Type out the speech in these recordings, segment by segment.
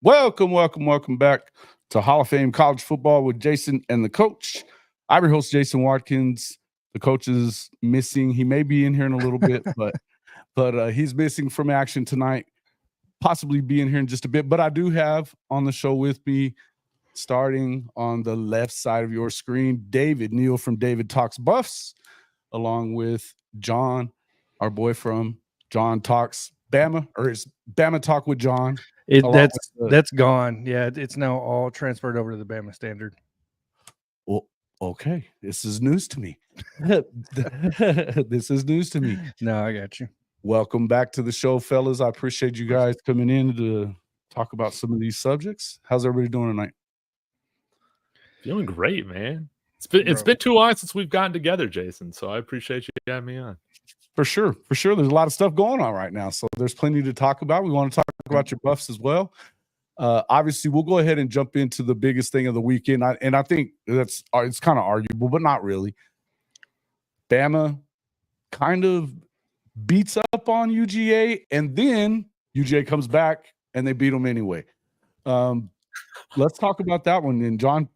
Welcome back to Hall of Fame College Football with Jason and the coach. I'm your host, Jason Watkins. The coach is missing. He may be in here in a little bit, but he's missing from action tonight, possibly be in here in just a bit. But I do have on the show with me, starting on the left side of your screen, David Neal from David Talks Buffs, along with John, our boy from John Talks Bama, or is Bama Talk with John. That's gone. Yeah, it's now all transferred over to the Bama Standard. Well, okay. This is news to me. This is news to me. No, I got you. Welcome back to the show, fellas. I appreciate you guys coming in to talk about some of these subjects. How's everybody doing tonight? Feeling great, man. It's been too long since we've gotten together, Jason. So I appreciate you having me on. For sure. There's a lot of stuff going on right now, so there's plenty to talk about. We want to talk about your Buffs as well. Obviously, we'll go ahead and jump into the biggest thing of the weekend, and I think it's kind of arguable, but not really. Bama kind of beats up on UGA, and then UGA comes back and they beat them anyway. Let's talk about that one. And John,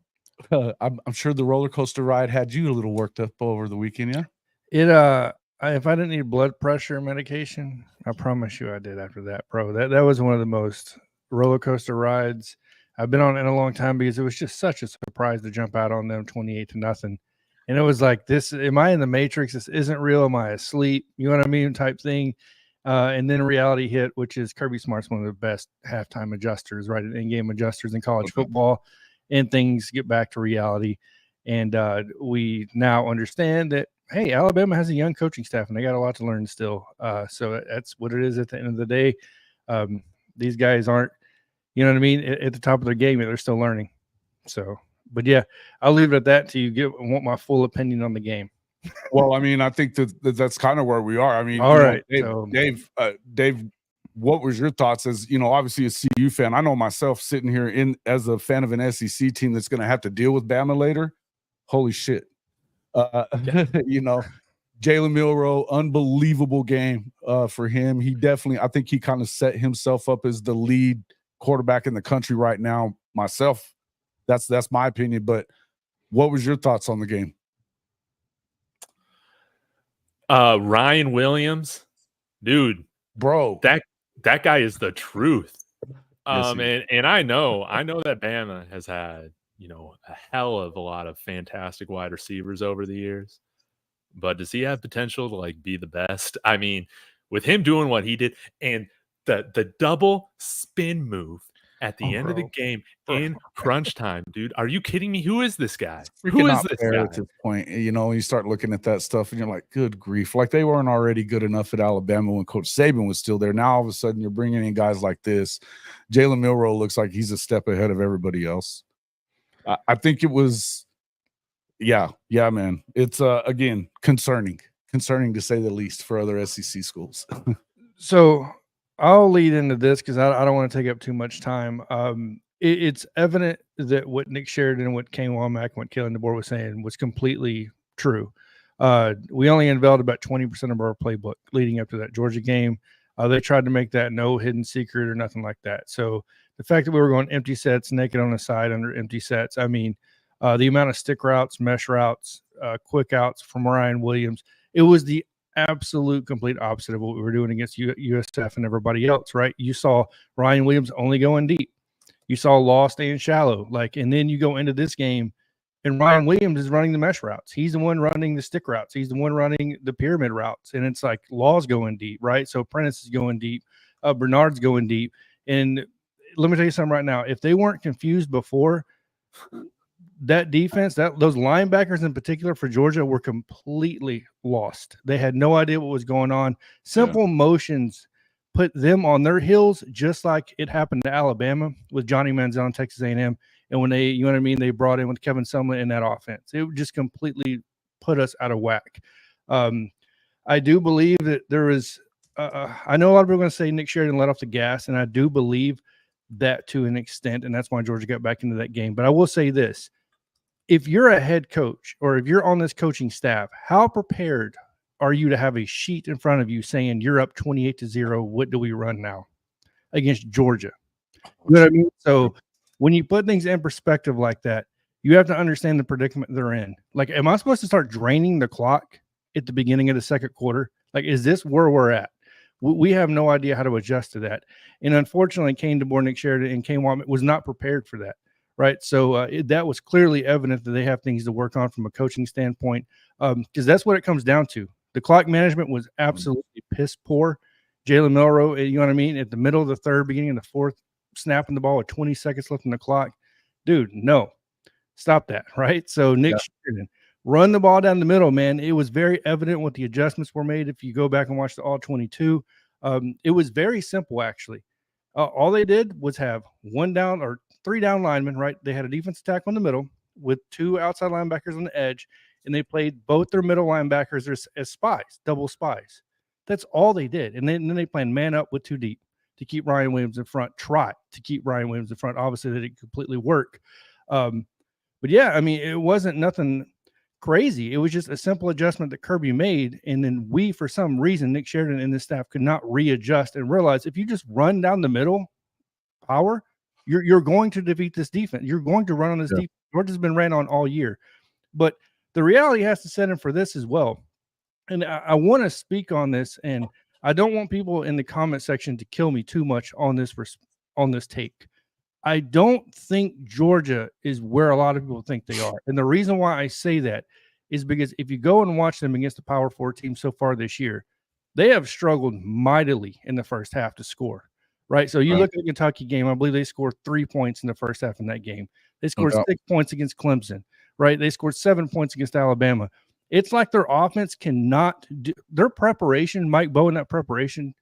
I'm sure the roller coaster ride had you a little worked up over the weekend, yeah? If I didn't need blood pressure medication, I promise you I did after that, bro. That was one of the most roller coaster rides I've been on in a long time, because it was just such a surprise to jump out on them 28-0. And it was like, am I in the Matrix? This isn't real. Am I asleep? You know what I mean? Type thing. And then reality hit, which is Kirby Smart's one of the best halftime adjusters, right? In-game adjusters in college football. And things get back to reality. And we now understand that, hey, Alabama has a young coaching staff, and they got a lot to learn still. So that's what it is at the end of the day. These guys aren't, you know what I mean, at the top of their game, they're still learning. So, but yeah, I'll leave it at that till you want my full opinion on the game. Well, I mean, I think that's kind of where we are. I mean, all right, Dave, what was your thoughts as, obviously a CU fan? I know myself sitting here as a fan of an SEC team that's going to have to deal with Bama later. Holy shit. Jalen Milroe, unbelievable game for him. I think he kind of set himself up as the lead quarterback in the country right now. Myself, that's my opinion. But what was your thoughts on the game? Ryan Williams, dude, bro, that guy is the truth. And I know that Bama has had, a hell of a lot of fantastic wide receivers over the years. But does he have potential to be the best? I mean, with him doing what he did, and the double spin move at the end of the game in crunch time, dude, are you kidding me? Who is this guy? Who is this guy? At this point, you start looking at that stuff and you're like, good grief. Like, they weren't already good enough at Alabama when Coach Saban was still there. Now all of a sudden you're bringing in guys like this. Jalen Milroe looks like he's a step ahead of everybody else. I think it was, yeah, man. It's again concerning to say the least for other SEC schools. So I'll lead into this because I don't want to take up too much time. It's evident that what Nick Sheridan, what Kane Womack, and what Kalen DeBoer was saying was completely true. We only unveiled about 20% of our playbook leading up to that Georgia game. They tried to make that no hidden secret or nothing like that. So the fact that we were going empty sets, naked on the side under empty sets, I mean, the amount of stick routes, mesh routes, quick outs from Ryan Williams, it was the absolute complete opposite of what we were doing against USF and everybody else, right? You saw Ryan Williams only going deep. You saw Law staying shallow. And then you go into this game, and Ryan Williams is running the mesh routes. He's the one running the stick routes. He's the one running the pyramid routes. And it's like Law's going deep, right? So Prentice is going deep. Bernard's going deep. And let me tell you something right now. If they weren't confused before, that defense, those linebackers in particular for Georgia were completely lost. They had no idea what was going on. Simple motions put them on their heels, just like it happened to Alabama with Johnny Manziel and Texas A&M. And when they, they brought in with Kevin Sumlin in that offense, it just completely put us out of whack. I do believe that there is, I know a lot of people are going to say Nick Sheridan let off the gas, and I do believe that to an extent, and that's why Georgia got back into that game. But I will say this. If you're a head coach or if you're on this coaching staff, how prepared are you to have a sheet in front of you saying you're up 28-0? What do we run now against Georgia? You know what I mean? So when you put things in perspective like that, you have to understand the predicament they're in. Like, am I supposed to start draining the clock at the beginning of the second quarter? Like, is this where we're at? We have no idea how to adjust to that. And unfortunately, Kane DeBoer, Nick Sheridan, and Kane Wommack was not prepared for that. Right. So that was clearly evident that they have things to work on from a coaching standpoint, because that's what it comes down to. The clock management was absolutely piss poor. Jalen Milroe, you know what I mean? At the middle of the third, beginning of the fourth, snapping the ball with 20 seconds left on the clock. Dude, no. Stop that, right? So Nick Sheridan, run the ball down the middle, man. It was very evident what the adjustments were made. If you go back and watch the all 22, it was very simple, actually. All they did was have one down or three down linemen, right? They had a defensive tackle in the middle with two outside linebackers on the edge, and they played both their middle linebackers as spies, double spies. That's all they did. And then they planned man up with two deep to keep Ryan Williams in front, try to keep Ryan Williams in front. Obviously, that didn't completely work. But yeah, I mean, it wasn't nothing crazy. It was just a simple adjustment that Kirby made. And then we, for some reason, Nick Sheridan and his staff could not readjust and realize if you just run down the middle power, you're going to defeat this defense. You're going to run on this defense. Georgia's been ran on all year. But the reality has to set in for this as well. And I want to speak on this, and I don't want people in the comment section to kill me too much on this take. I don't think Georgia is where a lot of people think they are. And the reason why I say that is because if you go and watch them against the Power 4 team so far this year, they have struggled mightily in the first half to score, right? So you look at the Kentucky game, I believe they scored 3 points in the first half in that game. They scored 6 points against Clemson, right? They scored 7 points against Alabama. It's like their offense cannot do their preparation. Mike Bowe and that preparation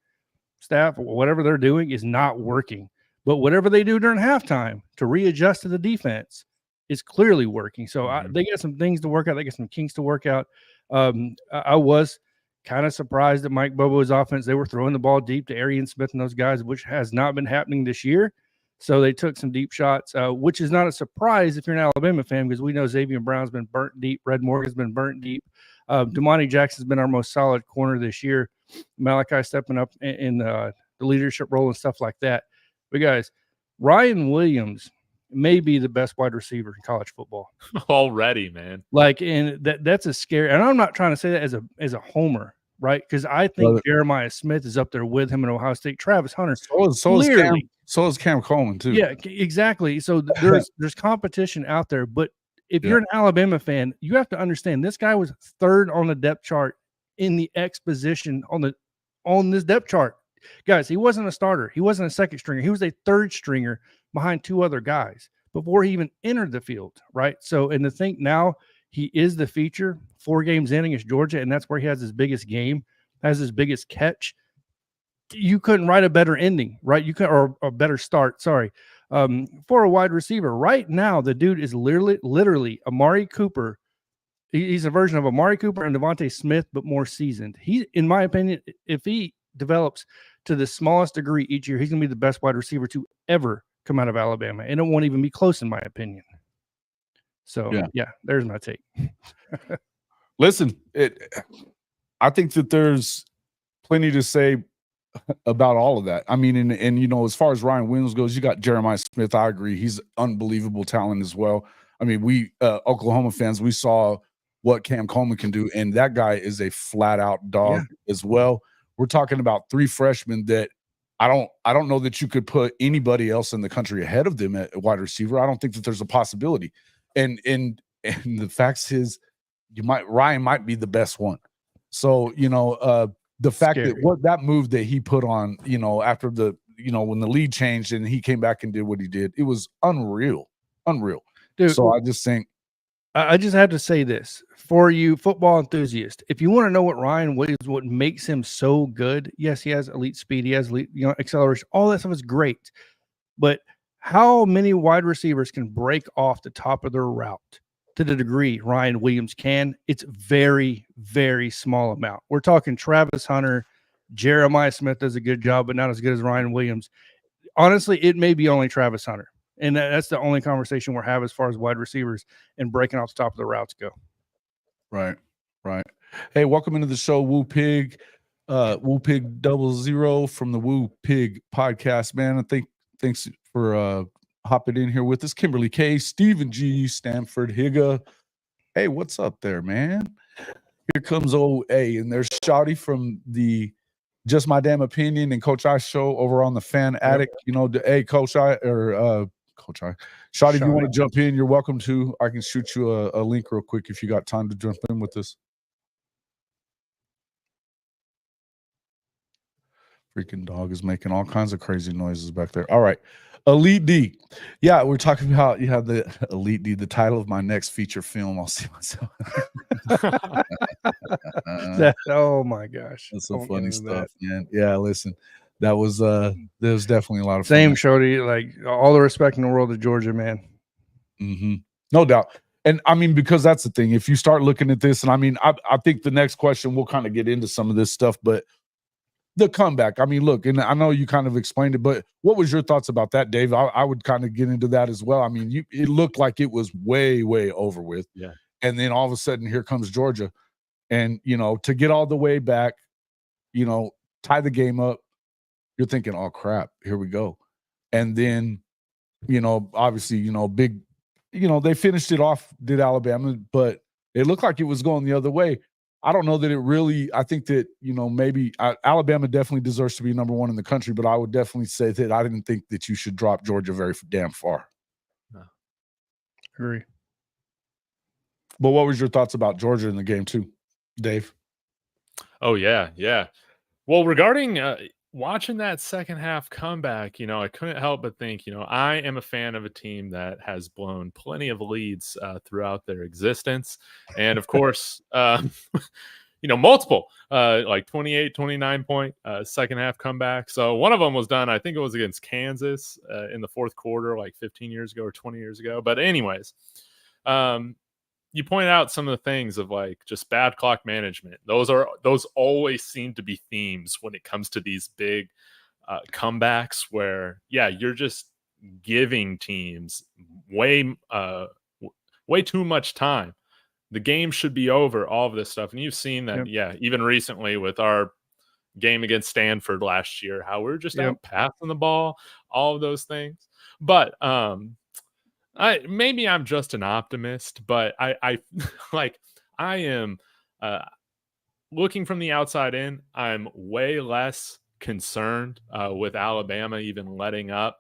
staff, or whatever they're doing, is not working. But whatever they do during halftime to readjust to the defense is clearly working. So they got some things to work out. They got some kinks to work out. I was kind of surprised at Mike Bobo's offense. They were throwing the ball deep to Arian Smith and those guys, which has not been happening this year. So they took some deep shots, which is not a surprise if you're an Alabama fan, because we know Xavier Brown's been burnt deep. Red Morgan's been burnt deep. Damani Jackson's been our most solid corner this year. Malachi stepping up in the leadership role and stuff like that. But guys, Ryan Williams may be the best wide receiver in college football already, man. Like, and that's a scary. And I'm not trying to say that as a homer, right? Because I think Jeremiah Smith is up there with him in Ohio State. Travis Hunter, so is Cam Coleman too. Yeah, exactly. So there's competition out there. But if you're an Alabama fan, you have to understand this guy was third on the depth chart in the X position on this depth chart. Guys, he wasn't a starter. He wasn't a second stringer. He was a third stringer behind two other guys before he even entered the field, right? So, and to think now he is the feature 4 games in against Georgia, and that's where he has his biggest game, has his biggest catch. You couldn't write a better ending, right? You could, or a better start, sorry, for a wide receiver. Right now, the dude is literally Amari Cooper. He's a version of Amari Cooper and Devontae Smith, but more seasoned. He, in my opinion, if he develops to the smallest degree each year, he's going to be the best wide receiver to ever come out of Alabama, and it won't even be close in my opinion. So yeah there's my take. Listen, I think that there's plenty to say about all of that. I mean, and you know, as far as Ryan Williams goes, you got Jeremiah Smith. I agree, he's unbelievable talent as well. I mean, we Oklahoma fans, we saw what Cam Coleman can do, and that guy is a flat out dog as well. We're talking about 3 freshmen that I don't know that you could put anybody else in the country ahead of them at wide receiver. I don't think that there's a possibility. And the fact is, Ryan might be the best one. So, you know, the fact that that move that he put on, you know, after when the lead changed and he came back and did what he did, it was unreal. Dude, so I just think, I just have to say this for you football enthusiasts. If you want to know what Ryan Williams, what makes him so good, yes, he has elite speed, he has elite, acceleration, all that stuff is great. But how many wide receivers can break off the top of their route to the degree Ryan Williams can? It's very, very small amount. We're talking Travis Hunter, Jeremiah Smith does a good job, but not as good as Ryan Williams. Honestly, it may be only Travis Hunter. And that's the only conversation we're having as far as wide receivers and breaking off the top of the routes go. Right. Hey, welcome into the show, Woo Pig. Woo Pig 00 from the Woo Pig podcast, man. I think thanks for hopping in here with us. Kimberly K, Stephen G, Stanford Higa. Hey, what's up there, man? Here comes old A, and there's Shotty from the Just My Damn Opinion and Coach I show over on the Fan Addict. You know, hey, Coach I or Coach I, Shotty, if you want to jump in, you're welcome to. I can shoot you a link real quick if you got time to jump in with us. Freaking dog is making all kinds of crazy noises back there. All right. Elite D. Yeah, we're talking about the Elite D, the title of my next feature film. I'll see myself. Oh my gosh. That's some funny stuff, man. Yeah, listen. That was definitely a lot of fun. Same, fun. Shorty. Like, all the respect in the world to Georgia, man. Mm-hmm. No doubt. And I mean, because that's the thing. If you start looking at this, and I mean, I think the next question, we'll kind of get into some of this stuff, but the comeback. I mean, look, and I know you kind of explained it, but what was your thoughts about that, Dave? I would kind of get into that as well. I mean, it looked like it was way, way over with. Yeah. And then all of a sudden, here comes Georgia. And, you know, to get all the way back, you know, tie the game up, you're thinking, oh, crap, here we go. And then, you know, obviously, you know, big, you know, they finished it off, did Alabama, but it looked like it was going the other way. I don't know that it really, I think that, you know, maybe Alabama definitely deserves to be number one in the country, but I would definitely say that I didn't think that you should drop Georgia very damn far. No. Agree. But what was your thoughts about Georgia in the game too, Dave? Oh, yeah. Yeah. Well, regarding watching that second half comeback, you know, I couldn't help but think, you know, I am a fan of a team that has blown plenty of leads throughout their existence. And of course, you know, multiple, like 28, 29 point second half comeback. So one of them was done, I think it was against Kansas in the fourth quarter, like 15 years ago or 20 years ago. But anyways, you point out some of the things of like just bad clock management. Those always seem to be themes when it comes to these big comebacks where, yeah, you're just giving teams way too much time. The game should be over, all of this stuff. And you've seen that, yeah, even recently with our game against Stanford last year, how we're just out passing the ball, all of those things. But maybe I'm just an optimist, but I like I am looking from the outside in. I'm way less concerned with Alabama even letting up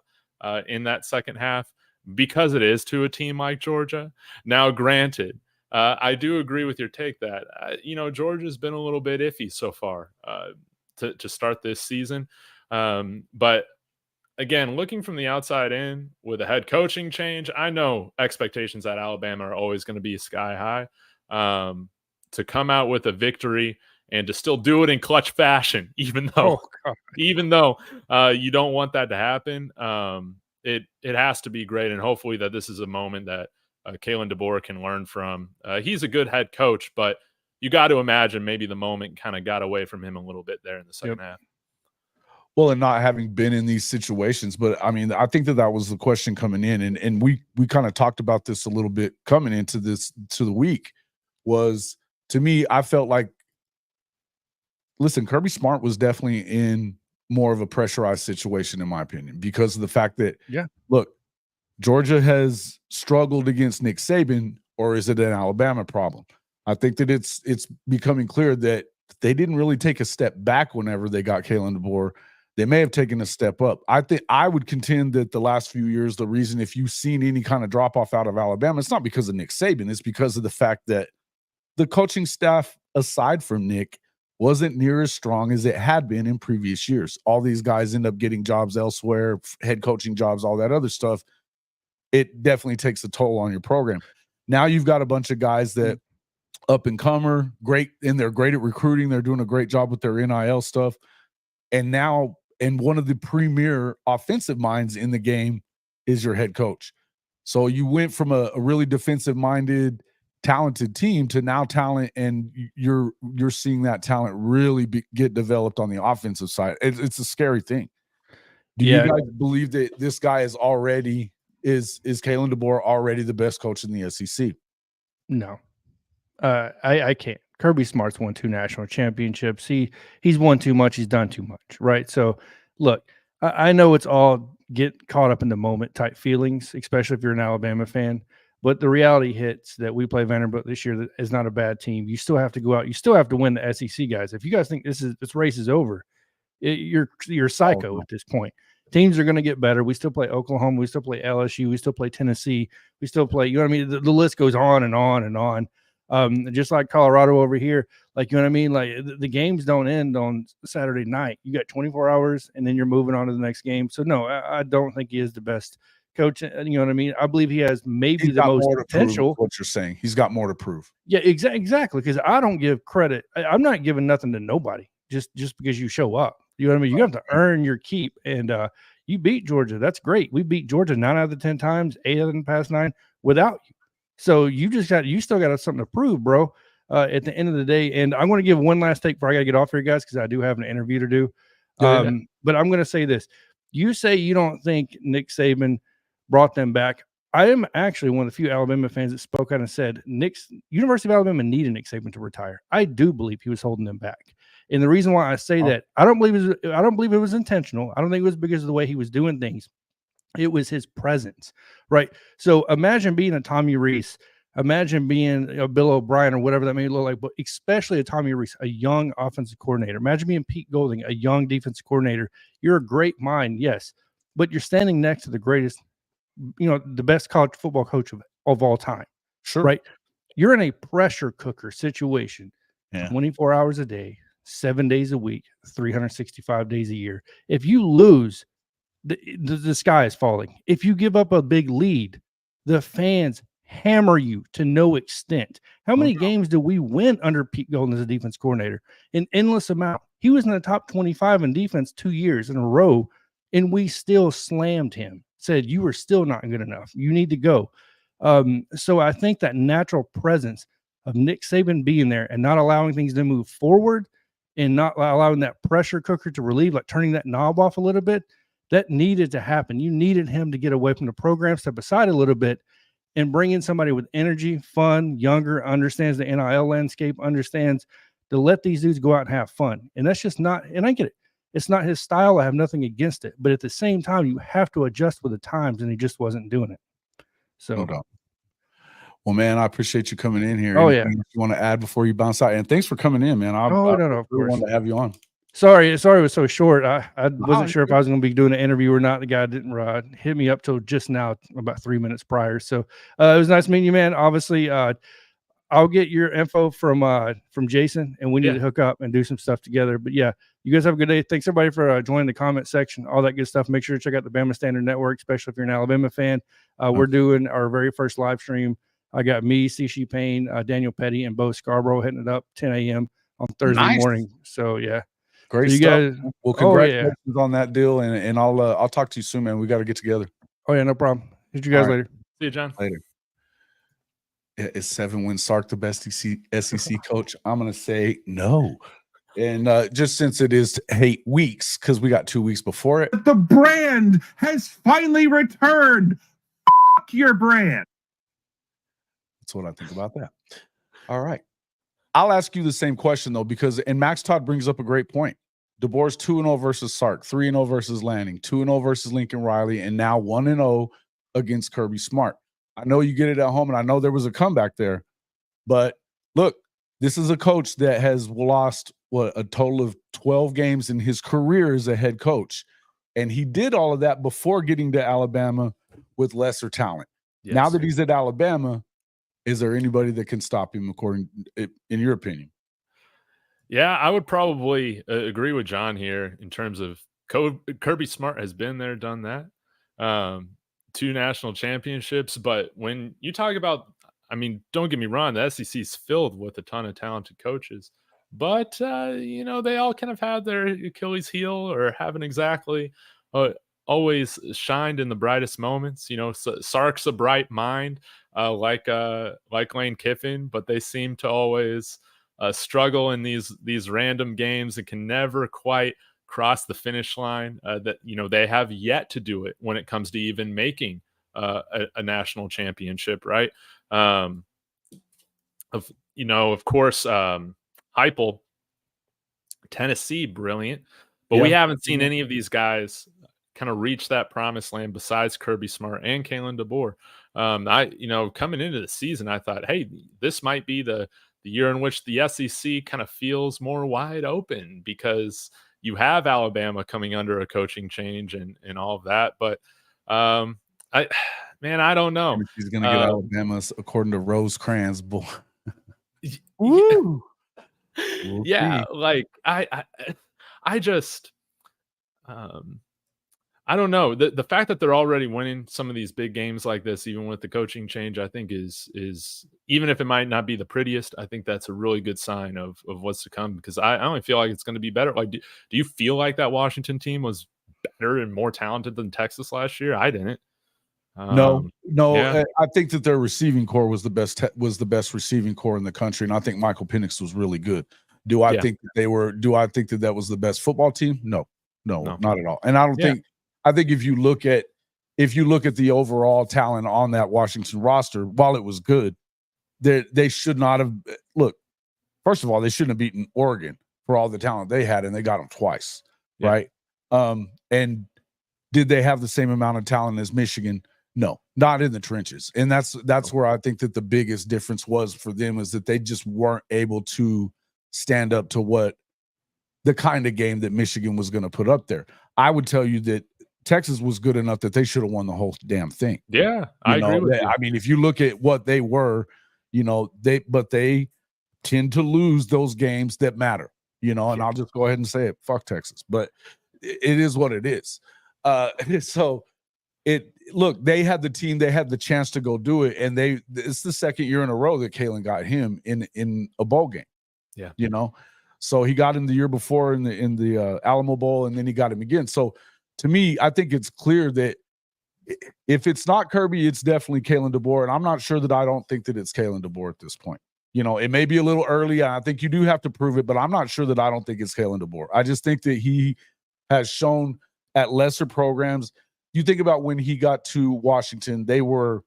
in that second half because it is to a team like Georgia. Now, granted, I do agree with your take that you know, Georgia's been a little bit iffy so far to start this season, but again, looking from the outside in with a head coaching change, I know expectations at Alabama are always going to be sky high. To come out with a victory and to still do it in clutch fashion, even though you don't want that to happen, it has to be great. And hopefully that this is a moment that Kalen DeBoer can learn from. He's a good head coach, but you got to imagine maybe the moment kind of got away from him a little bit there in the second half. Well, and not having been in these situations, but I mean, I think that was the question coming in, and we kind of talked about this a little bit coming into the week. Was, to me, I felt like, listen, Kirby Smart was definitely in more of a pressurized situation, in my opinion, because of the fact that, look, Georgia has struggled against Nick Saban, or is it an Alabama problem? I think that it's becoming clear that they didn't really take a step back whenever they got Kalen DeBoer. They may have taken a step up. I think I would contend that the last few years, the reason if you've seen any kind of drop off out of Alabama, it's not because of Nick Saban. It's because of the fact that the coaching staff, aside from Nick, wasn't near as strong as it had been in previous years. All these guys end up getting jobs elsewhere, head coaching jobs, all that other stuff. It definitely takes a toll on your program. Now you've got a bunch of guys that up and comer, great, and they're great at recruiting. They're doing a great job with their NIL stuff. And now, and one of the premier offensive minds in the game is your head coach. So you went from a really defensive-minded, talented team to now talent, and you're seeing that talent really get developed on the offensive side. It's a scary thing. Do you guys believe that this guy is already is Kalen DeBoer already the best coach in the SEC? No, I can't. Kirby Smart's won 2 national championships. He's won too much. He's done too much, right? So, look, I know it's all get caught up in the moment type feelings, especially if you're an Alabama fan. But the reality hits that we play Vanderbilt this year that is not a bad team. You still have to go out. You still have to win the SEC, guys. If you guys think this race is over, you're psycho at this point. Teams are going to get better. We still play Oklahoma. We still play LSU. We still play Tennessee. We still play, you know what I mean? The list goes on and on and on. Just like Colorado over here, like, you know what I mean? Like the games don't end on Saturday night. You got 24 hours and then you're moving on to the next game. So no, I don't think he is the best coach. You know what I mean? I believe he has maybe the most potential. What you're saying, he's got more to prove. Yeah, exactly. Because I don't give credit. I'm not giving nothing to nobody just because you show up. You know what I mean? You have to earn your keep. And you beat Georgia. That's great. We beat Georgia 9 out of the 10 times, 8 out of the past 9 without you. So you still got something to prove, bro, at the end of the day. And I'm going to give one last take before I got to get off here, guys, because I do have an interview to do. But I'm going to say this. You say you don't think Nick Saban brought them back. I am actually one of the few Alabama fans that spoke out and said University of Alabama needed Nick Saban to retire. I do believe he was holding them back. And the reason why I say that, I don't believe it was intentional. I don't think it was because of the way he was doing things. It was his presence, right? So imagine being a Tommy Rees, imagine being a Bill O'Brien or whatever that may look like, but especially a Tommy Rees, a young offensive coordinator. Imagine being Pete Golding, a young defensive coordinator. You're a great mind, yes, but you're standing next to the greatest, the best college football coach of all time, sure, right? You're in a pressure cooker situation, 24 hours a day, 7 days a week, 365 days a year. If you lose, the sky is falling. If you give up a big lead, the fans hammer you to no extent. How many games do we win under Pete Golden as a defense coordinator? An endless amount. He was in the top 25 in defense 2 years in a row, and we still slammed him. Said, you were still not good enough. You need to go. So I think that natural presence of Nick Saban being there and not allowing things to move forward and not allowing that pressure cooker to relieve, like turning that knob off a little bit, that needed to happen. You needed him to get away from the program, step aside a little bit, and bring in somebody with energy, fun, younger, understands the NIL landscape, understands to let these dudes go out and have fun. And that's just not, and I get it. It's not his style. I have nothing against it. But at the same time, you have to adjust with the times, and he just wasn't doing it. So, no doubt. Well, man, I appreciate you coming in here. Oh, Anything you want to add before you bounce out? And thanks for coming in, man. I of course. wanted to have you on. Sorry, it was so short. I wasn't sure if I was going to be doing an interview or not. The guy didn't hit me up till just now, about 3 minutes prior. So it was nice meeting you, man. Obviously, I'll get your info from Jason, and we need to hook up and do some stuff together. But yeah, you guys have a good day. Thanks everybody for joining the comment section, all that good stuff. Make sure to check out the Bama Standard Network, especially if you're an Alabama fan. We're doing our very first live stream. I got me, C. Payne, Daniel Petty, and Bo Scarborough hitting it up 10 a.m. on Thursday morning. So yeah. Great so stuff. You guys, well, congratulations on that deal, and I'll talk to you soon, man. We got to get together. Oh yeah, no problem. See you guys later. See you, John. Later. Is 7-win Sark the best SEC coach? I'm gonna say no. And just since it is 8 weeks, because we got 2 weeks before it. The brand has finally returned. Fuck your brand. That's what I think about that. All right. I'll ask you the same question, though, because Max Todd brings up a great point. DeBoer's 2-0 versus Sark, 3-0 versus Lanning, 2-0 versus Lincoln Riley, and now 1-0 against Kirby Smart. I know you get it at home, and I know there was a comeback there. But look, this is a coach that has lost, a total of 12 games in his career as a head coach. And he did all of that before getting to Alabama with lesser talent. Yes. Now that he's at Alabama, is there anybody that can stop him, in your opinion? Yeah, I would probably agree with John here in terms of Kirby Smart has been there, done that. 2 national championships. But when you talk about, I mean, don't get me wrong, the SEC is filled with a ton of talented coaches. But, they all kind of had their Achilles heel or haven't exactly always shined in the brightest moments. Sark's a bright mind. Like Lane Kiffin, but they seem to always struggle in these random games and can never quite cross the finish line. That they have yet to do it when it comes to even making a national championship, right? Of course, Heupel, Tennessee, brilliant, but we haven't seen any of these guys kind of reach that promised land besides Kirby Smart and Kalen DeBoer. Coming into the season, I thought, hey, this might be the year in which the SEC kind of feels more wide open because you have Alabama coming under a coaching change and all of that. But I don't know. He's going to get Alabama according to Rosecrans. Woo! Yeah, like I just I don't know. The fact that they're already winning some of these big games like this, even with the coaching change, I think is even if it might not be the prettiest, I think that's a really good sign of what's to come, because I only feel like it's going to be better. Like, do you feel like that Washington team was better and more talented than Texas last year? I didn't. No. Yeah. I think that their receiving core was the best receiving core in the country, and I think Michael Penix was really good. Do I think that that was the best football team? No, not at all. And I don't think. I think if you look at the overall talent on that Washington roster, while it was good, they should not have. Look, first of all, they shouldn't have beaten Oregon for all the talent they had, and they got them twice, right? And did they have the same amount of talent as Michigan? No, not in the trenches. And that's where I think that the biggest difference was for them, is that they just weren't able to stand up to what the kind of game that Michigan was going to put up there. I would tell you that Texas was good enough that they should have won the whole damn thing. Yeah, I agree with you. I mean, if you look at what they were, they tend to lose those games that matter, and I'll just go ahead and say it. Fuck Texas. But it is what it is. They had the team, they had the chance to go do it, and it's the second year in a row that Kalen got him in a bowl game. Yeah. So he got him the year before in the Alamo Bowl, and then he got him again. So to me, I think it's clear that if it's not Kirby, it's definitely Kalen DeBoer. And I'm not sure that I don't think that it's Kalen DeBoer at this point. It may be a little early. I think you do have to prove it, but I'm not sure that I don't think it's Kalen DeBoer. I just think that he has shown at lesser programs. You think about when he got to Washington, they were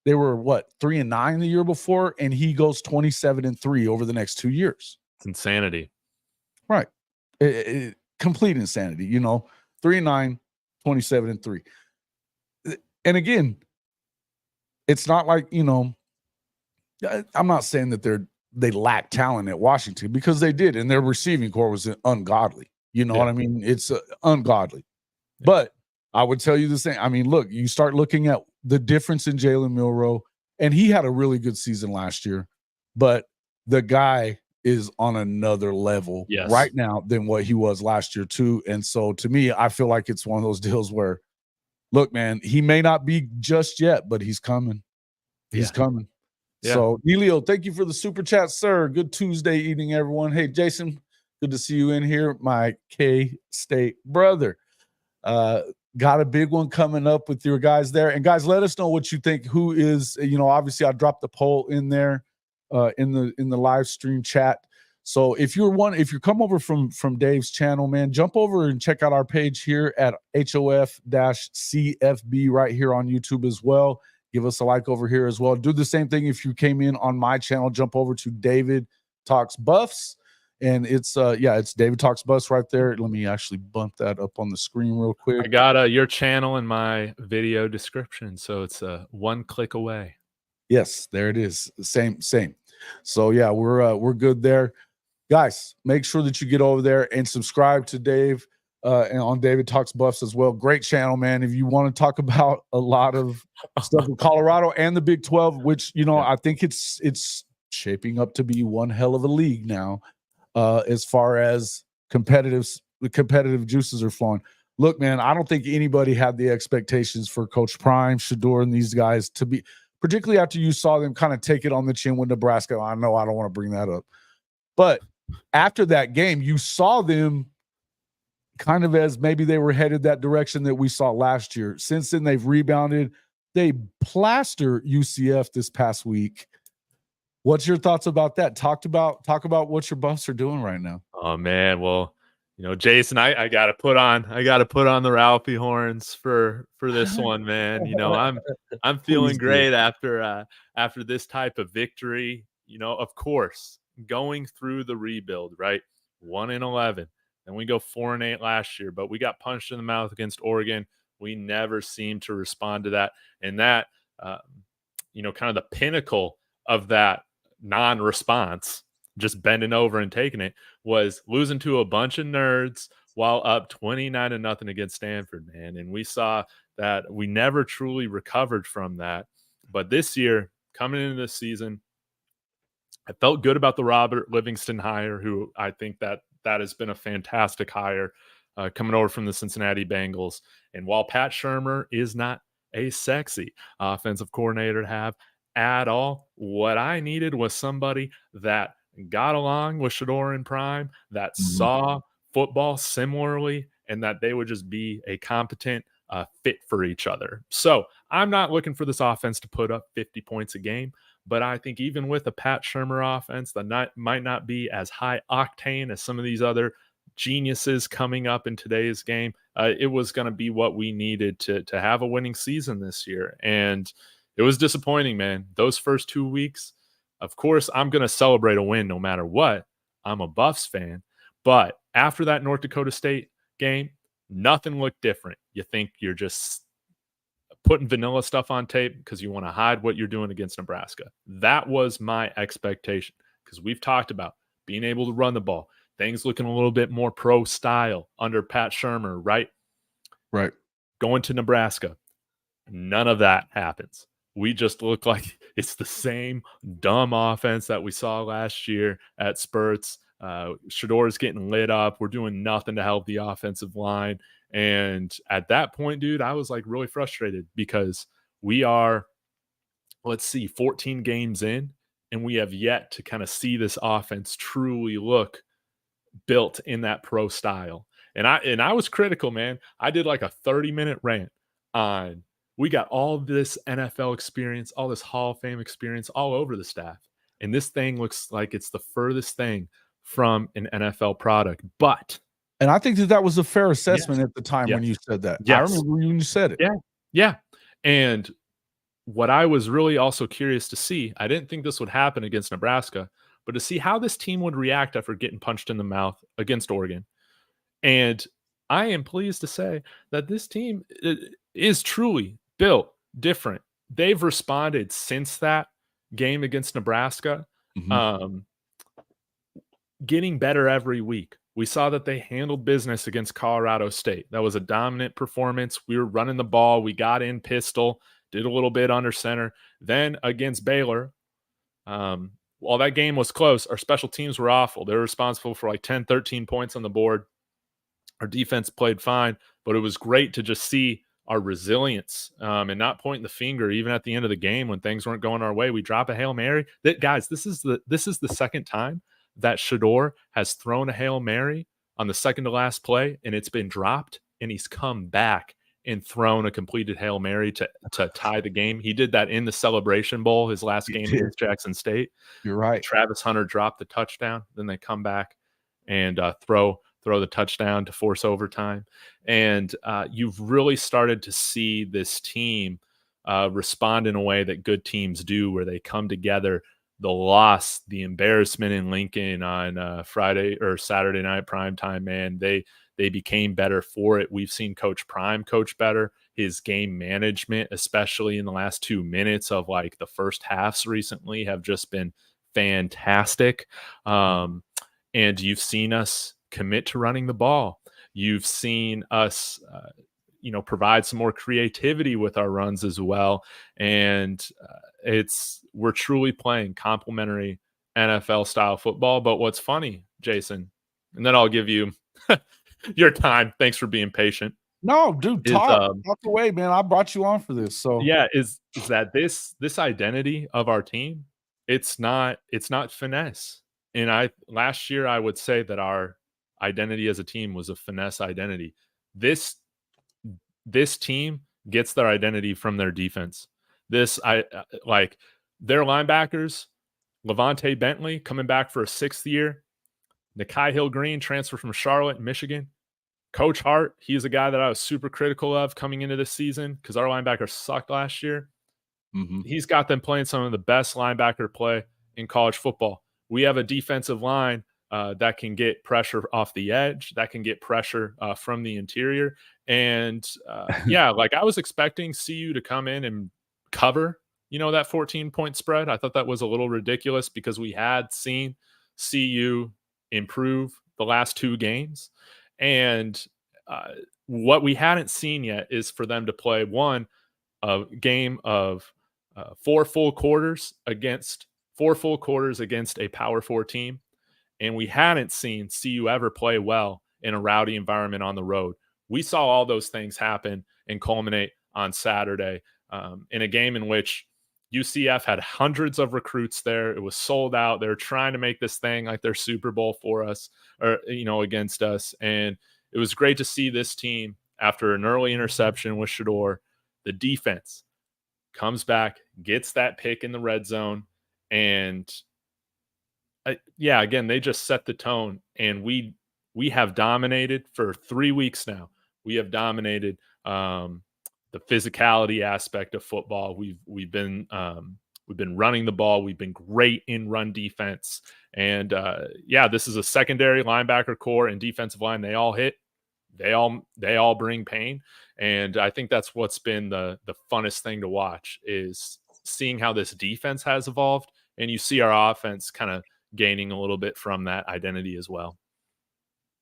what, 3-9 the year before, and he goes 27-3 over the next 2 years. It's insanity. Right. Complete insanity, 3-9, 27-3. And again, it's not like, I'm not saying that they lack talent at Washington, because they did, and their receiving core was ungodly. What I mean? It's ungodly. Yeah. But I would tell you the same. I mean, look, you start looking at the difference in Jalen Milroe, and he had a really good season last year, but the guy is on another level right now than what he was last year too. And so to me, I feel like it's one of those deals where, look, man, he may not be just yet, but he's coming. He's coming. Yeah. So Elio, thank you for the super chat, sir. Good Tuesday evening, everyone. Hey, Jason, good to see you in here. My K-State brother. Got a big one coming up with your guys there. And guys, let us know what you think. Who is, obviously I dropped the poll in there. In the live stream chat. So if you come over from Dave's channel, man, jump over and check out our page here at HOF-CFB right here on YouTube as well. Give us a like over here as well. Do the same thing if you came in on my channel. Jump over to David Talks Buffs, and it's David Talks Buffs right there. Let me actually bump that up on the screen real quick. I got your channel in my video description, so it's one click away. Yes, there it is. Same. So yeah, we're good there. Guys, make sure that you get over there and subscribe to Dave and on David Talks Buffs as well. Great channel, man. If you want to talk about a lot of stuff in Colorado and the Big 12, which I think it's shaping up to be one hell of a league now, as far as competitive juices are flowing. Look, man, I don't think anybody had the expectations for Coach Prime, Shador, and these guys to be, particularly after you saw them kind of take it on the chin with Nebraska. I know I don't want to bring that up. But after that game, you saw them kind of as maybe they were headed that direction that we saw last year. Since then, they've rebounded. They plaster UCF this past week. What's your thoughts about that? Talk about what your Buffs are doing right now. Oh, man. Well, Jason, I gotta put on the Ralphie horns for this one, man. I'm feeling great after this type of victory. Of course, going through the rebuild, right? 1-11, Then we go 4-8 last year, but we got punched in the mouth against Oregon. We never seemed to respond to that. And that, kind of the pinnacle of that non-response, just bending over and taking it, was losing to a bunch of nerds while up 29-0 against Stanford, man. And we saw that we never truly recovered from that. But this year, coming into this season, I felt good about the Robert Livingston hire, who I think that has been a fantastic hire coming over from the Cincinnati Bengals. And while Pat Shurmur is not a sexy offensive coordinator to have at all, what I needed was somebody that got along with Shedeur in prime, that saw football similarly, and that they would just be a competent fit for each other. So I'm not looking for this offense to put up 50 points a game, but I think even with a Pat Shurmur offense that might not be as high octane as some of these other geniuses coming up in today's game, it was going to be what we needed to have a winning season this year. And it was disappointing, man. Those first 2 weeks, of course, I'm going to celebrate a win no matter what. I'm a Buffs fan. But after that North Dakota State game, nothing looked different. You think you're just putting vanilla stuff on tape because you want to hide what you're doing against Nebraska. That was my expectation, because we've talked about being able to run the ball, things looking a little bit more pro style under Pat Shurmur, right? Right. Going to Nebraska, none of that happens. We just look like it's the same dumb offense that we saw last year at spurts. Shedeur's getting lit up. We're doing nothing to help the offensive line. And at that point, dude, I was like really frustrated, because we are, 14 games in, and we have yet to kind of see this offense truly look built in that pro style. And I was critical, man. I did like a 30-minute rant on, we got all this NFL experience, all this Hall of Fame experience all over the staff, and this thing looks like it's the furthest thing from an NFL product. And I think that was a fair assessment at the time when you said that. Yes. I remember when you said it. Yeah. And what I was really also curious to see, I didn't think this would happen against Nebraska, but to see how this team would react after getting punched in the mouth against Oregon. And I am pleased to say that this team is truly built different. They've responded since that game against Nebraska, getting better every week. We saw that they handled business against Colorado State. That was a dominant performance. We were running the ball. We got in pistol, did a little bit under center. Then against Baylor, while that game was close, our special teams were awful. They were responsible for like 10, 13 points on the board. Our defense played fine, but it was great to just see our resilience and not pointing the finger even at the end of the game when things weren't going our way. We drop a Hail Mary. Guys, this is the second time that Shedeur has thrown a Hail Mary on the second to last play, and it's been dropped, and he's come back and thrown a completed Hail Mary to tie the game. He did that in the Celebration Bowl, his last game against Jackson State. You're right. Travis Hunter dropped the touchdown. Then they come back and throw the touchdown to force overtime. And you've really started to see this team respond in a way that good teams do, where they come together. The loss, the embarrassment in Lincoln on Friday or Saturday night primetime, man, they became better for it. We've seen Coach Prime coach better. His game management, especially in the last 2 minutes of like the first halves recently, have just been fantastic. And you've seen us commit to running the ball. You've seen us, provide some more creativity with our runs as well. And we're truly playing complementary NFL style football. But what's funny, Jason, and then I'll give you your time. Thanks for being patient. No, dude, talk away, man. I brought you on for this. So yeah, is that this identity of our team? It's not finesse. And last year I would say that our identity as a team was a finesse identity. This team gets their identity from their defense. Their linebackers, Levante Bentley coming back for a 6th year, Nikai Hill-Green transfer from Charlotte, Michigan. Coach Hart, he's a guy that I was super critical of coming into this season because our linebackers sucked last year. He's got them playing some of the best linebacker play in college football. We have a defensive line that can get pressure off the edge, that can get pressure from the interior. And yeah, like I was expecting CU to come in and cover, that 14-point spread. I thought that was a little ridiculous because we had seen CU improve the last 2 games. And what we hadn't seen yet is for them to play a game of 4 full quarters against a Power 4 team. And we hadn't seen CU ever play well in a rowdy environment on the road. We saw all those things happen and culminate on Saturday in a game in which UCF had hundreds of recruits there. It was sold out. They were trying to make this thing like their Super Bowl for us, or against us. And it was great to see this team, after an early interception with Shador, the defense comes back, gets that pick in the red zone, and again, they just set the tone. And we have dominated for 3 weeks now. We have dominated the physicality aspect of football. We've been running the ball. We've been great in run defense. And this is a secondary linebacker core and defensive line. They all hit. They all bring pain. And I think that's what's been the funnest thing to watch, is seeing how this defense has evolved. And you see our offense kind of gaining a little bit from that identity as well.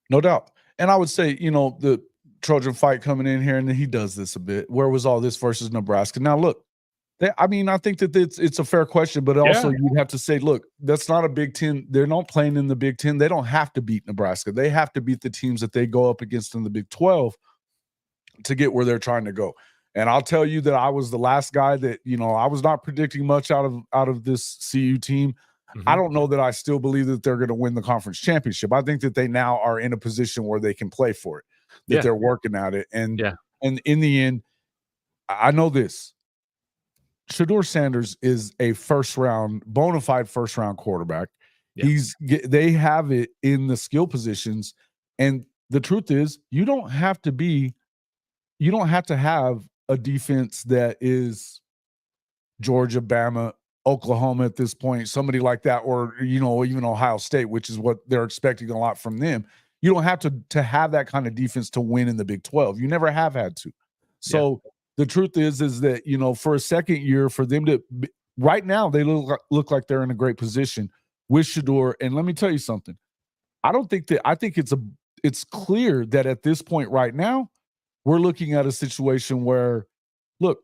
No doubt. And I would say, the Trojan fight coming in here, and then he does this a bit. Where was all this versus Nebraska? Now, look, I think that it's a fair question, but also you'd have to say, look, that's not a Big Ten. They're not playing in the Big Ten. They don't have to beat Nebraska. They have to beat the teams that they go up against in the Big 12 to get where they're trying to go. And I'll tell you that I was the last guy that, I was not predicting much out of this CU team. Mm-hmm. I don't know that I still believe that they're going to win the conference championship. I think that they now are in a position where they can play for it, that they're working at it. And in the end, I know this. Shador Sanders is a bona fide first round quarterback. Yeah. They have it in the skill positions. And the truth is, you don't have to have a defense that is Georgia, Bama, Oklahoma at this point, somebody like that, or, even Ohio State, which is what they're expecting a lot from them. You don't have to have that kind of defense to win in the Big 12. You never have had to. So the truth is that, for a second year, for them to right now, they look like they're in a great position with Shador. And let me tell you something. I think it's clear that at this point right now, we're looking at a situation where, look,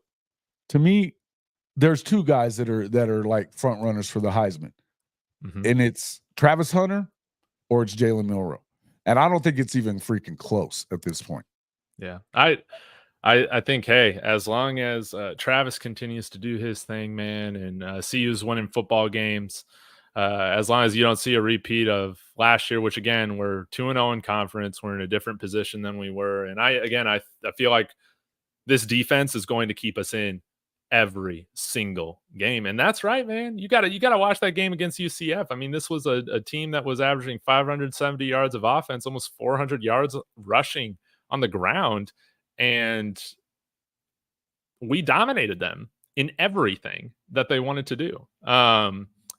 to me, there's 2 guys that are like front runners for the Heisman. Mm-hmm. And it's Travis Hunter or it's Jalen Milroe. And I don't think it's even freaking close at this point. Yeah. I think, hey, as long as Travis continues to do his thing, man, and CU's winning football games, as long as you don't see a repeat of last year, which, again, we're 2-0 in conference. We're in a different position than we were. And I feel like this defense is going to keep us in every single game. And that's right, man. You gotta watch that game against UCF. I mean, this was a team that was averaging 570 yards of offense, almost 400 yards rushing on the ground. And we dominated them in everything that they wanted to do.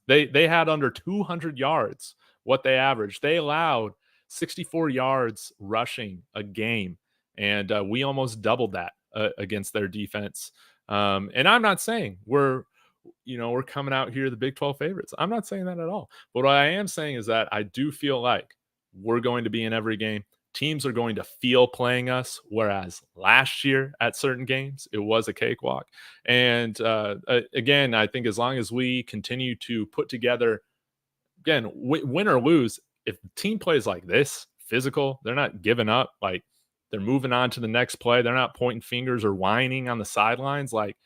They had under 200 yards, what they averaged. They allowed 64 yards rushing a game. And we almost doubled that against their defense. And I'm not saying we're coming out here the Big 12 favorites. I'm not saying that at all. But what I am saying is that I do feel like we're going to be in every game. Teams are going to feel playing us, whereas last year at certain games, it was a cakewalk. And again, I think as long as we continue to put together, again, win or lose, if the team plays like this, physical, they're not giving up, like they're moving on to the next play, they're not pointing fingers or whining on the sidelines. Like,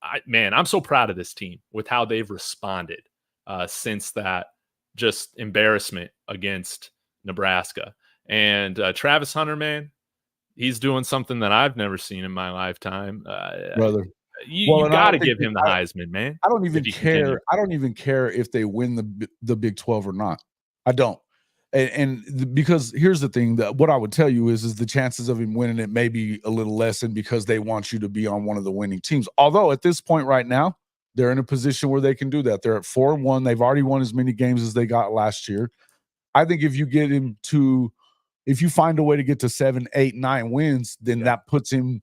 I'm so proud of this team with how they've responded since that just embarrassment against Nebraska. And Travis Hunter, man, he's doing something that I've never seen in my lifetime. Brother, you got to give him the Heisman, man. I don't even care. I don't even care if they win the Big 12 or not. I don't. And because here's the thing, that what I would tell you is the chances of him winning it may be a little lessened because they want you to be on one of the winning teams. Although at this point right now, they're in a position where they can do that. They're at 4-1. They've already won as many games as they got last year. I think if you get him to, if you find a way to get to 7, 8, 9 wins, then that puts him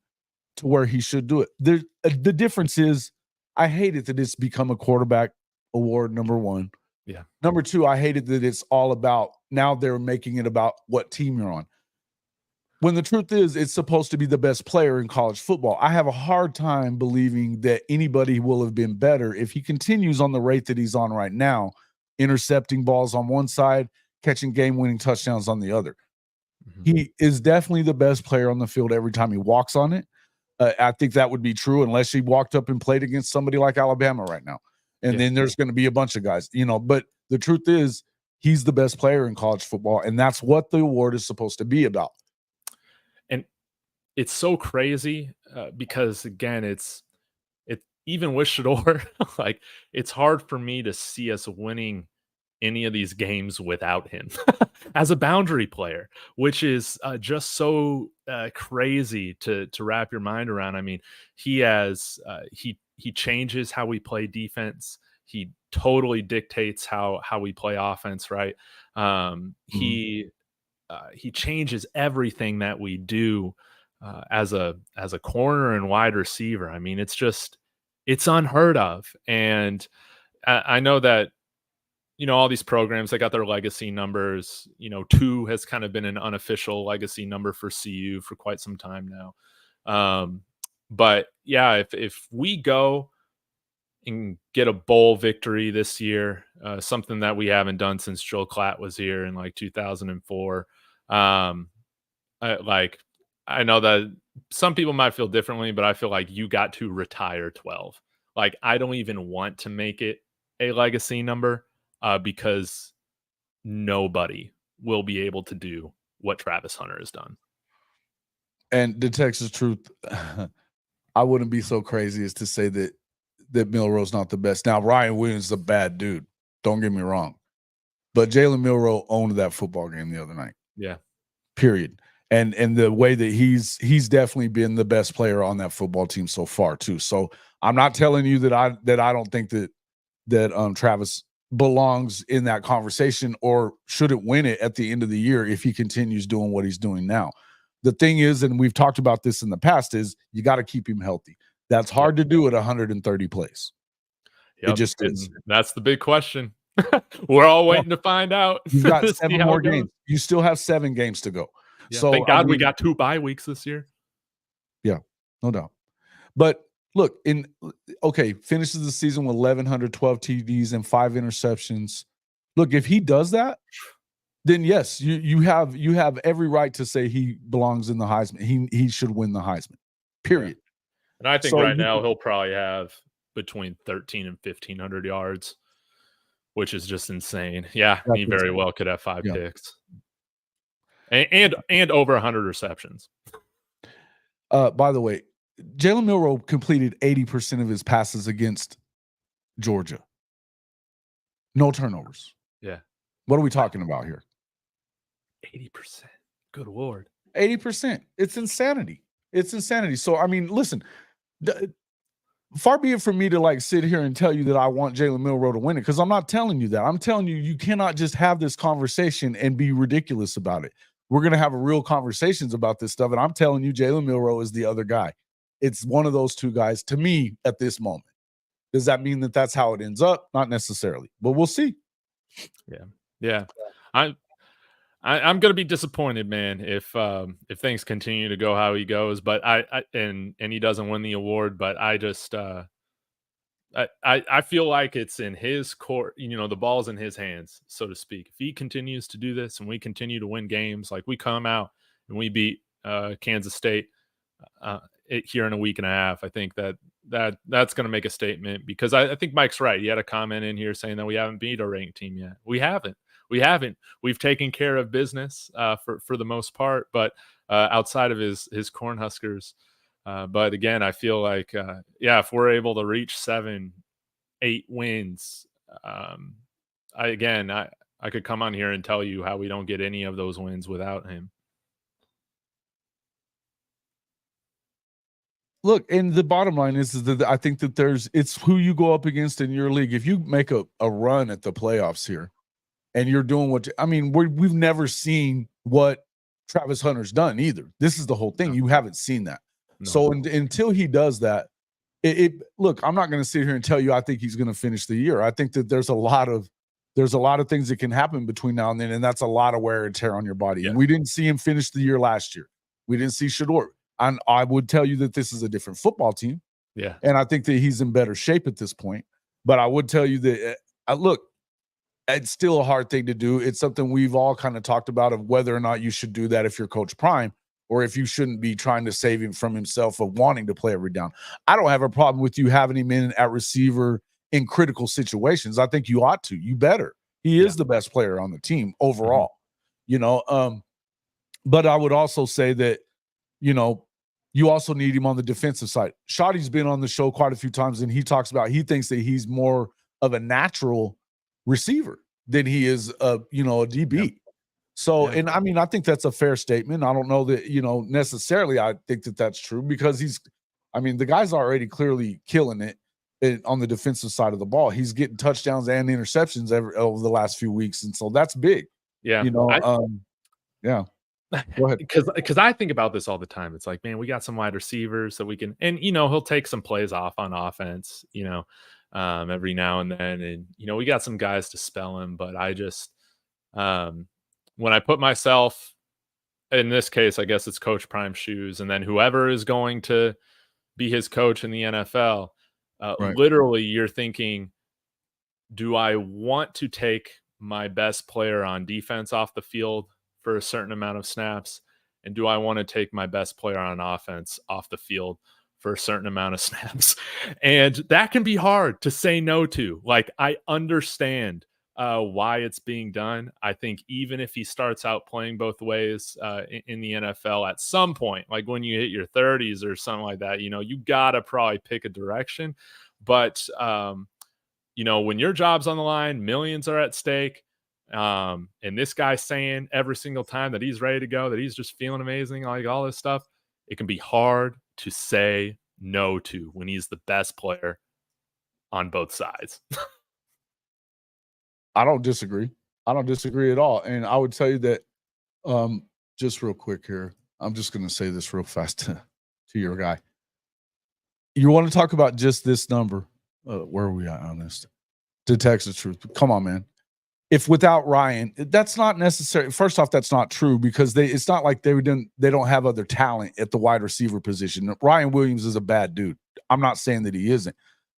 to where he should do it. The difference is, I hate it that it's become a quarterback award, number one. Yeah. Number two, I hate it that it's all about, now they're making it about what team you're on. When the truth is, it's supposed to be the best player in college football. I have a hard time believing that anybody will have been better if he continues on the rate that he's on right now, intercepting balls on one side, catching game-winning touchdowns on the other. He is definitely the best player on the field every time he walks on it. I think that would be true unless he walked up and played against somebody like Alabama right now. And then there's going to be a bunch of guys, but the truth is, he's the best player in college football, and that's what the award is supposed to be about. And it's so crazy because, again, it's even with Shador, like, it's hard for me to see us winning any of these games without him as a boundary player, which is just so crazy to wrap your mind around. I mean, he has he changes how we play defense. He totally dictates how we play offense, right? He changes everything that we do as a corner and wide receiver. I mean, it's unheard of. And I know that, all these programs, they got their legacy numbers. 2 has kind of been an unofficial legacy number for CU for quite some time now. But yeah, if we go and get a bowl victory this year, something that we haven't done since Joel Klatt was here in like 2004. I know that some people might feel differently, but I feel like you got to retire 12. Like, I don't even want to make it a legacy number because nobody will be able to do what Travis Hunter has done. And the Texas truth, I wouldn't be so crazy as to say that Milroe's not the best. Now, Ryan Williams is a bad dude. Don't get me wrong. But Jalen Milroe owned that football game the other night. Yeah. Period. And the way that he's definitely been the best player on that football team so far too. So I'm not telling you that I don't think that Travis belongs in that conversation or shouldn't win it at the end of the year if he continues doing what he's doing now. The thing is, and we've talked about this in the past, is you got to keep him healthy. That's hard to do at 130 plays. Yep. It just is. That's the big question. We're all waiting to find out. You've got 7 more games. You still have 7 games to go. Yeah, so thank God we got 2 bye weeks this year. Yeah, no doubt. But look, finishes the season with 1,112 TDs and 5 interceptions. Look, if he does that, then yes, you have every right to say he belongs in the Heisman. He should win the Heisman. Period. Yeah. And I think right now he'll probably have between 1,300 and 1,500 yards, which is just insane. Yeah, he very well could have 5 picks. And over 100 receptions. By the way, Jalen Milroe completed 80% of his passes against Georgia. No turnovers. Yeah. What are we talking about here? 80%. Good Lord. 80%. It's insanity. It's insanity. So, I mean, listen, far be it from me to sit here and tell you that I want Jalen Milroe to win it, because I'm not telling you that. I'm telling you, you cannot just have this conversation and be ridiculous about it. We're going to have real conversations about this stuff. And I'm telling you, Jalen Milroe is the other guy. It's one of those 2 guys to me at this moment. Does that mean that that's how it ends up? Not necessarily, but we'll see. Yeah. I'm going to be disappointed, man, if things continue to go how he goes, but and he doesn't win the award, but I just I feel like it's in his court, the ball's in his hands, so to speak. If he continues to do this and we continue to win games, like we come out and we beat Kansas State here in a week and a half, I think that's going to make a statement, because I think Mike's right. He had a comment in here saying that we haven't beat a ranked team yet. We haven't. We've taken care of business for the most part, but outside of his Cornhuskers. But again, I feel like, if we're able to reach 7-8 wins, I could come on here and tell you how we don't get any of those wins without him. Look, and the bottom line is that I think that it's who you go up against in your league. If you make a run at the playoffs here, and you're doing what I mean, we've never seen what Travis Hunter's done either. This is the whole thing. No. You haven't seen that. No. So until he does that, look, I'm not going to sit here and tell you I think he's going to finish the year. I think that there's a lot of things that can happen between now and then, and that's a lot of wear and tear on your body. Yeah. And we didn't see him finish the year last year. We didn't see Shador. And I would tell you that this is a different football team. Yeah. And I think that he's in better shape at this point. But I would tell you that, look, it's still a hard thing to do. It's something we've all kind of talked about, of whether or not you should do that if you're Coach Prime, or if you shouldn't be trying to save him from himself of wanting to play every down. I don't have a problem with you having him in at receiver in critical situations. I think you ought to. You better. He is the best player on the team overall, you know. But I would also say that, you know, you also need him on the defensive side. Shotty's been on the show quite a few times, and he talks about, he thinks that he's more of a natural receiver than he is a DB. Yep. So, and I mean, I think that's a fair statement. I don't know that, necessarily I think that that's true, because the guy's already clearly killing it on the defensive side of the ball. He's getting touchdowns and interceptions over the last few weeks. And so that's big. Yeah. Yeah. Go ahead. Because I think about this all the time. It's like, man, we got some wide receivers that we can, and he'll take some plays off on offense, every now and then, and we got some guys to spell him. But I just, when I put myself in this case, I guess it's Coach Prime's shoes, and then whoever is going to be his coach in the NFL, Right. Literally, you're thinking, do I want to take my best player on defense off the field for a certain amount of snaps? And do I want to take my best player on offense off the field for a certain amount of snaps? And that can be hard to say no to. Like, I understand why it's being done. I think even if he starts out playing both ways in the NFL at some point, like when you hit your 30s or something like that, you got to probably pick a direction. But, when your job's on the line, millions are at stake. And this guy's saying every single time that he's ready to go, that he's just feeling amazing, like all this stuff, it can be hard to say no to when he's the best player on both sides. I don't disagree. I don't disagree at all. And I would tell you that, just real quick here, I'm just going to say this real fast to your guy. You want to talk about just this number? Where are we at on this? To Texas Truth. Come on, man. If without Ryan, that's not necessary. First off, that's not true, because it's not like they don't have other talent at the wide receiver position. Ryan Williams is a bad dude. I'm not saying that he isn't,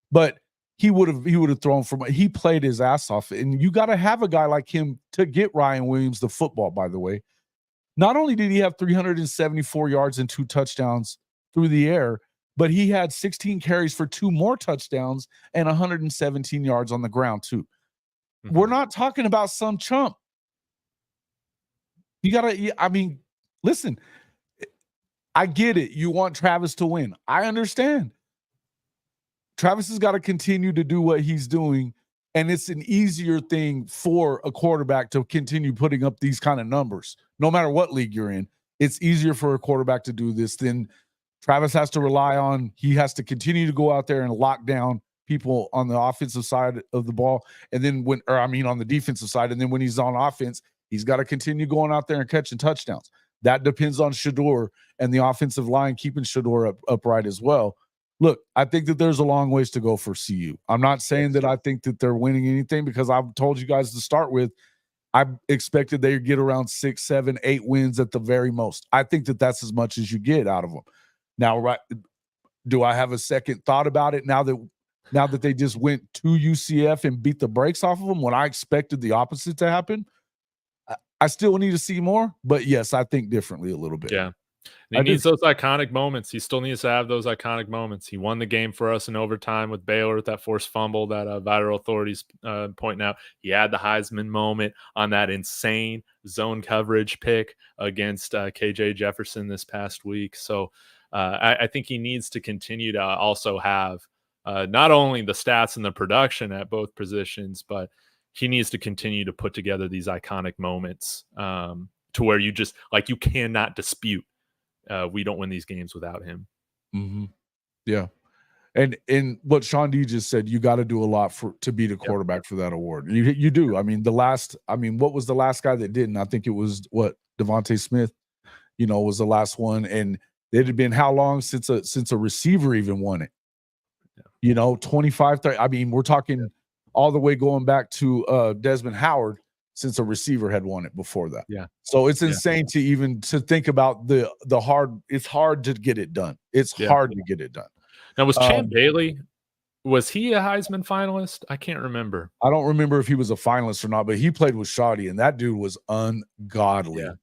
but he would have thrown he played his ass off. And you got to have a guy like him to get Ryan Williams the football, by the way. Not only did he have 374 yards and 2 touchdowns through the air, but he had 16 carries for 2 more touchdowns and 117 yards on the ground too. Mm-hmm. We're not talking about some chump. Listen, I get it. You want Travis to win. I understand. Travis has got to continue to do what he's doing, and it's an easier thing for a quarterback to continue putting up these kind of numbers. No matter what league you're in, it's easier for a quarterback to do this than Travis has to rely on. He has to continue to go out there and lock down people on the offensive side of the ball, and then on the defensive side, and then when he's on offense, he's got to continue going out there and catching touchdowns. That depends on Shador and the offensive line keeping Shador upright as well. Look, I think that there's a long ways to go for CU. I'm not saying that I think that they're winning anything, because I've told you guys to start with, I expected they'd get around 6, 7, 8 wins at the very most. I think that that's as much as you get out of them. Now, right? Do I have a second thought about it now that they just went to UCF and beat the brakes off of them when I expected the opposite to happen? I still need to see more, but yes, I think differently a little bit. Yeah. He needs those iconic moments. He still needs to have those iconic moments. He won the game for us in overtime with Baylor with that forced fumble that Viral Authority's pointing out. He had the Heisman moment on that insane zone coverage pick against KJ Jefferson this past week. So I think he needs to continue to also have not only the stats and the production at both positions, but he needs to continue to put together these iconic moments to where you cannot dispute we don't win these games without him. Mm-hmm. Yeah. And what Sean D just said, you got to do a lot to be the quarterback for that award. You do. I mean, what was the last guy that didn't? I think it was Devontae Smith, was the last one. And it had been how long since a receiver even won it? 25, 30. I mean, we're talking all the way going back to Desmond Howard since a receiver had won it before that. Yeah. So it's insane to think about the hard. It's hard to get it done. It's hard to get it done. Now, was Champ Bailey, was he a Heisman finalist? I can't remember. I don't remember if he was a finalist or not, but he played with Shoddy, and that dude was ungodly. Yeah.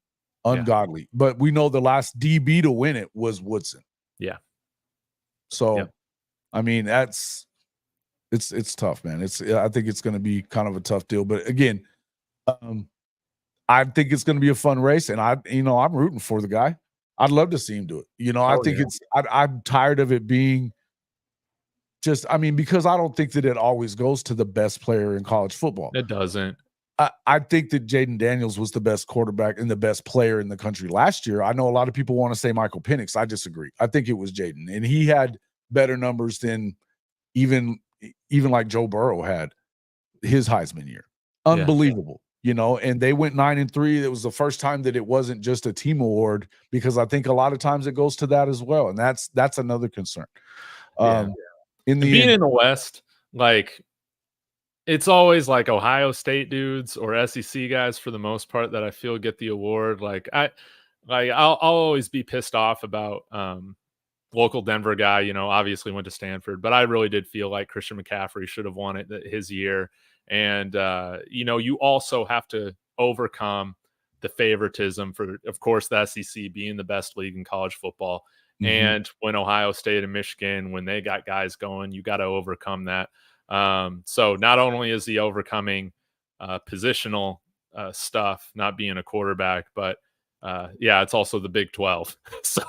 Ungodly. Yeah. But we know the last DB to win it was Woodson. Yeah. So, I mean, it's tough, man. I think it's going to be kind of a tough deal. But again, I think it's going to be a fun race, and I'm rooting for the guy. I'd love to see him do it. I think I'm tired of it being because I don't think that it always goes to the best player in college football. It doesn't. I think that Jaden Daniels was the best quarterback and the best player in the country last year. I know a lot of people want to say Michael Penix. I disagree. I think it was Jaden, and he had better numbers than even like Joe Burrow had his Heisman year. Unbelievable. And they went 9-3. It was the first time that it wasn't just a team award, because I think a lot of times it goes to that as well. And that's another concern. In the West, like, it's always like Ohio State dudes or SEC guys for the most part that I feel get the award. I'll always be pissed off about local Denver guy, obviously went to Stanford, but I really did feel like Christian McCaffrey should have won it his year. And, you also have to overcome the favoritism for, of course, the SEC being the best league in college football. Mm-hmm. And when Ohio State and Michigan, when they got guys going, you got to overcome that. So not only is he overcoming positional stuff, not being a quarterback, but it's also the Big 12. So,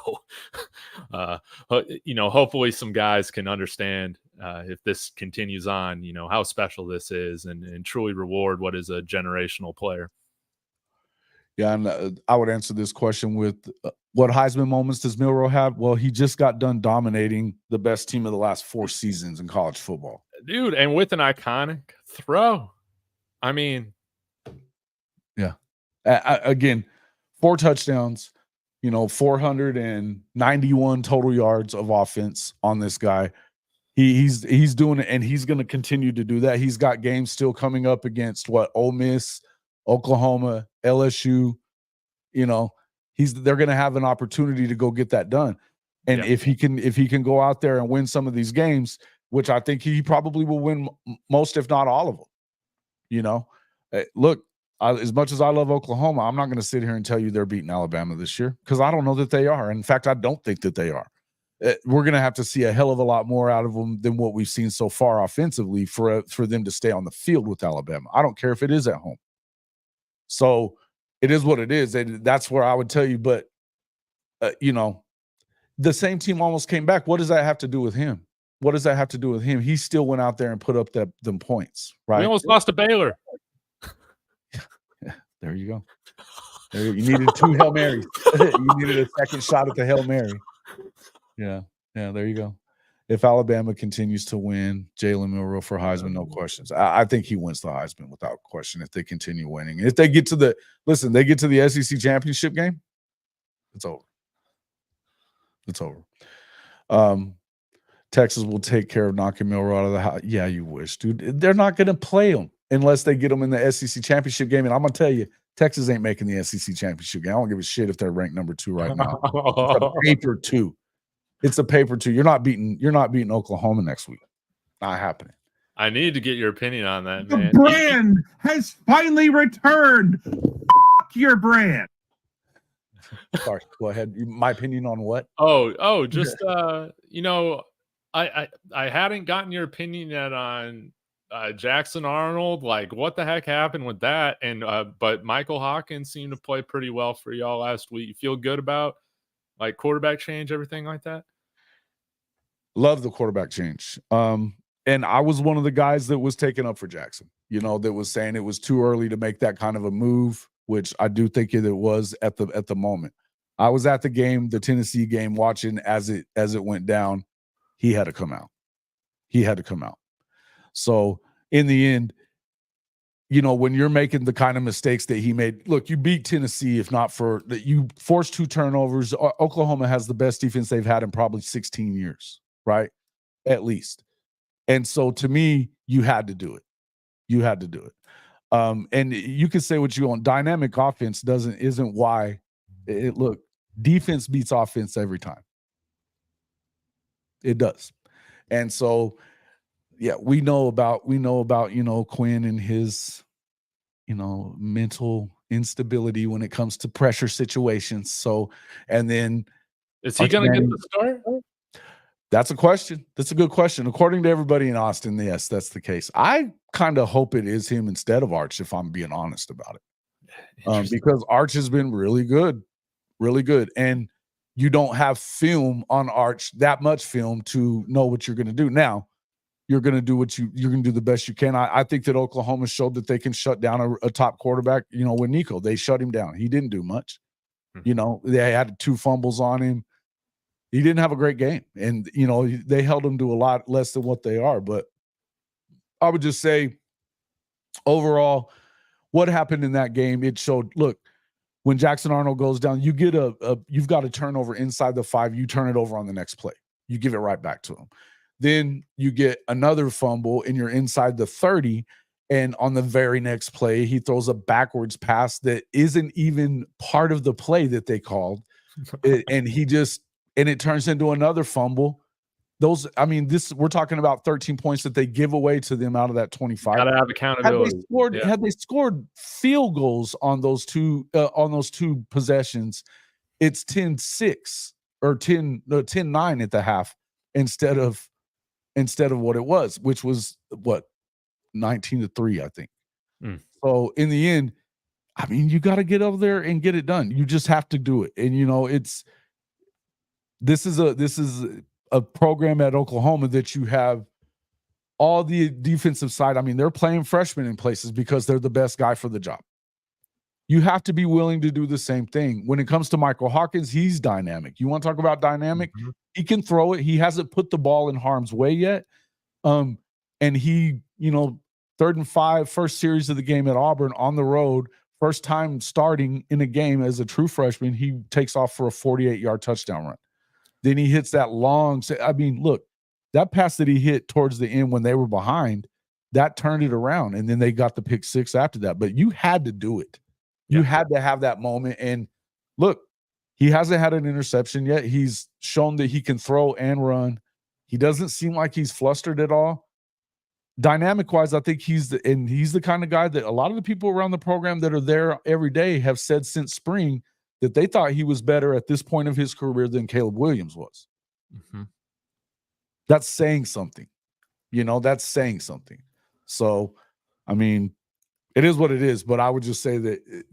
hopefully some guys can understand if this continues on, how special this is and truly reward what is a generational player. Yeah, and I would answer this question with what Heisman moments does Milroe have? Well, he just got done dominating the best team of the last 4 seasons in college football. Dude, and with an iconic throw. I mean. Yeah. Again, 4 touchdowns, 491 total yards of offense on this guy. He's doing it, and he's going to continue to do that. He's got games still coming up against Ole Miss, Oklahoma, LSU. They're going to have an opportunity to go get that done. And if he can go out there and win some of these games, which I think he probably will win most, if not all of them. Look, as much as I love Oklahoma, I'm not going to sit here and tell you they're beating Alabama this year, because I don't know that they are. In fact, I don't think that they are. We're going to have to see a hell of a lot more out of them than what we've seen so far offensively for them to stay on the field with Alabama. I don't care if it is at home. So it is what it is. That's where I would tell you. But, the same team almost came back. What does that have to do with him? What does that have to do with him? He still went out there and put up them points, right? We almost lost to Baylor. There you go. You needed 2 Hail Marys. You needed a second shot at the Hail Mary. Yeah, there you go. If Alabama continues to win, Jalen Milroe for Heisman, no questions. I think he wins the Heisman without question if they continue winning. If they get to the SEC championship game, it's over. It's over. Texas will take care of knocking Milroe out of the house. Yeah, you wish, dude. They're not going to play him unless they get him in the SEC championship game. And I'm going to tell you, Texas ain't making the SEC championship game. I don't give a shit if they're ranked number 2 right now. It's a paper 2. It's a paper 2. You're not beating Oklahoma next week. Not happening. I need to get your opinion on that, man. The brand has finally returned. Your brand. Sorry, go ahead. My opinion on what? Just I hadn't gotten your opinion yet on Jackson Arnold. Like, what the heck happened with that? And but Michael Hawkins seemed to play pretty well for y'all last week. You feel good about like quarterback change, everything like that? Love the quarterback change. And I was one of the guys that was taken up for Jackson, that was saying it was too early to make that kind of a move, which I do think it was at the moment. I was at the game, the Tennessee game, watching as it went down. He had to come out. He had to come out. So in the end, you know, when you're making the kind of mistakes that he made, look, you beat Tennessee, if not for that, you forced 2 turnovers. Oklahoma has the best defense they've had in probably 16 years, right? At least. And so to me, you had to do it. You had to do it. And you can say what you want. Dynamic offense isn't why look, defense beats offense every time. It does. And so, yeah, we know about, you know, Quinn and his, you know, mental instability when it comes to pressure situations. So, and then is he going to get the start? That's a question. That's a good question. According to everybody in Austin, yes, that's the case. I kind of hope it is him instead of Arch, if I'm being honest about it. Because Arch has been really good. And you don't have film on Arch, that much film to know what you're going to do. Now, you're going to do you're going to do the best you can. I think that Oklahoma showed that they can shut down a top quarterback. You know, with Nico, they shut him down. He didn't do much. You know, they had 2 fumbles on him. He didn't have a great game. And, you know, they held him to a lot less than what they are. But I would just say, overall, what happened in that game, it showed, look, when Jackson Arnold goes down, you get you've got a turnover inside the 5, you turn it over on the next play. You give it right back to him. Then you get another fumble and you're inside the 30, and on the very next play, he throws a backwards pass that isn't even part of the play that they called. And it turns into another fumble. We're talking about 13 points that they give away to them out of that 25. Gotta have accountability. Had they scored field goals on those two possessions, it's 10-6 or 10-9 at the half instead of what it was, which was what, 19-3, I think. So in the end, I mean, you got to get over there and get it done. You just have to do it. And you know, this is a program at Oklahoma that you have all the defensive side. I mean, they're playing freshmen in places because they're the best guy for the job. You have to be willing to do the same thing. When it comes to Michael Hawkins, he's dynamic. You want to talk about dynamic? Mm-hmm. He can throw it. He hasn't put the ball in harm's way yet. And he, you know, 3rd and 5, first series of the game at Auburn on the road, first time starting in a game as a true freshman, he takes off for a 48-yard touchdown run. Then he hits that long. I mean, look, that pass that he hit towards the end when they were behind, that turned it around. And then they got the pick 6 after that. But you had to do it. You had to have that moment. And look, he hasn't had an interception yet. He's shown that he can throw and run. He doesn't seem like he's flustered at all. Dynamic-wise, I think he's the kind of guy that a lot of the people around the program that are there every day have said since spring that they thought he was better at this point of his career than Caleb Williams was. Mm-hmm. That's saying something. You know, that's saying something. So, I mean, it is what it is, but I would just say that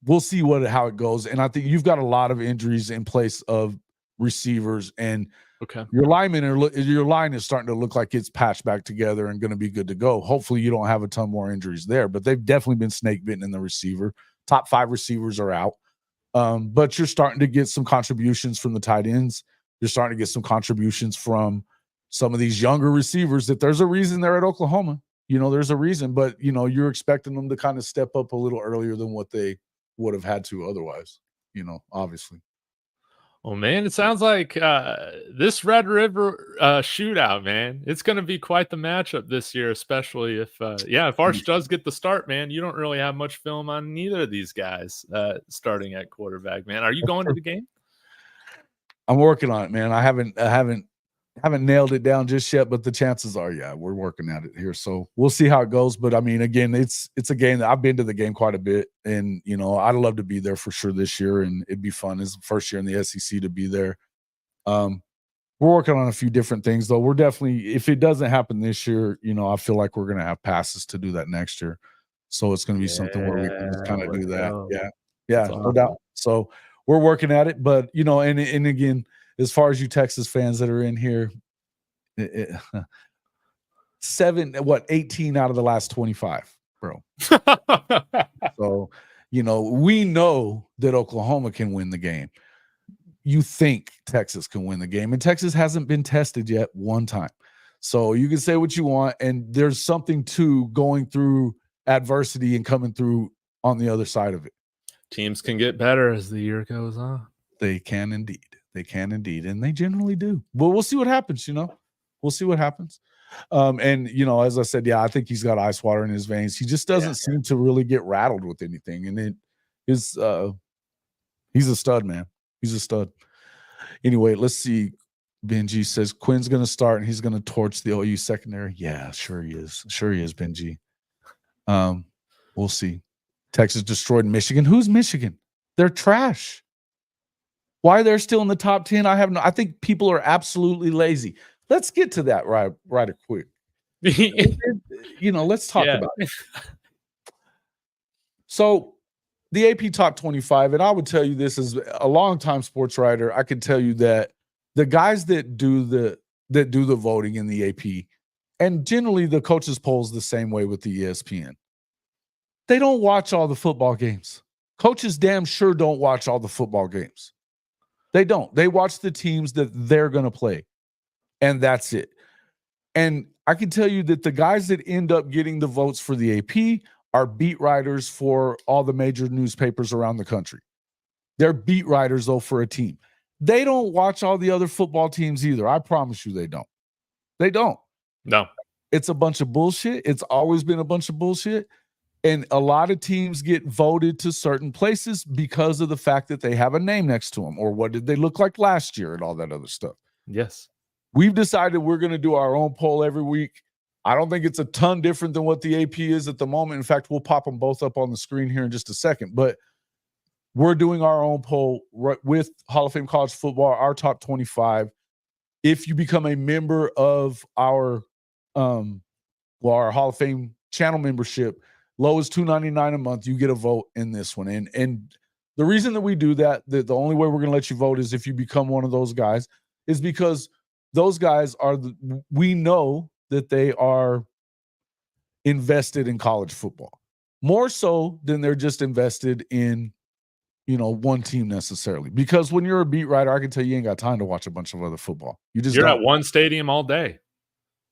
we'll see how it goes. And I think you've got a lot of injuries in place of receivers, and your line is starting to look like it's patched back together and going to be good to go. Hopefully you don't have a ton more injuries there, but they've definitely been snake bitten in the receiver. Top 5 receivers are out. But you're starting to get some contributions from the tight ends. You're starting to get some contributions from some of these younger receivers that there's a reason they're at Oklahoma. You know, there's a reason, but, you know, you're expecting them to kind of step up a little earlier than what they would have had to otherwise, you know, obviously. Well, man, it sounds like this Red River shootout, man, it's going to be quite the matchup this year, especially if Arch does get the start, man. You don't really have much film on neither of these guys starting at quarterback, man. Are you going to the game? I'm working on it, man. I haven't nailed it down just yet, but the chances are, we're working at it here. So we'll see how it goes. But I mean, again, it's a game that I've been to the game quite a bit, and you know, I'd love to be there for sure this year, and it'd be fun. It's the first year in the SEC to be there. We're working on a few different things, though. We're definitely, if it doesn't happen this year, you know, I feel like we're gonna have passes to do that next year. So it's gonna be something where we can just kind of do that. Yeah, no doubt. So we're working at it, but you know, and again, as far as you Texas fans that are in here, 18 out of the last 25, bro. So, you know, we know that Oklahoma can win the game. You think Texas can win the game, and Texas hasn't been tested yet one time. So you can say what you want, and there's something to going through adversity and coming through on the other side of it. Teams can get better as the year goes on. They can indeed. They can indeed. And they generally do. But we'll see what happens, We'll see what happens. And, as I said, I think he's got ice water in his veins. He just doesn't seem to really get rattled with anything. And it is he's a stud, man. He's a stud. Anyway, let's see. Benji says Quinn's going to start and he's going to torch the OU secondary. Yeah, sure he is. Sure he is, Benji. We'll see. Texas destroyed Michigan. Who's Michigan? They're trash. Why they're still in the top 10, I think people are absolutely lazy. Let's get to that right quick. Let's talk about it. So the AP top 25, and I would tell you this as a longtime sports writer, I can tell you that the guys that do the voting in the AP, and generally the coaches polls the same way with the ESPN, they don't watch all the football games. Coaches damn sure don't watch all the football games. They don't. They watch the teams that they're going to play, and that's it. And I can tell you that the guys that end up getting the votes for the AP are beat writers for all the major newspapers around the country. They're beat writers, though, for a team. They don't watch all the other football teams either. I promise you they don't. They don't. No. It's a bunch of bullshit. It's always been a bunch of bullshit. And a lot of teams get voted to certain places because of the fact that they have a name next to them, or what did they look like last year and all that other stuff. Yes. We've decided we're going to do our own poll every week. I don't think it's a ton different than what the AP is at the moment. In fact, we'll pop them both up on the screen here in just a second. But we're doing our own poll with Hall of Fame College Football, our top 25. If you become a member of our Hall of Fame channel membership, low is $2.99 a month. You get a vote in this one. And the reason that we do that, the only way we're going to let you vote is if you become one of those guys, is because those guys we know that they are invested in college football more so than they're just invested in, one team necessarily. Because when you're a beat writer, I can tell you ain't got time to watch a bunch of other football. You're at one stadium all day.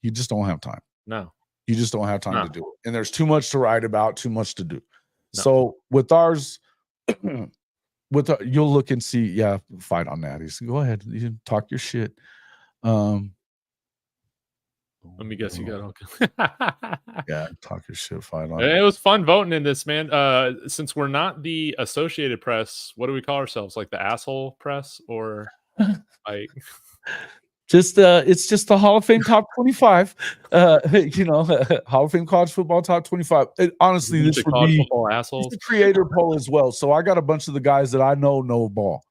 You just don't have time. No. You just don't have time to do it. And there's too much to write about, too much to do. No. So with ours, you'll look and see, fight on that. Go ahead. You can talk your shit. Let me guess you got all talk your shit, fight on it. Was fun voting in this, man. Since we're not the Associated Press, what do we call ourselves? Like the asshole press, or like it's just the Hall of Fame top 25. Hall of Fame college football top 25. Honestly, this would be the creator poll as well. So I got a bunch of the guys that I know ball,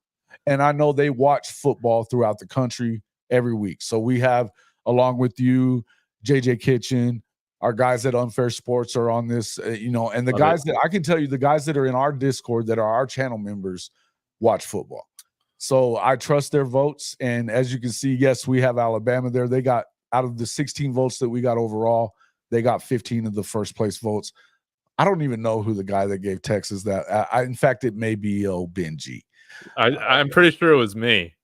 and I know they watch football throughout the country every week. So we have, along with you, JJ Kitchen, our guys at Unfair Sports are on this, and the guys that I can tell you, the guys that are in our Discord that are our channel members watch football. So I trust their votes. And as you can see, yes, we have Alabama there. They got, out of the 16 votes that we got overall, they got 15 of the first place votes. I don't even know who the guy that gave Texas that. In fact, it may be Benji. I'm pretty sure it was me.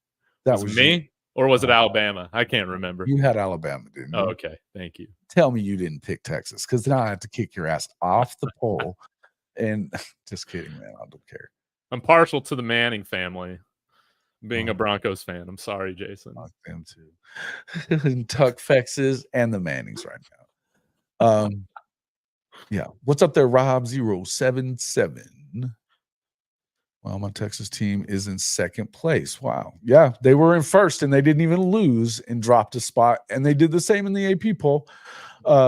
That was me? You. Or was it Alabama? I can't remember. You had Alabama, didn't you? Oh, okay. Thank you. Tell me you didn't pick Texas, because now I have to kick your ass off the poll. And just kidding, man. I don't care. I'm partial to the Manning family. Being a Broncos fan. I'm sorry, Jason. Fuck them too. And Tuck Fexes and the Mannings right now. What's up there, Rob 077? Well, my Texas team is in second place. Wow. Yeah, they were in first and they didn't even lose and dropped a spot. And they did the same in the AP poll.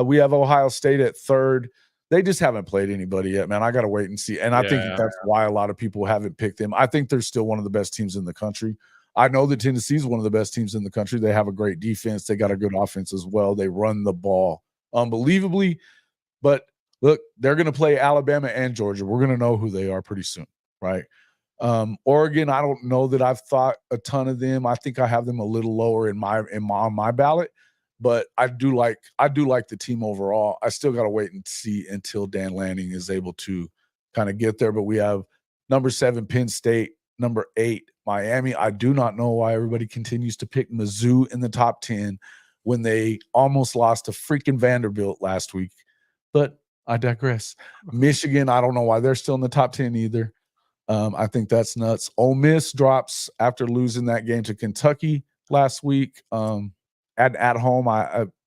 We have Ohio State at third. They just haven't played anybody yet, man. I got to wait and see. And I think that's why a lot of people haven't picked them. I think they're still one of the best teams in the country. I know that Tennessee is one of the best teams in the country. They have a great defense. They got a good offense as well. They run the ball unbelievably. But look, they're going to play Alabama and Georgia. We're going to know who they are pretty soon, right? Oregon, I don't know that I've thought a ton of them. I think I have them a little lower on my ballot. But I do like the team overall. I still got to wait and see until Dan Lanning is able to kind of get there. But we have number 7, Penn State, number 8, Miami. I do not know why everybody continues to pick Mizzou in the top 10 when they almost lost to freaking Vanderbilt last week. But I digress. Michigan, I don't know why they're still in the top 10 either. I think that's nuts. Ole Miss drops after losing that game to Kentucky last week at home.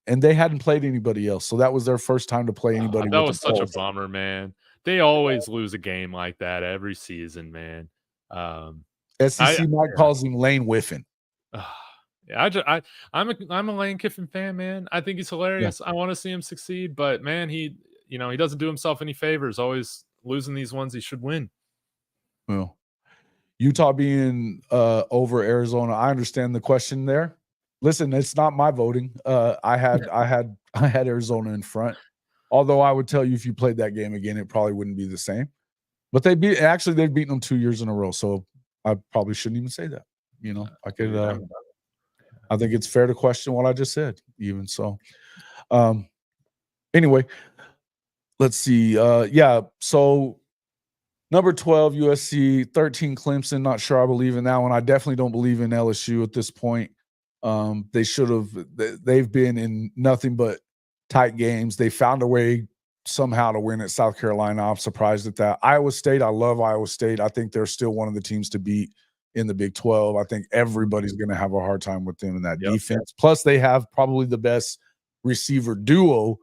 And they hadn't played anybody else, so that was their first time to play anybody. That with was the such a pulse. bummer, man. They always lose a game like that every season, man. SEC Mike calls him Lane Whiffen. I'm a Lane Kiffin fan, man. I think he's hilarious. I want to see him succeed, but man, he doesn't do himself any favors. Always losing these ones he should win. Well, Utah being over Arizona, I understand the question there. Listen, it's not my voting. I had Arizona in front. Although I would tell you if you played that game again, it probably wouldn't be the same. But they've beaten them 2 years in a row, so I probably shouldn't even say that. I think it's fair to question what I just said, even so. Anyway, let's see. So number 12, USC, 13, Clemson. Not sure I believe in that one. I definitely don't believe in LSU at this point. They should have. They've been in nothing but tight games. They found a way somehow to win at South Carolina. I'm surprised at that. Iowa State, I love Iowa State. I think they're still one of the teams to beat in the Big 12. I think everybody's going to have a hard time with them in that defense. Plus, they have probably the best receiver duo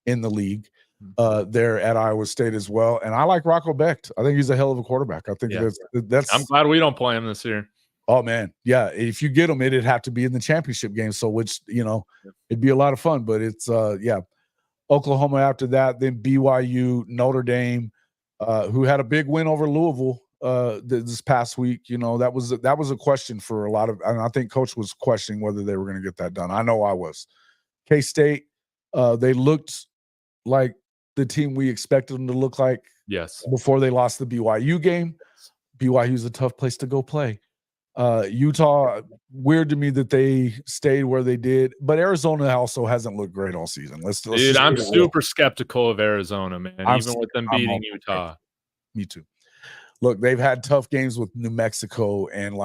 in the league there at Iowa State as well. And I like Rocco Becht. I think he's a hell of a quarterback. I think that's. I'm glad we don't play him this year. Oh man, yeah. If you get him, it'd have to be in the championship game. So, which it'd be a lot of fun. But it's Oklahoma after that, then BYU, Notre Dame, who had a big win over Louisville this past week. That was a question for a lot of, and I think Coach was questioning whether they were going to get that done. I know I was. K-State, they looked like the team we expected them to look like. Yes. Before they lost the BYU game. BYU is a tough place to go play. Utah, weird to me that they stayed where they did, but Arizona also hasn't looked great all season. Dude, I'm super skeptical of Arizona, man. Even with them beating Utah. Me too. Look, they've had tough games with New Mexico and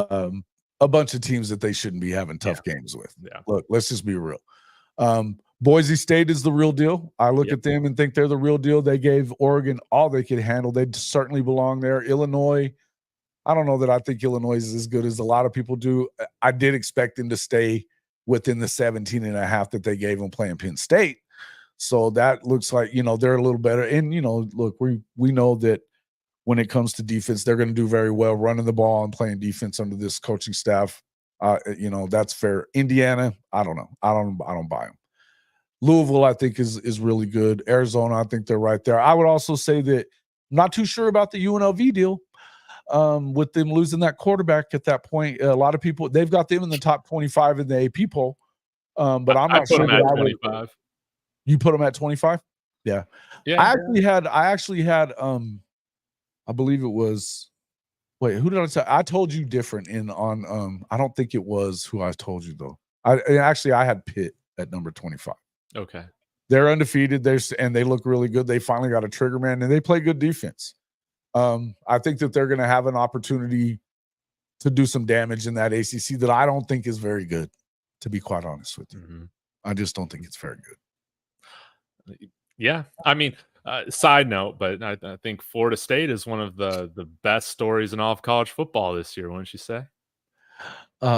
a bunch of teams that they shouldn't be having tough games with. Yeah. Look, let's just be real. Boise State is the real deal. I look at them and think they're the real deal. They gave Oregon all they could handle. They certainly belong there. Illinois, I don't know that I think Illinois is as good as a lot of people do. I did expect them to stay within the 17.5 that they gave them playing Penn State. So that looks like, they're a little better. And, look, we know that when it comes to defense, they're going to do very well running the ball and playing defense under this coaching staff. That's fair. Indiana, I don't know. I don't buy them. Louisville, I think, is really good. Arizona, I think they're right there. I would also say that I'm not too sure about the UNLV deal. With them losing that quarterback at that point, a lot of people, they've got them in the top 25 in the AP poll. But I'm not sure that 25. You put them at 25? Yeah. I actually had I believe it was, wait, who did I say? I told you different I don't think it was who I told you though. I had Pitt at number 25. Okay. They're undefeated. And they look really good. They finally got a trigger man and they play good defense. I think that they're going to have an opportunity to do some damage in that ACC that I don't think is very good, to be quite honest with you. Mm-hmm. I just don't think it's very good. Yeah. I mean, side note, but I think Florida State is one of the best stories in all of college football this year, wouldn't you say?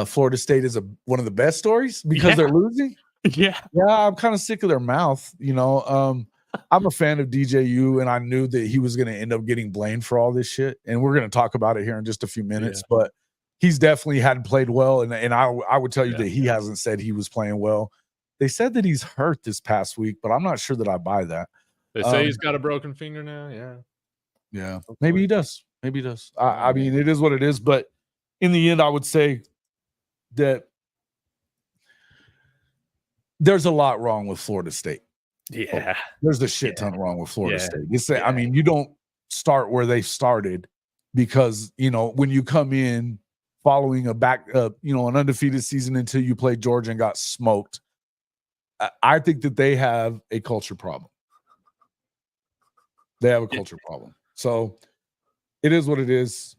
Florida State is one of the best stories because they're losing? Yeah. Yeah, I'm kind of sick of their mouth, I'm a fan of DJU, and I knew that he was going to end up getting blamed for all this shit. And we're going to talk about it here in just a few minutes. Yeah. But he's definitely hadn't played well, and I would tell you that he hasn't said he was playing well. They said that he's hurt this past week, but I'm not sure that I buy that. They say he's got a broken finger now. Yeah. Yeah. Maybe he does. Maybe he does. I mean, it is what it is. But in the end, I would say that there's a lot wrong with Florida State. Yeah. There's a shit ton wrong with Florida State. I mean, you don't start where they started because, when you come in following an undefeated season until you played Georgia and got smoked, I think that they have a culture problem. They have a culture problem. So it is what it is.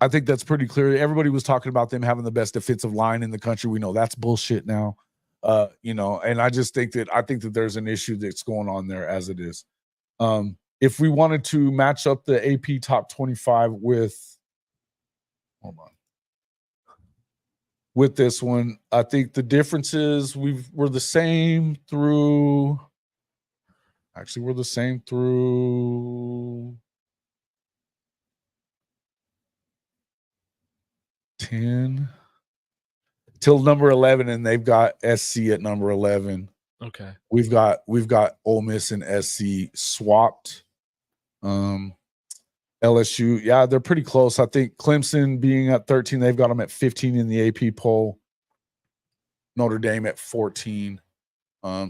I think that's pretty clear. Everybody was talking about them having the best defensive line in the country. We know that's bullshit now. And I just think that there's an issue that's going on there as it is. If we wanted to match up the AP top 25 with this one, I think the differences we're the same through 10 till number 11, and they've got SC at number 11. Okay. We've got Ole Miss and SC swapped. LSU, yeah, they're pretty close. I think Clemson being at 13, they've got them at 15 in the AP poll. Notre Dame at 14.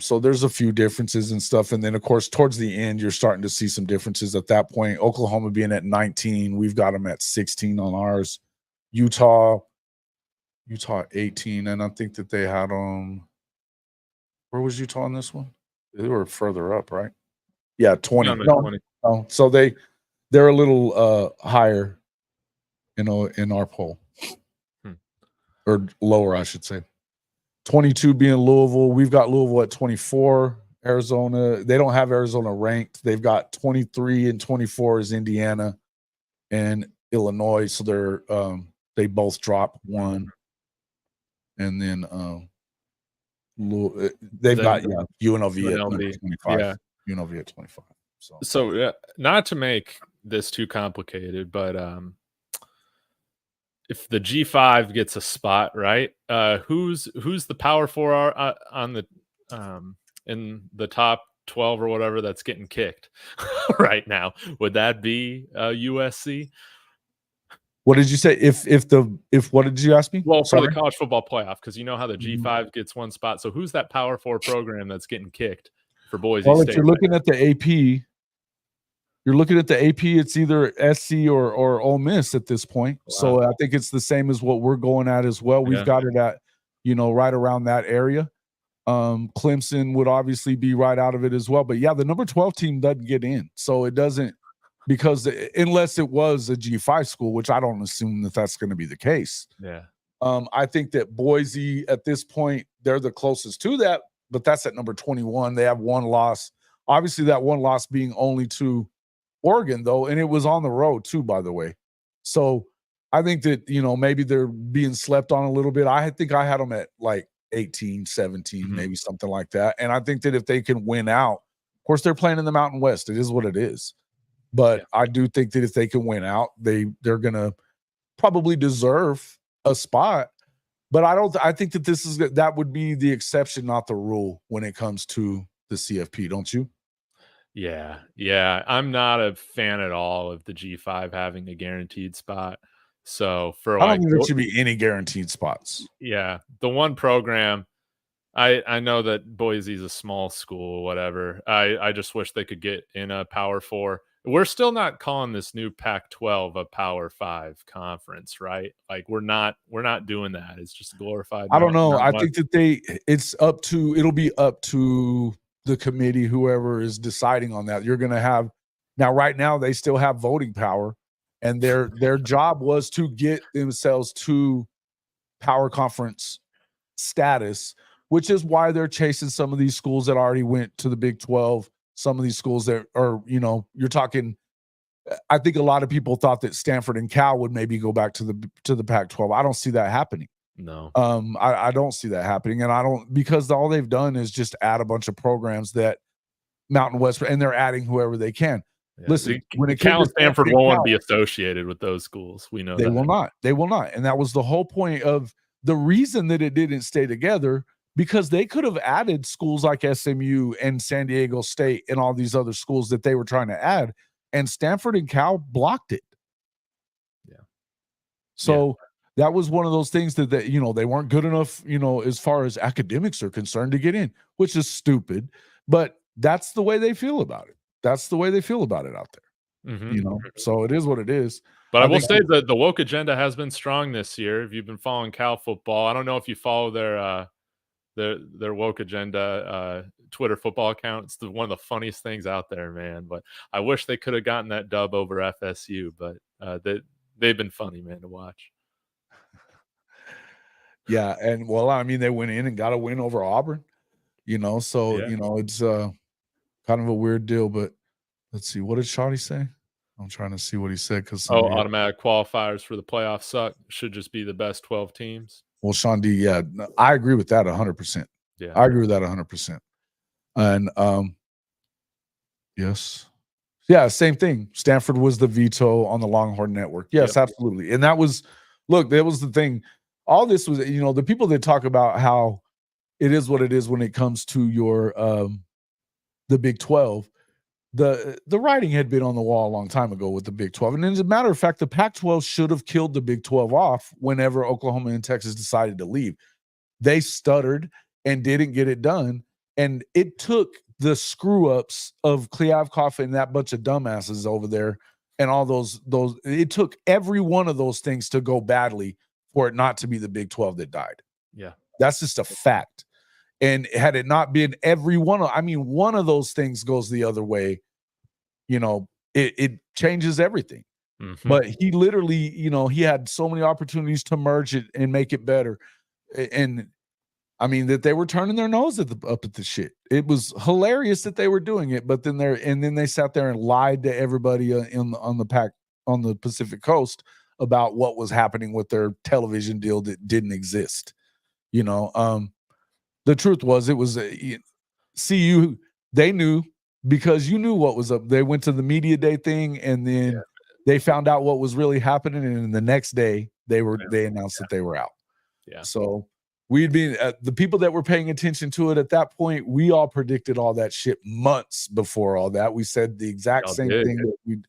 So there's a few differences and stuff. And then, of course, towards the end, you're starting to see some differences at that point. Oklahoma being at 19, we've got them at 16 on ours. Utah 18, and I think that they had where was Utah on this one? They were further up, right? Yeah, 20. No, so they're a little higher, in our poll. Or lower, I should say. 22 being Louisville. We've got Louisville at 24. Arizona, they don't have Arizona ranked. They've got 23 and 24 is Indiana and Illinois. So they both drop one. And then they've got UNLV at 25. Yeah. UNLV at 25. So not to make this too complicated, but if the G5 gets a spot, right? Who's the power 4 on the in the top 12 or whatever that's getting kicked right now? Would that be USC? What did you say? If what did you ask me? Well, for the college football playoff, because you know how the G5 gets one spot. So who's that power 4 program that's getting kicked for Boise State? If you're looking at the AP, it's either SC or Ole Miss at this point. Wow. So I think it's the same as what we're going at as well. We've got it at, right around that area. Clemson would obviously be right out of it as well. But yeah, the number 12 team doesn't get in. So it doesn't, because unless it was a G5 school, which I don't assume that that's going to be the case. Yeah. I think that Boise at this point, they're the closest to that, but that's at number 21. They have one loss. Obviously, that one loss being only to Oregon, though, and it was on the road too, by the way. So I think that, maybe they're being slept on a little bit. I think I had them at like 18, 17, maybe something like that. And I think that if they can win out, of course, they're playing in the Mountain West. It is what it is. But I do think that if they can win out, they're going to probably deserve a spot. But I think that that would be the exception, not the rule, when it comes to the CFP, don't you? Yeah. I'm not a fan at all of the G5 having a guaranteed spot. So I don't think there should be any guaranteed spots. Yeah, the one program, I know that Boise's a small school, whatever. I just wish they could get in a Power 4. We're still not calling this new Pac-12 a Power 5 conference, right? Like we're not doing that. It's just glorified. I don't know. I think that it'll be up to the committee, whoever is deciding on that. You're going to have right now they still have voting power, and their job was to get themselves to Power Conference status, which is why they're chasing some of these schools that already went to the Big 12. Some of these schools that are, you're talking. I think a lot of people thought that Stanford and Cal would maybe go back to the Pac-12. I don't see that happening. No. I don't see that happening, and because all they've done is just add a bunch of programs that Mountain West, and they're adding whoever they can. Yeah. Listen, when Cal and Stanford won't be associated with those schools. We know they will not. They will not, and that was the whole point of the reason that it didn't stay together. Because they could have added schools like SMU and San Diego State and all these other schools that they were trying to add, and Stanford and Cal blocked it. Yeah. So that was one of those things that they weren't good enough, as far as academics are concerned to get in, which is stupid. But that's the way they feel about it. That's the way they feel about it out there. So it is what it is. But I will say that the woke agenda has been strong this year. If you've been following Cal football, I don't know if you follow their woke agenda Twitter football account. It's one of the funniest things out there, man. But I wish they could have gotten that dub over FSU. But they've been funny, man, to watch. Yeah, and well, I mean, they went in and got a win over Auburn, so it's kind of a weird deal. But let's see, what did Shawty say? I'm trying to see what he said because Automatic qualifiers for the playoffs suck. Should just be the best 12 teams. Well, Sean D, yeah, I agree with that 100%. Yeah, I agree with that 100%. And yes, yeah, same thing. Stanford was the veto on the Longhorn Network. Yes, absolutely. And that was the thing. All this was, the people that talk about how it is what it is when it comes to your the Big 12. The writing had been on the wall a long time ago with the Big 12. And as a matter of fact, the Pac-12 should have killed the Big 12 off whenever Oklahoma and Texas decided to leave. They stuttered and didn't get it done. And it took the screw-ups of Kliavkoff and that bunch of dumbasses over there and all those it took every one of those things to go badly for it not to be the Big 12 that died. Yeah. That's just a fact. And had it not been one of those things goes the other way, it changes everything. Mm-hmm. But he literally, he had so many opportunities to merge it and make it better. And I mean, that they were turning their nose up at the shit. It was hilarious that they were doing it, but then they sat there and lied to everybody on the Pacific Coast about what was happening with their television deal that didn't exist. The truth was, it was CU. They knew because you knew what was up. They went to the media day thing, and then they found out what was really happening. And the next day, they announced that they were out. Yeah. So we'd been the people that were paying attention to it at that point. We all predicted all that shit months before all that. We said the exact same thing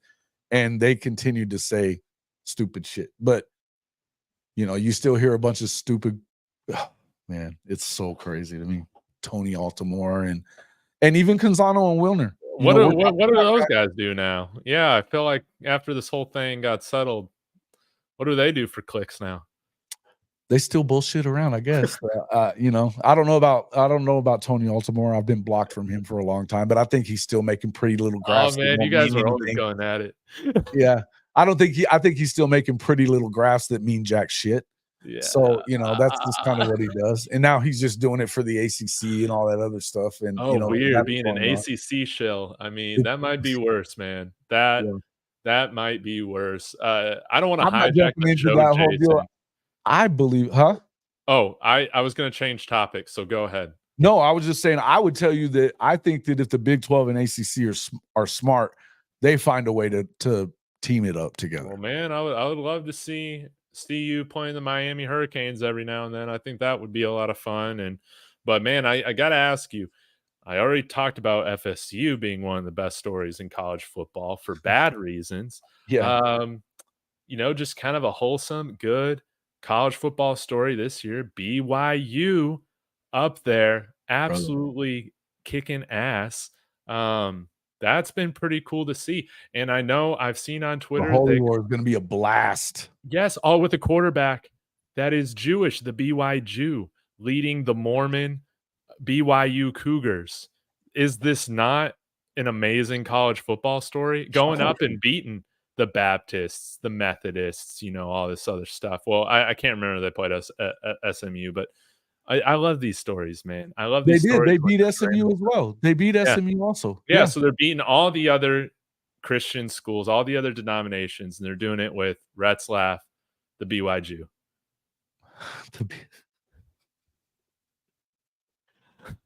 and they continued to say stupid shit. But you still hear a bunch of stupid. Man, it's so crazy to me. Tony Altimore and even Canzano and Wilner. What do those guys do now? Yeah, I feel like after this whole thing got settled, what do they do for clicks now? They still bullshit around, I guess. I don't know about Tony Altimore. I've been blocked from him for a long time, but I think he's still making pretty little graphs. Oh man, you guys are always going at it. Yeah, I think he's still making pretty little graphs that mean jack shit. Yeah. So, that's just kind of what he does. And now he's just doing it for the ACC and all that other stuff. And, weird being an ACC shill. I mean, that might be worse, man. That might be worse. I don't want to hijack the show, that whole deal. I believe, huh? Oh, I was going to change topics, so go ahead. No, I was just saying, I would tell you that I think that if the Big 12 and ACC are smart, they find a way to team it up together. Well, man, I would love to see you playing the Miami Hurricanes every now and then. I think that would be a lot of fun. But man, I got to ask you, I already talked about FSU being one of the best stories in college football for bad reasons. Yeah. Just kind of a wholesome, good college football story this year. BYU up there, absolutely kicking ass. That's been pretty cool to see. And I know I've seen on Twitter. The Holy War is going to be a blast. Yes, all with a quarterback that is Jewish, the BY Jew, leading the Mormon BYU Cougars. Is this not an amazing college football story? Going up and beating the Baptists, the Methodists, all this other stuff. Well, I can't remember they played us at SMU, but I love these stories, man. I love these stories. They beat SMU as well. They beat SMU also. Yeah, so they're beating all the other Christian schools, all the other denominations, and they're doing it with Retzlaff, the BY Jew.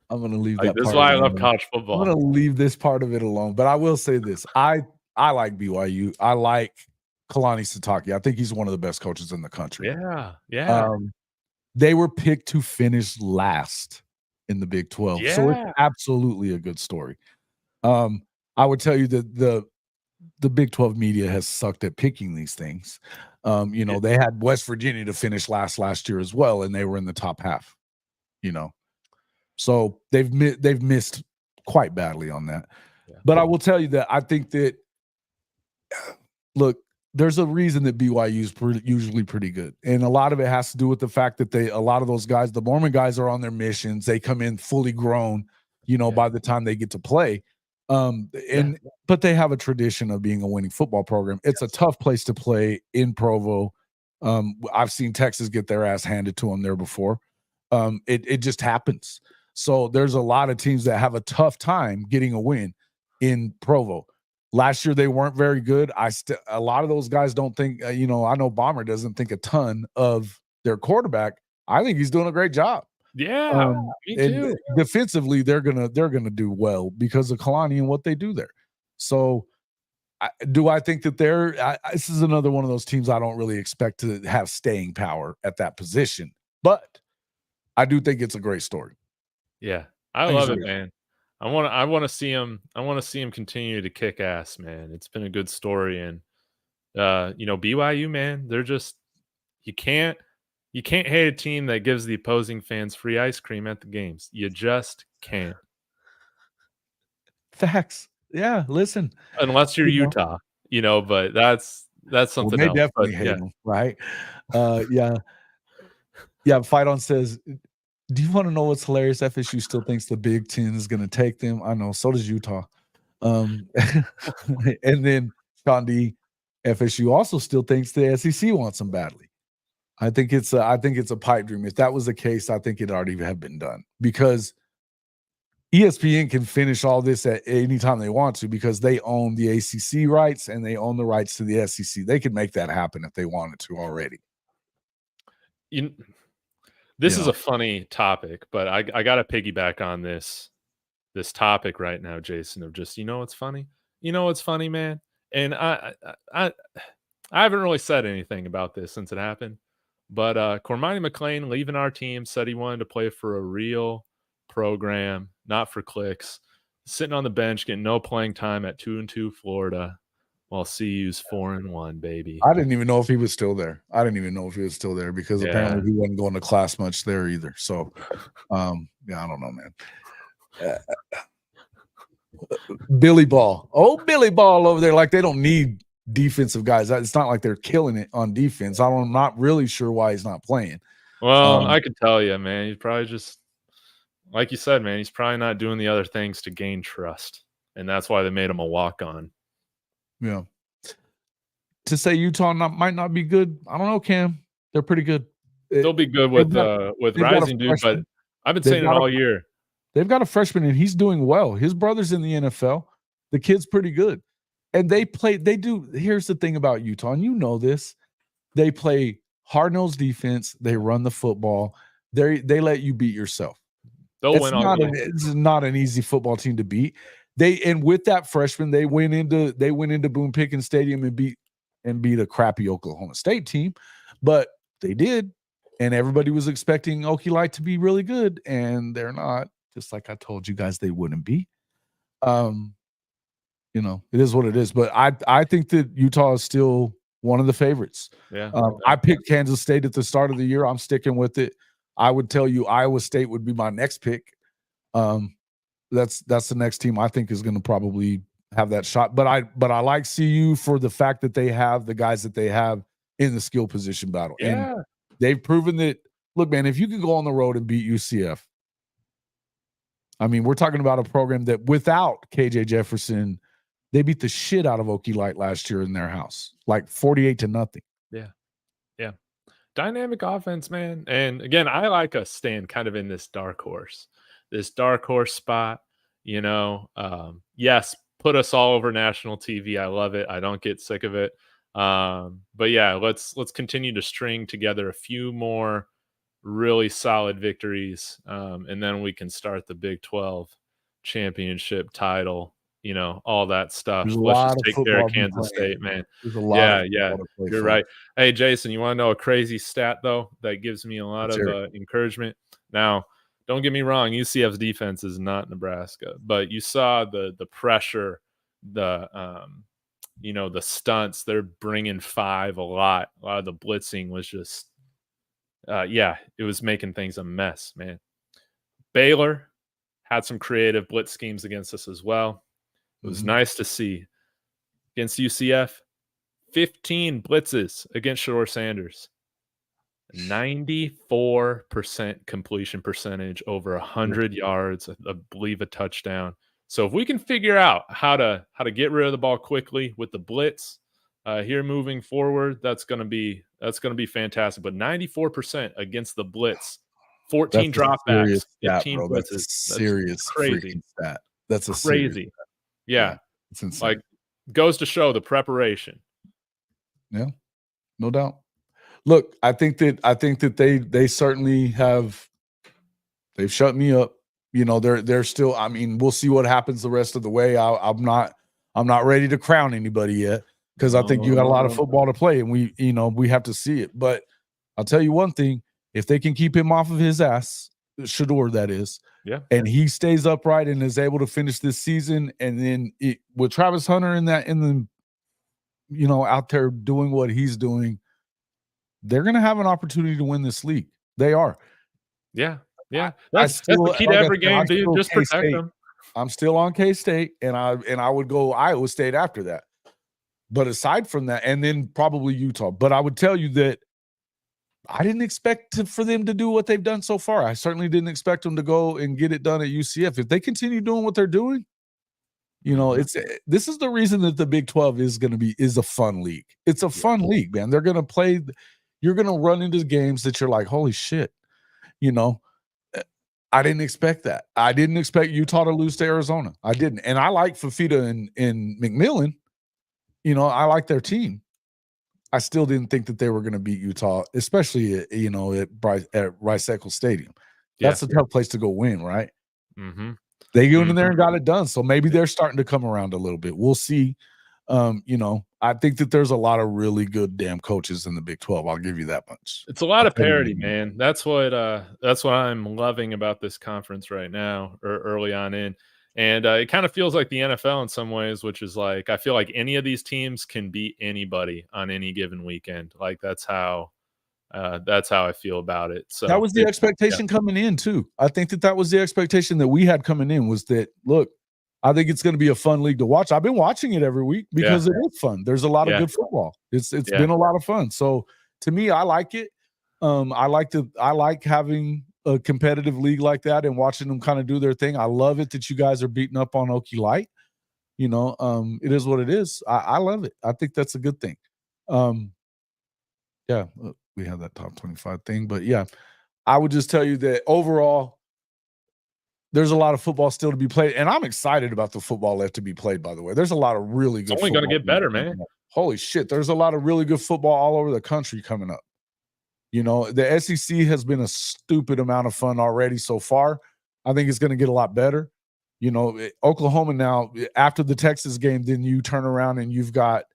I'm going to leave that. This is why I love college football. I'm going to leave this part of it alone, but I will say this. I like BYU. I like Kalani Sitake. I think he's one of the best coaches in the country. Yeah. They were picked to finish last in the Big 12. Yeah. So it's absolutely a good story. I would tell you that the Big 12 media has sucked at picking these things. They had West Virginia to finish last year as well, and they were in the top half. So they've missed quite badly on that. Yeah. But I will tell you that I think that look, there's a reason that BYU is usually pretty good. And a lot of it has to do with the fact that a lot of those guys, the Mormon guys, are on their missions. They come in fully grown, by the time they get to play. But they have a tradition of being a winning football program. It's a tough place to play in Provo. I've seen Texas get their ass handed to them there before. It just happens. So there's a lot of teams that have a tough time getting a win in Provo. Last year they weren't very good. A lot of those guys don't think. I know Bomber doesn't think a ton of their quarterback. I think he's doing a great job. Yeah, me too. And defensively, they're gonna do well because of Kalani and what they do there. So, I think that this is another one of those teams I don't really expect to have staying power at that position, but I do think it's a great story. Yeah, I love it, man. I want to see him. I want to see him continue to kick ass, man. It's been a good story, and BYU, man, they're just you can't hate a team that gives the opposing fans free ice cream at the games. You just can't. Facts. Yeah, listen. Unless you're Utah, but that's something they else. Definitely hate them, right? Yeah. Yeah, Fight On says, do you want to know what's hilarious? FSU still thinks the Big Ten is going to take them. I know, so does Utah. And then Sean D, FSU also still thinks the SEC wants them badly. I think it's a pipe dream. If that was the case, I think it already have been done because ESPN can finish all this at any time they want to because they own the ACC rights and they own the rights to the SEC. They could make that happen if they wanted to already. This is a funny topic, but I got to piggyback on this topic right now, Jason, of just, what's funny? What's funny, man? And I haven't really said anything about this since it happened. But Cormani McClain leaving our team said he wanted to play for a real program, not for clicks. Sitting on the bench, getting no playing time at 2-2 Florida, while CU's 4-1, baby. I didn't even know if he was still there. Because apparently he wasn't going to class much there either. So, I don't know, man. Billy Ball. Oh, Billy Ball over there. Like they don't need defensive guys. It's not like they're killing it on defense. I'm not really sure why he's not playing. Well, I could tell you, man. He's probably just, like you said, man, he's probably not doing the other things to gain trust. And that's why they made him a walk-on. Yeah. To say Utah might not be good, I don't know, Cam. They're pretty good. They'll be good with Rising Dude, but I've been saying it all year. They've got a freshman, and he's doing well. His brother's in the NFL. The kid's pretty good. And here's the thing about Utah, and you know this. They play hard-nosed defense. They run the football. They let you beat yourself. It's not an easy football team to beat. And with that freshman, they went into Boone Pickens Stadium and beat a crappy Oklahoma State team. But they did. And everybody was expecting Okie Light to be really good, and they're not. Just like I told you guys they wouldn't be. It is what it is. But I think that Utah is still one of the favorites. Yeah. I picked Kansas State at the start of the year. I'm sticking with it. I would tell you Iowa State would be my next pick. That's the next team I think is going to probably have that shot. But I like CU for the fact that they have the guys that they have in the skill position battle. Yeah. And they've proven that, look, man, if you can go on the road and beat UCF, I mean, we're talking about a program that without KJ Jefferson, they beat the shit out of Okie Light last year in their house, like 48-0. Yeah. Yeah. Dynamic offense, man. And again, I like us staying kind of in this dark horse spot, yes, put us all over national TV. I love it. I don't get sick of it. But yeah, let's continue to string together a few more really solid victories. And then we can start the Big 12 championship title, all that stuff. Let's just take care of Kansas State, man. Yeah, you're right. Hey, Jason, you want to know a crazy stat, though, that gives me a lot of encouragement? Now, don't get me wrong, UCF's defense is not Nebraska, but you saw the pressure, the stunts. They're bringing 5 a lot. A lot of the blitzing was just it was making things a mess, man. Baylor had some creative blitz schemes against us as well. It was nice to see. Against UCF, 15 blitzes against Shedeur Sanders. 94% completion percentage, over 100 yards, I believe a touchdown. So if we can figure out how to get rid of the ball quickly with the blitz here moving forward, that's gonna be fantastic. But 94% against the blitz, 14 dropbacks, 15 blitzes. That's a serious crazy. freaking stat. That's a Crazy. Yeah. It's insane. Like, goes to show the preparation. Yeah, no doubt. Look, I think that they certainly have. They've shut me up. You know, they're still. I mean, we'll see what happens the rest of the way. I'm not ready to crown anybody yet because I think you got a lot of football to play, and we have to see it. But I'll tell you one thing: if they can keep him off of his ass, Shador, that is, yeah, and he stays upright and is able to finish this season, and then with Travis Hunter out there doing what he's doing, they're going to have an opportunity to win this league. They are. Yeah. Yeah. That's the key to every game, dude. Just protect them. I'm still on K-State, and I would go Iowa State after that. But aside from that, and then probably Utah. But I would tell you that I didn't expect for them to do what they've done so far. I certainly didn't expect them to go and get it done at UCF. If they continue doing what they're doing, this is the reason that the Big 12 is a fun league. It's a fun league, man. They're going to play. You're going to run into games that you're like, holy shit. I didn't expect that. I didn't expect Utah to lose to Arizona. I didn't. And I like Fafita and McMillan. I like their team. I still didn't think that they were going to beat Utah, especially at Rice-Eccles Stadium. That's a tough place to go win, right? Mm-hmm. They went in there and got it done. So maybe they're starting to come around a little bit. We'll see. I think that there's a lot of really good damn coaches in the Big 12. I'll give you that much. It's a lot of parity, man. That's what I'm loving about this conference right now, or early on in. And it kind of feels like the NFL in some ways, which is like, I feel like any of these teams can beat anybody on any given weekend. Like that's how I feel about it. So that was the expectation coming in too. I think that was the expectation that we had coming in, was that, look, I think it's going to be a fun league to watch. I've been watching it every week because it is fun. There's a lot of good football. It's been a lot of fun. So to me, I like it. I like having a competitive league like that and watching them kind of do their thing. I love it that you guys are beating up on Okie Light. It is what it is. I love it. I think that's a good thing. We have that top 25 thing, but I would just tell you that overall, there's a lot of football still to be played, and I'm excited about the football left to be played, by the way. There's a lot of really good football. It's only going to get better, man. Holy shit. There's a lot of really good football all over the country coming up. The SEC has been a stupid amount of fun already so far. I think it's going to get a lot better. Oklahoma now, after the Texas game, then you turn around and you've got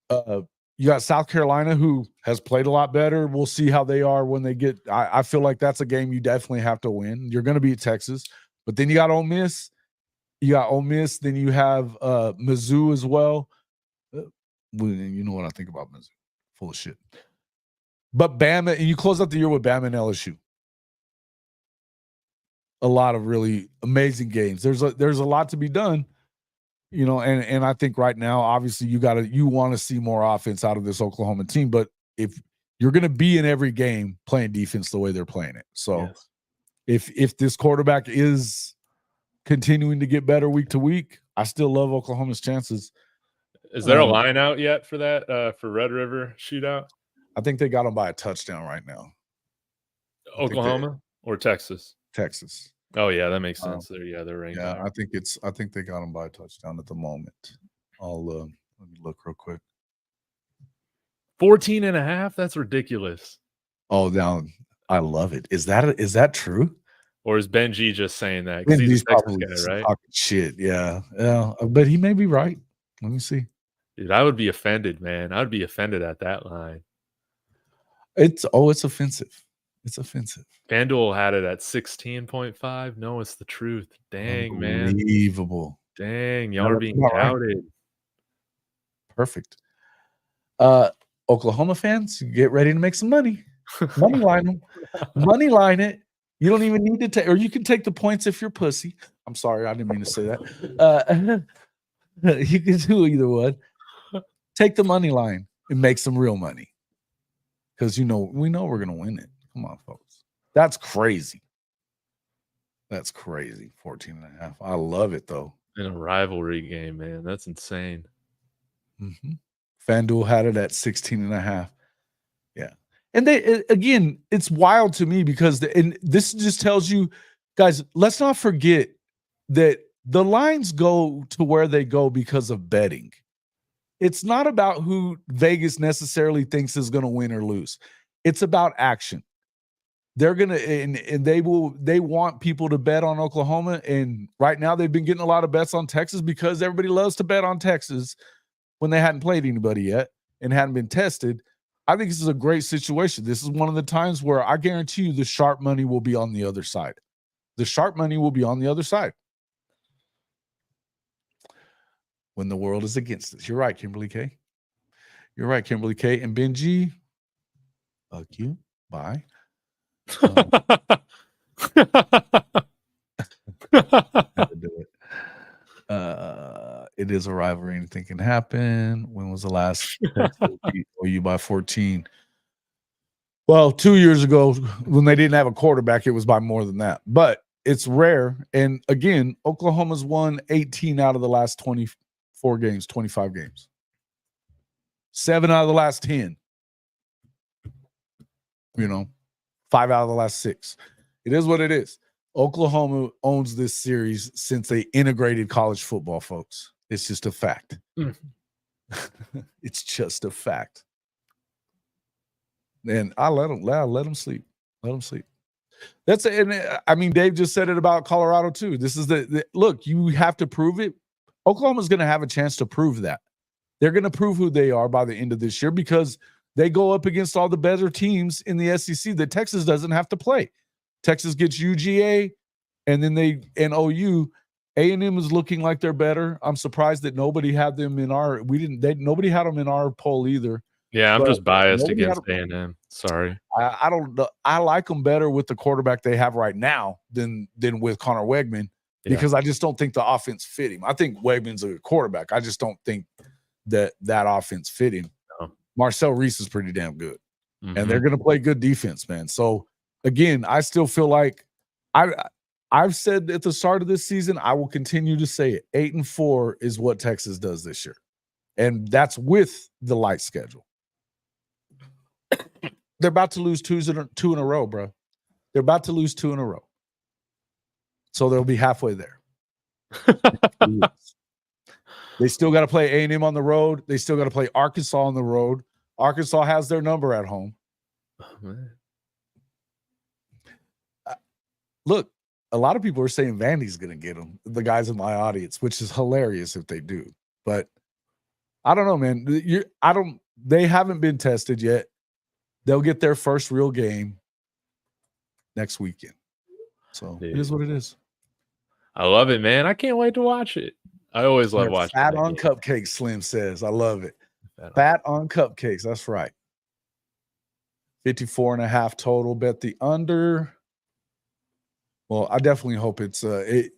South Carolina, who has played a lot better. We'll see how they are when they get. I feel like that's a game you definitely have to win. You're going to beat Texas, but then you got Ole Miss. Then you have Mizzou as well. You know what I think about Mizzou? Full of shit. But Bama, and you close out the year with Bama and LSU. A lot of really amazing games. There's a lot to be done. And I think right now, obviously, you want to see more offense out of this Oklahoma team. But if you're going to be in every game playing defense the way they're playing it, so if this quarterback is continuing to get better week to week, I still love Oklahoma's chances. Is there a line out yet for that for Red River shootout? I think they got them by a touchdown right now. Oklahoma or Texas? Texas. Oh yeah, that makes sense. They're ranked. Yeah, I think they got them by a touchdown at the moment. I'll let me look real quick. 14.5? That's ridiculous. Oh, now I love it. Is that true? Or is Benji just saying that? Because he's probably guy, right? Talking shit. Yeah, but he may be right. Let me see. Dude, I would be offended, man. I would be offended at that line. It's offensive. It's offensive. FanDuel had it at 16.5. No, it's the truth. Dang, man. Unbelievable. Dang, y'all are being doubted. Right. Perfect. Oklahoma fans, get ready to make some money. Money line them. Money line it. You don't even need to take, or you can take the points if you're pussy. I'm sorry, I didn't mean to say that. You can do either one. Take the money line and make some real money. Because we know we're gonna win it. Come on, folks. That's crazy. That's crazy. 14.5. I love it though. In a rivalry game, man. That's insane. FanDuel had it at 16.5. Yeah. And again, it's wild to me because and this just tells you, guys, let's not forget that the lines go to where they go because of betting. It's not about who Vegas necessarily thinks is going to win or lose. It's about action. They're going to, and they want people to bet on Oklahoma. And right now they've been getting a lot of bets on Texas because everybody loves to bet on Texas when they hadn't played anybody yet and hadn't been tested. I think this is a great situation. This is one of the times where I guarantee you the sharp money will be on the other side. The sharp money will be on the other side. When the world is against us. You're right, Kimberly K. You're right, Kimberly K. And Benji, fuck you. Bye. It is a rivalry. Anything can happen. When was the last beat OU by 14? Well, 2 years ago, when they didn't have a quarterback, it was by more than that. But it's rare. And again, Oklahoma's won 18 out of the last 24 games, 25 games. 7 out of the last 10. 5 out of the last 6. It is what it is. Oklahoma owns this series since they integrated college football, folks. It's just a fact. It's just a fact. And I let them sleep. Let them sleep. That's it. And I mean, Dave just said it about Colorado too. This is the look. You have to prove it. Oklahoma's going to have a chance to prove that. They're going to prove who they are by the end of this year because they go up against all the better teams in the SEC that Texas doesn't have to play. Texas gets UGA, and then OU. A&M is looking like they're better. I'm surprised that nobody had them in our. Nobody had them in our poll either. Yeah, I'm But just biased nobody against had A&M. Sorry. I don't. I like them better with the quarterback they have right now than with Connor Wegman because I just don't think the offense fit him. I think Wegman's a good quarterback. I just don't think that offense fit him. No. Marcel Reese is pretty damn good, and they're going to play good defense, man. So again, I still feel like I've said at the start of this season, I will continue to say it. 8-4 is what Texas does this year, and that's with the light schedule. They're about to lose two in a row, bro. They're about to lose 2 in a row, so they'll be halfway there. They still got to play A&M on the road. They still got to play Arkansas on the road. Arkansas has their number at home. Oh, man. Look, a lot of people are saying Vandy's going to get them, the guys in my audience, which is hilarious if they do. But I don't know, man. They haven't been tested yet. They'll get their first real game next weekend. So It is what it is. I love it, man. I can't wait to watch it. I always love They're watching fat on cupcakes, Slim says. I love it. Fat on cupcakes. That's right. 54.5 total. Bet the under. Well, I definitely hope it's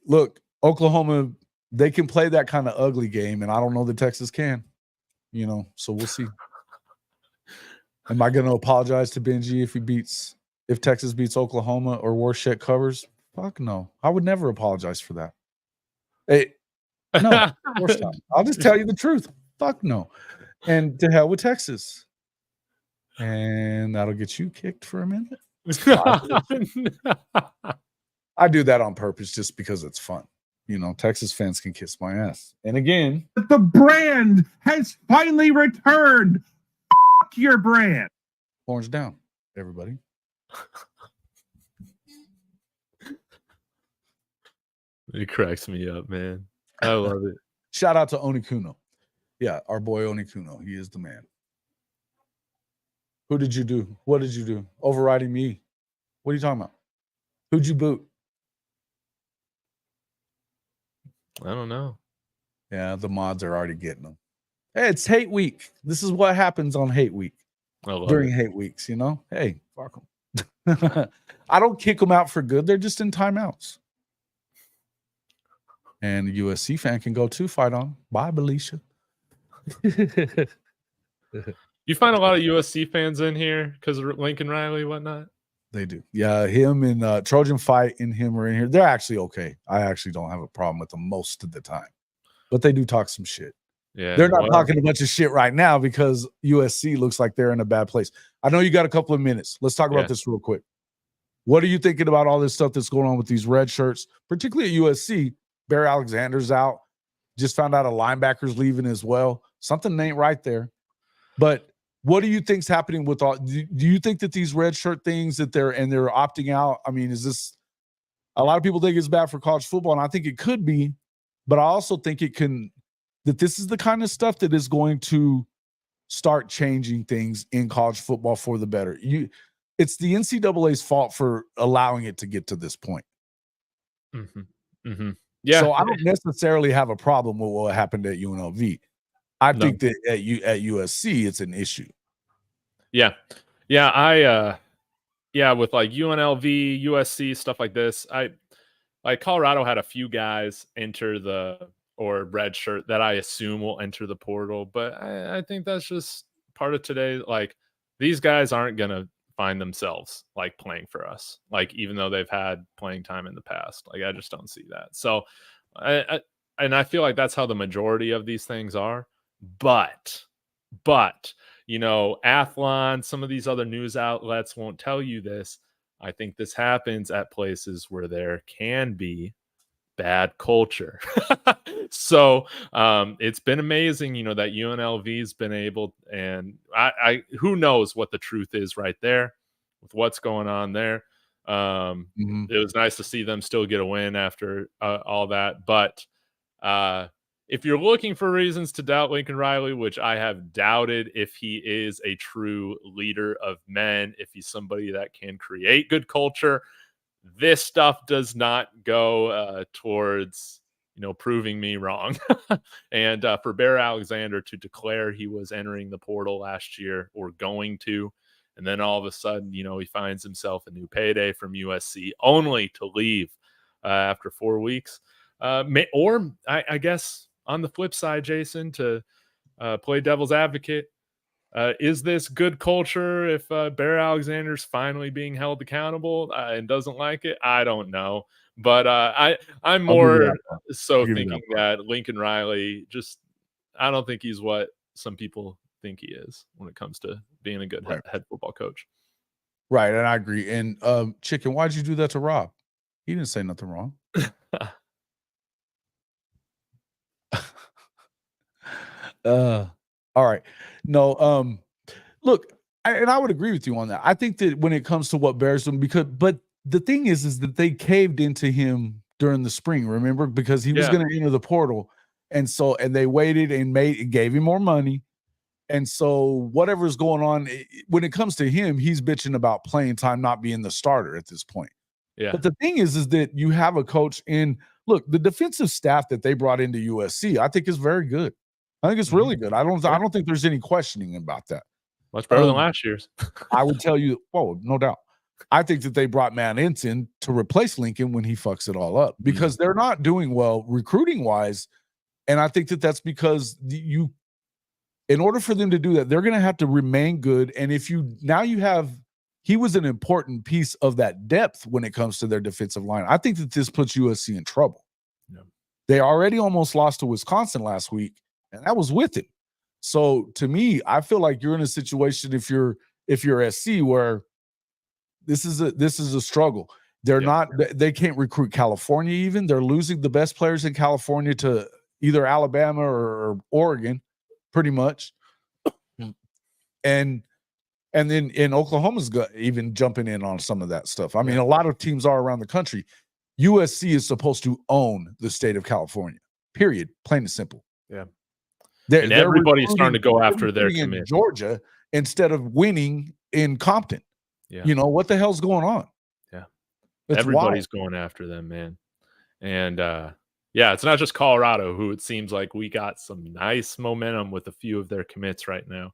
look, Oklahoma, they can play that kind of ugly game, and I don't know that Texas can. So we'll see. Am I going to apologize to Benji if Texas beats Oklahoma or worse yet covers? Fuck no. I would never apologize for that. Hey, no, of course not. I'll just tell you the truth. Fuck no. And to hell with Texas. And that'll get you kicked for a minute. I do that on purpose just because it's fun. Texas fans can kiss my ass. And again, The brand has finally returned. Fuck your brand. orange down, everybody. It cracks me up, man. I love it. Shout out to Onikuno. Yeah, our boy Onikuno. He is the man. Who did you do? What did you do? Overriding me. What are you talking about? Who'd you boot? I don't know. Yeah, the mods are already getting them. Hey, it's hate week. This is what happens on hate week. During hate weeks, Hey, fuck them. I don't kick them out for good. They're just in timeouts. And a USC fan can go too. Fight on. Bye, Belisha. You find a lot of USC fans in here because of Lincoln Riley, whatnot? They do. Yeah, him and Trojan Fight and him are in here. They're actually okay. I actually don't have a problem with them most of the time. But they do talk some shit. Yeah, They're not talking a bunch of shit right now because USC looks like they're in a bad place. I know you got a couple of minutes. Let's talk about this real quick. What are you thinking about all this stuff that's going on with these red shirts, particularly at USC? Bear Alexander's out. Just found out a linebacker's leaving as well. Something ain't right there. But what do you think's happening with all? Do you think that these red shirt things that they're opting out? I mean, is this a lot of people think it's bad for college football, and I think it could be, but I also think that this is the kind of stuff that is going to start changing things in college football for the better. It's the NCAA's fault for allowing it to get to this point. Yeah. So I don't necessarily have a problem with what happened at UNLV. I think that at USC it's an issue. Yeah. With like UNLV, USC, stuff like this. Colorado had a few guys enter or red shirt that I assume will enter the portal, but I think that's just part of today. Like, these guys aren't gonna find themselves like playing for us, like, even though they've had playing time in the past. Like, I just don't see that. So I feel like that's how the majority of these things are. But Athlon, some of these other news outlets won't tell you this. I think this happens at places where there can be bad culture. So it's been amazing, that UNLV's been able, and I who knows what the truth is right there with what's going on there. It was nice to see them still get a win after all that. But if you're looking for reasons to doubt Lincoln Riley, which I have doubted if he is a true leader of men, if he's somebody that can create good culture, this stuff does not go towards, proving me wrong. And for Bear Alexander to declare he was entering the portal last year or going to, and then all of a sudden, he finds himself a new payday from USC only to leave after 4 weeks. I guess on the flip side, Jason, to play devil's advocate, is this good culture if Bear Alexander's finally being held accountable and doesn't like it? I don't know. But I'm more so thinking that Lincoln Riley I don't think he's what some people think he is when it comes to being a good head football coach. Right, and I agree. And Chicken, why'd you do that to Rob? He didn't say nothing wrong. All right. No, look, I would agree with you on that. I think that when it comes to what Bears them, but the thing is that they caved into him during the spring, remember? Because he was going to enter the portal. And they waited and gave him more money. And so whatever's going on, when it comes to him, he's bitching about playing time not being the starter at this point. Yeah. But the thing is that you have a coach look, the defensive staff that they brought into USC, I think is very good. I think it's really good. I don't think there's any questioning about that. Much better than last year's. I would tell you, no doubt. I think that they brought Matt Ensign to replace Lincoln when he fucks it all up because they're not doing well recruiting wise. And I think that that's because in order for them to do that, they're going to have to remain good. And he was an important piece of that depth when it comes to their defensive line. I think that this puts USC in trouble. Yeah. They already almost lost to Wisconsin last week, and that was with him. So to me, I feel like you're in a situation if you're SC where this is a struggle. They can't recruit California even. They're losing the best players in California to either Alabama or Oregon, pretty much. And then in Oklahoma's even jumping in on some of that stuff. I mean, a lot of teams are around the country. USC is supposed to own the state of California, period, plain and simple. Yeah. And everybody's starting to go after their commit. In Georgia instead of winning in Compton. Yeah. What the hell's going on? Yeah. That's everybody's wild. going after them, man. And it's not just Colorado, who it seems like we got some nice momentum with a few of their commits right now.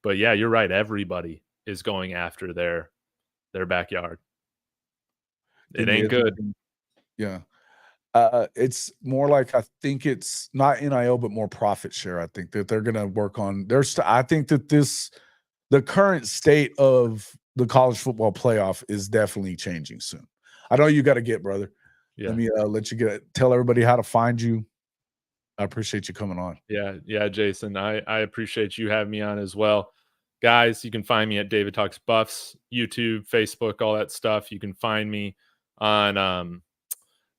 But yeah, you're right. Everybody is going after their backyard. It ain't good. Yeah. It's more like, I think it's not NIL, but more profit share. I think that they're going to work on I think that the current state of the college football playoff is definitely changing soon. I know you got to get, brother. Yeah. Let me let you tell everybody how to find you. I appreciate you coming on. Yeah, Jason. I appreciate you having me on as well. Guys, you can find me at David Talks Buffs, YouTube, Facebook, all that stuff. You can find me on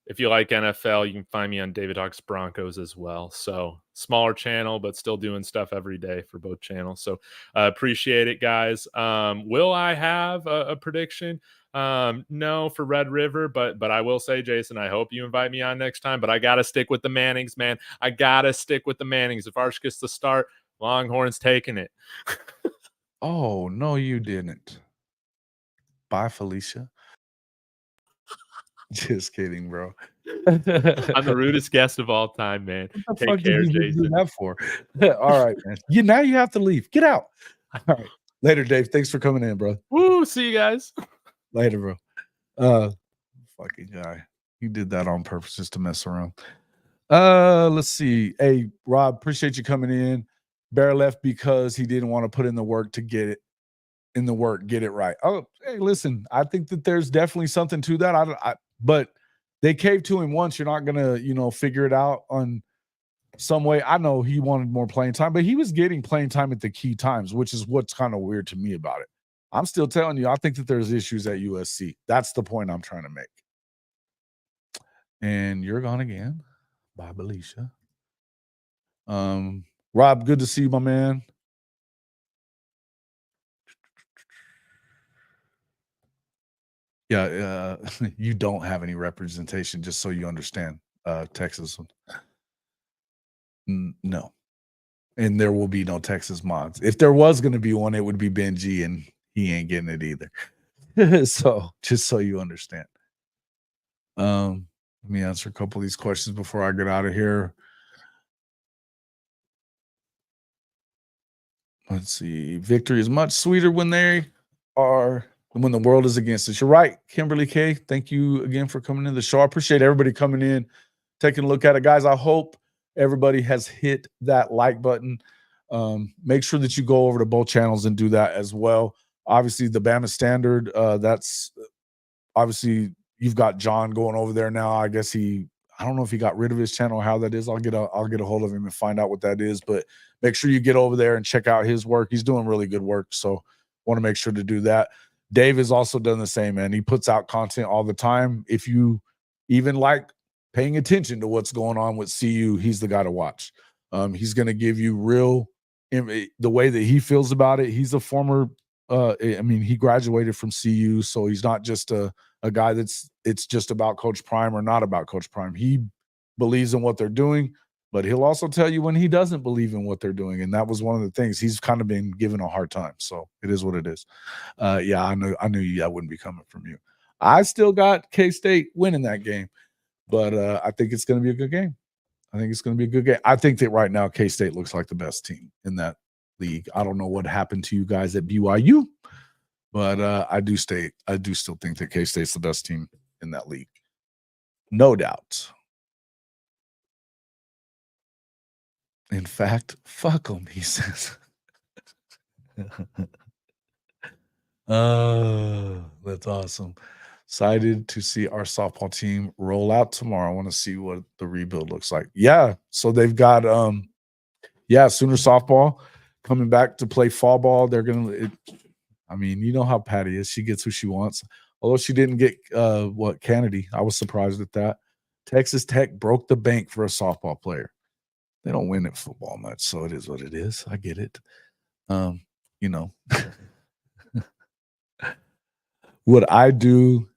if you like NFL, you can find me on David Talks Broncos as well. So smaller channel, but still doing stuff every day for both channels. So appreciate it, guys. Will I have a prediction? No, for Red River, but I will say, Jason, I hope you invite me on next time. But I gotta stick with the Mannings, man. I gotta stick with the Mannings. If Arch gets the start, Longhorns taking it. Oh no, you didn't. Bye, Felicia. Just kidding, bro. I'm the rudest guest of all time, man. What the Take fuck care, did you do Jason. that for? All right, man. Now you have to leave. Get out. All right. Later, Dave. Thanks for coming in, bro. Woo! See you guys. Later, bro. Fucking guy. He did that on purpose just to mess around. Let's see. Hey, Rob, appreciate you coming in. Bear left because he didn't want to put in the work to get it get it right. Oh, hey, listen, I think that there's definitely something to that. But they caved to him once. You're not gonna, figure it out on some way. I know he wanted more playing time, but he was getting playing time at the key times, which is what's kind of weird to me about it. I'm still telling you, I think that there's issues at USC. That's the point I'm trying to make. And you're gone again. Bye, Alicia. Rob, good to see you, my man. Yeah, you don't have any representation, just so you understand, Texas. No. And there will be no Texas mods. If there was going to be one, it would be Benji, and he ain't getting it either. So just so you understand. Let me answer a couple of these questions before I get out of here. Let's see. Victory is much sweeter when the world is against us. You're right, Kimberly K. Thank you again for coming in the show. I appreciate everybody coming in, taking a look at it. Guys, I hope everybody has hit that like button. Make sure that you go over to both channels and do that as well. Obviously, the Bama Standard, that's obviously you've got John going over there now. I guess I don't know if he got rid of his channel or how that is. I'll get a hold of him and find out what that is. But make sure you get over there and check out his work. He's doing really good work. So want to make sure to do that. Dave has also done the same, man. He puts out content all the time. If you even like paying attention to what's going on with CU, he's the guy to watch. He's going to give you the way that he feels about it. He's a former, he graduated from CU, so he's not just a guy it's just about Coach Prime or not about Coach Prime. He believes in what they're doing, but he'll also tell you when he doesn't believe in what they're doing. And that was one of the things. He's kind of been given a hard time. So it is what it is. Yeah, I knew that wouldn't be coming from you. I still got K-State winning that game, but I think it's going to be a good game. I think it's going to be a good game. I think that right now K-State looks like the best team in that league. I don't know what happened to you guys at BYU, but I do still think that K-State's the best team in that league. No doubt. In fact, fuck them, he says. That's awesome. Excited to see our softball team roll out tomorrow. I want to see what the rebuild looks like. Yeah, so they've got Sooner softball coming back to play fall ball. They're gonna. You know how Patty is. She gets who she wants. Although she didn't get Kennedy, I was surprised at that. Texas Tech broke the bank for a softball player. They don't win at football much, so it is what it is. I get it. Would I do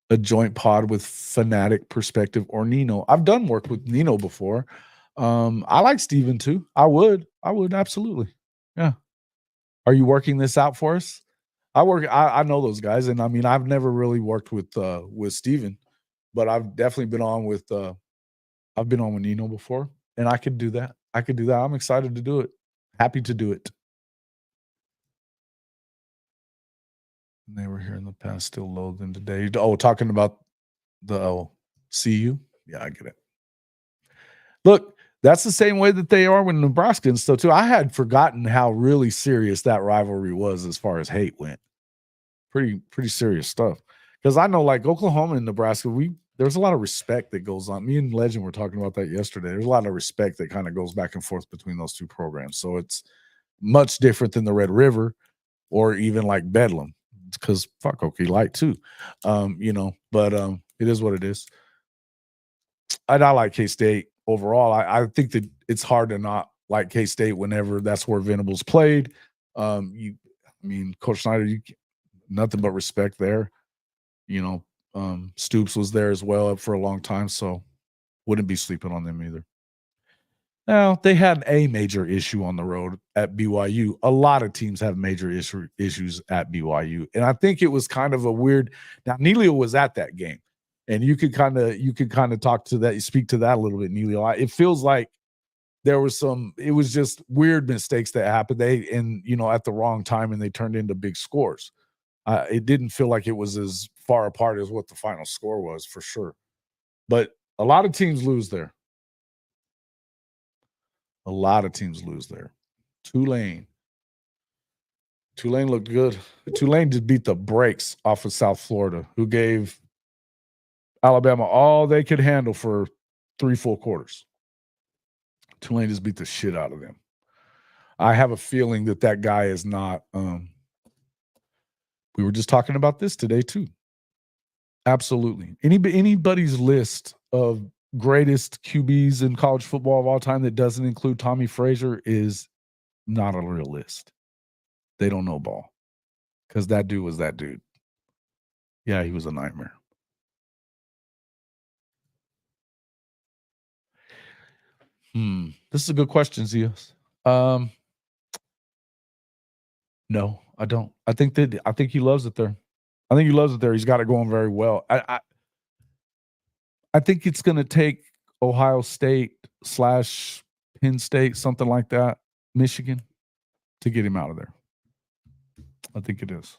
a joint pod with Fanatic, Perspective, or Nino? I've done work with Nino before. I like Steven too. I would absolutely. Yeah. Are you working this out for us? I know those guys, and I've never really worked with Steven, but I've definitely been on with Nino before, and I could do that. I'm excited to do it. Happy to do it. They were here in the past, still loathe them today. Oh, talking about the CU? Yeah, I get it. Look, that's the same way that they are with Nebraska and stuff too. I had forgotten how really serious that rivalry was as far as hate went. Pretty serious stuff. Because I know, like Oklahoma and Nebraska, there's a lot of respect that goes on. Me and Legend were talking about that yesterday. There's a lot of respect that kind of goes back and forth between those two programs. So it's much different than the Red River or even like Bedlam. Because fuck Okie Light too, but it is what it is. I like K-State overall. I think that it's hard to not like K-State whenever that's where Venables played. Coach Snyder, nothing but respect there. Stoops was there as well for a long time, so wouldn't be sleeping on them either. Now, they had a major issue on the road at BYU. A lot of teams have major issues at BYU. And I think it was kind of a weird – now, Neelio was at that game. And you could kind of talk to that, speak to that a little bit, Neelio. It feels like there was it was just weird mistakes that happened. At the wrong time, and they turned into big scores. It didn't feel like it was as far apart as what the final score was, for sure. But a lot of teams lose there. A lot of teams lose there. Tulane looked good. Tulane just beat the brakes off of South Florida, who gave Alabama all they could handle for 3 full quarters. Tulane just beat the shit out of them. I have a feeling that guy is not we were just talking about this today too. Absolutely. Anybody's list of greatest QBs in college football of all time that doesn't include Tommy Frazier is not a real list. They don't know ball because that dude was that dude. Yeah, he was a nightmare. This is a good question, Zios. No, I don't. I think he loves it there. He's got it going very well. I think it's going to take Ohio State / Penn State, something like that, Michigan, to get him out of there. I think it is.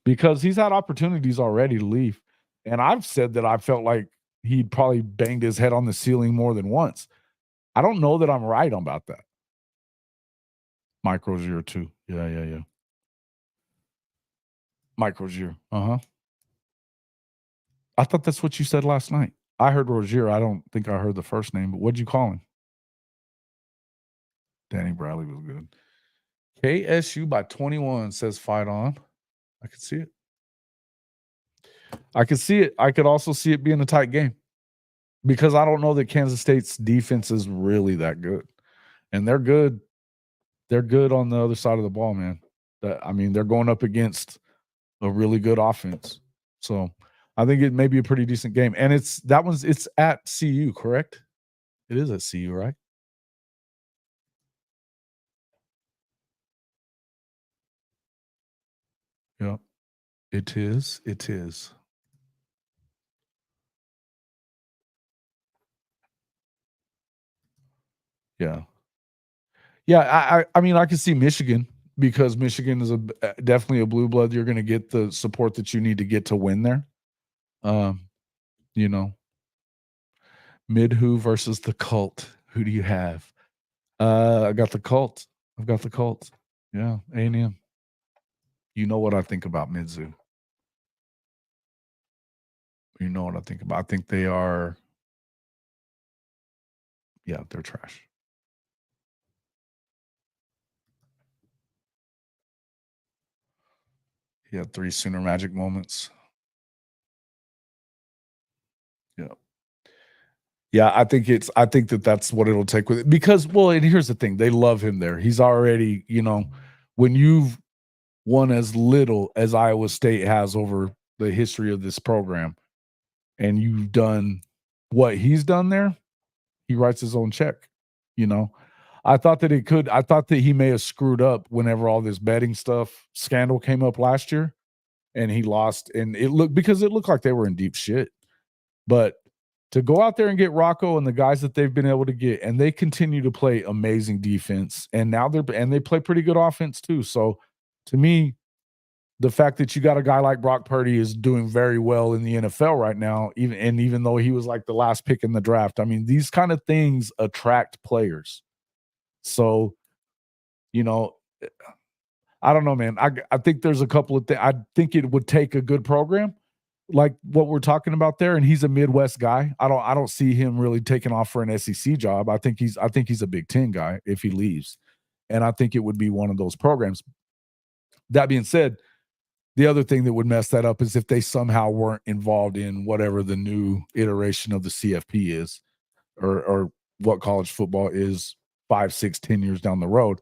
Because he's had opportunities already to leave. And I've said that I felt like he'd probably banged his head on the ceiling more than once. I don't know that I'm right about that. Mike Rozier, too. Yeah. Mike Rozier. Uh-huh. I thought that's what you said last night. I heard Rozier. I don't think I heard the first name, but what'd you call him? Danny Bradley was good. KSU by 21 says fight on. I could see it. I could also see it being a tight game because I don't know that Kansas State's defense is really that good. And they're good. They're good on the other side of the ball, man. They're going up against a really good offense. So I think it may be a pretty decent game. And it's at CU, correct? It is at CU, right? Yeah. It is. Yeah. Yeah, I mean, I can see Michigan because Michigan is definitely a blue blood. You're going to get the support that you need to get to win there. Midwho versus the Cult. Who do you have? I got the Cult. I've got the Cult. Yeah, A&M. You know what I think about Mizzou. You know what I think about. I think they are. Yeah, they're trash. He had 3 Sooner Magic moments. Yeah. Yeah, I think that's what it'll take with it. Because, and here's the thing. They love him there. He's already, when you've won as little as Iowa State has over the history of this program, and you've done what he's done there, he writes his own check, I thought that he may have screwed up whenever all this betting scandal came up last year and he lost. And it looked like they were in deep shit. But to go out there and get Rocco and the guys that they've been able to get, and they continue to play amazing defense, and now they play pretty good offense too. So to me, the fact that you got a guy like Brock Purdy is doing very well in the NFL right now, even though he was like the last pick in the draft. I mean, these kind of things attract players. So, I don't know, man. I think there's a couple of things. I think it would take a good program like what we're talking about there, and he's a Midwest guy. I don't see him really taking off for an SEC job. I think he's a Big Ten guy if he leaves, and I think it would be one of those programs. That being said, the other thing that would mess that up is if they somehow weren't involved in whatever the new iteration of the CFP is, or what college football is 5, 6, 10 years down the road.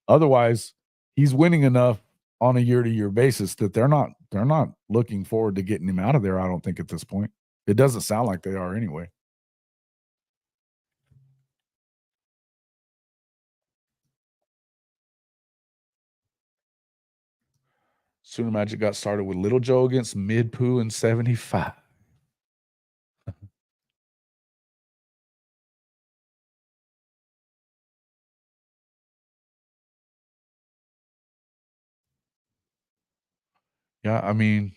Otherwise, he's winning enough on a year-to-year basis that they're not looking forward to getting him out of there, I don't think, at this point. It doesn't sound like they are anyway. Sooner Magic got started with Little Joe against Mid-Poo in 75. Yeah, I mean,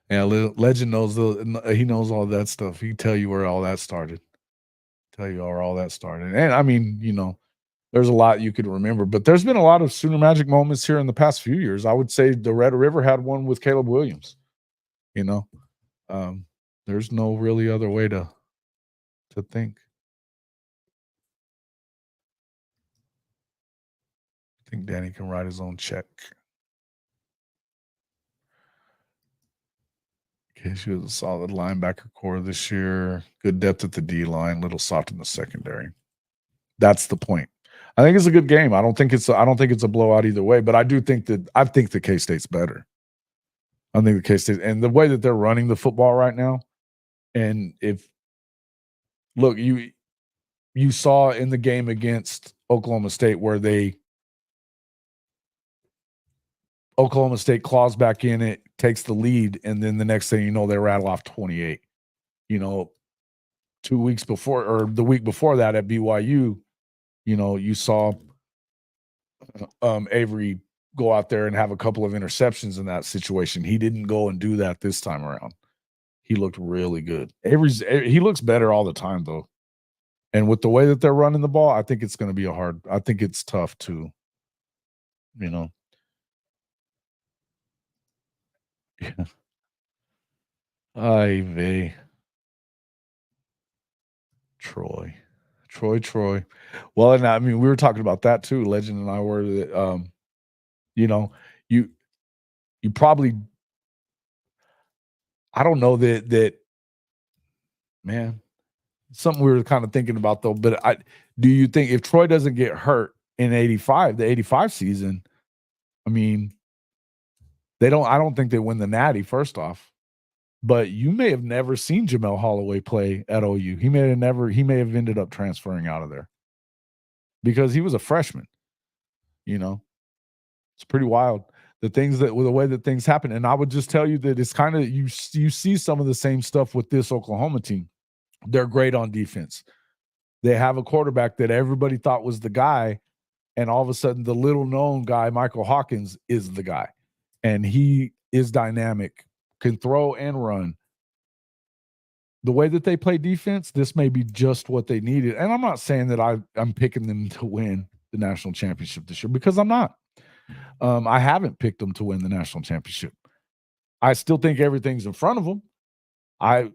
yeah, Legend knows he knows all that stuff. He can tell you where all that started. And I mean, you know, there's a lot you could remember, but there's been a lot of Sooner Magic moments here in the past few years. I would say the Red River had one with Caleb Williams. You know, there's no really other way to think. I think Danny can write his own check. Okay, she was a solid linebacker core this year. Good depth at the D line, little soft in the secondary. That's the point. I think it's a good game. I don't think it's a blowout either way, but I think the K-State's better. I think the K-State and the way that they're running the football right now, and you saw in the game against Oklahoma State where Oklahoma State claws back in it, takes the lead, and then the next thing you know, they rattle off 28. You know, 2 weeks before or the week before that at BYU, you know, you saw Avery go out there and have a couple of interceptions in that situation. He didn't go and do that this time around. He looked really good. He looks better all the time though. And with the way that they're running the ball, I think it's going to be I think it's tough to, you know. Yeah. Ivy. Troy. Well, and I mean, we were talking about that too. Legend and I were that, you know, you probably, I don't know that, man, something we were kind of thinking about though, but do you think if Troy doesn't get hurt in the 85 season, I mean, I don't think they win the Natty first off, but you may have never seen Jamel Holloway play at OU. He may have ended up transferring out of there because he was a freshman, you know. It's pretty wild. The way that things happen. And I would just tell you that it's kind of, you see some of the same stuff with this Oklahoma team. They're great on defense. They have a quarterback that everybody thought was the guy. And all of a sudden the little known guy, Michael Hawkins, is the guy. And he is dynamic, can throw and run. The way that they play defense, this may be just what they needed. And I'm not saying that I'm picking them to win the national championship this year because I'm not. I haven't picked them to win the national championship. I still think everything's in front of them.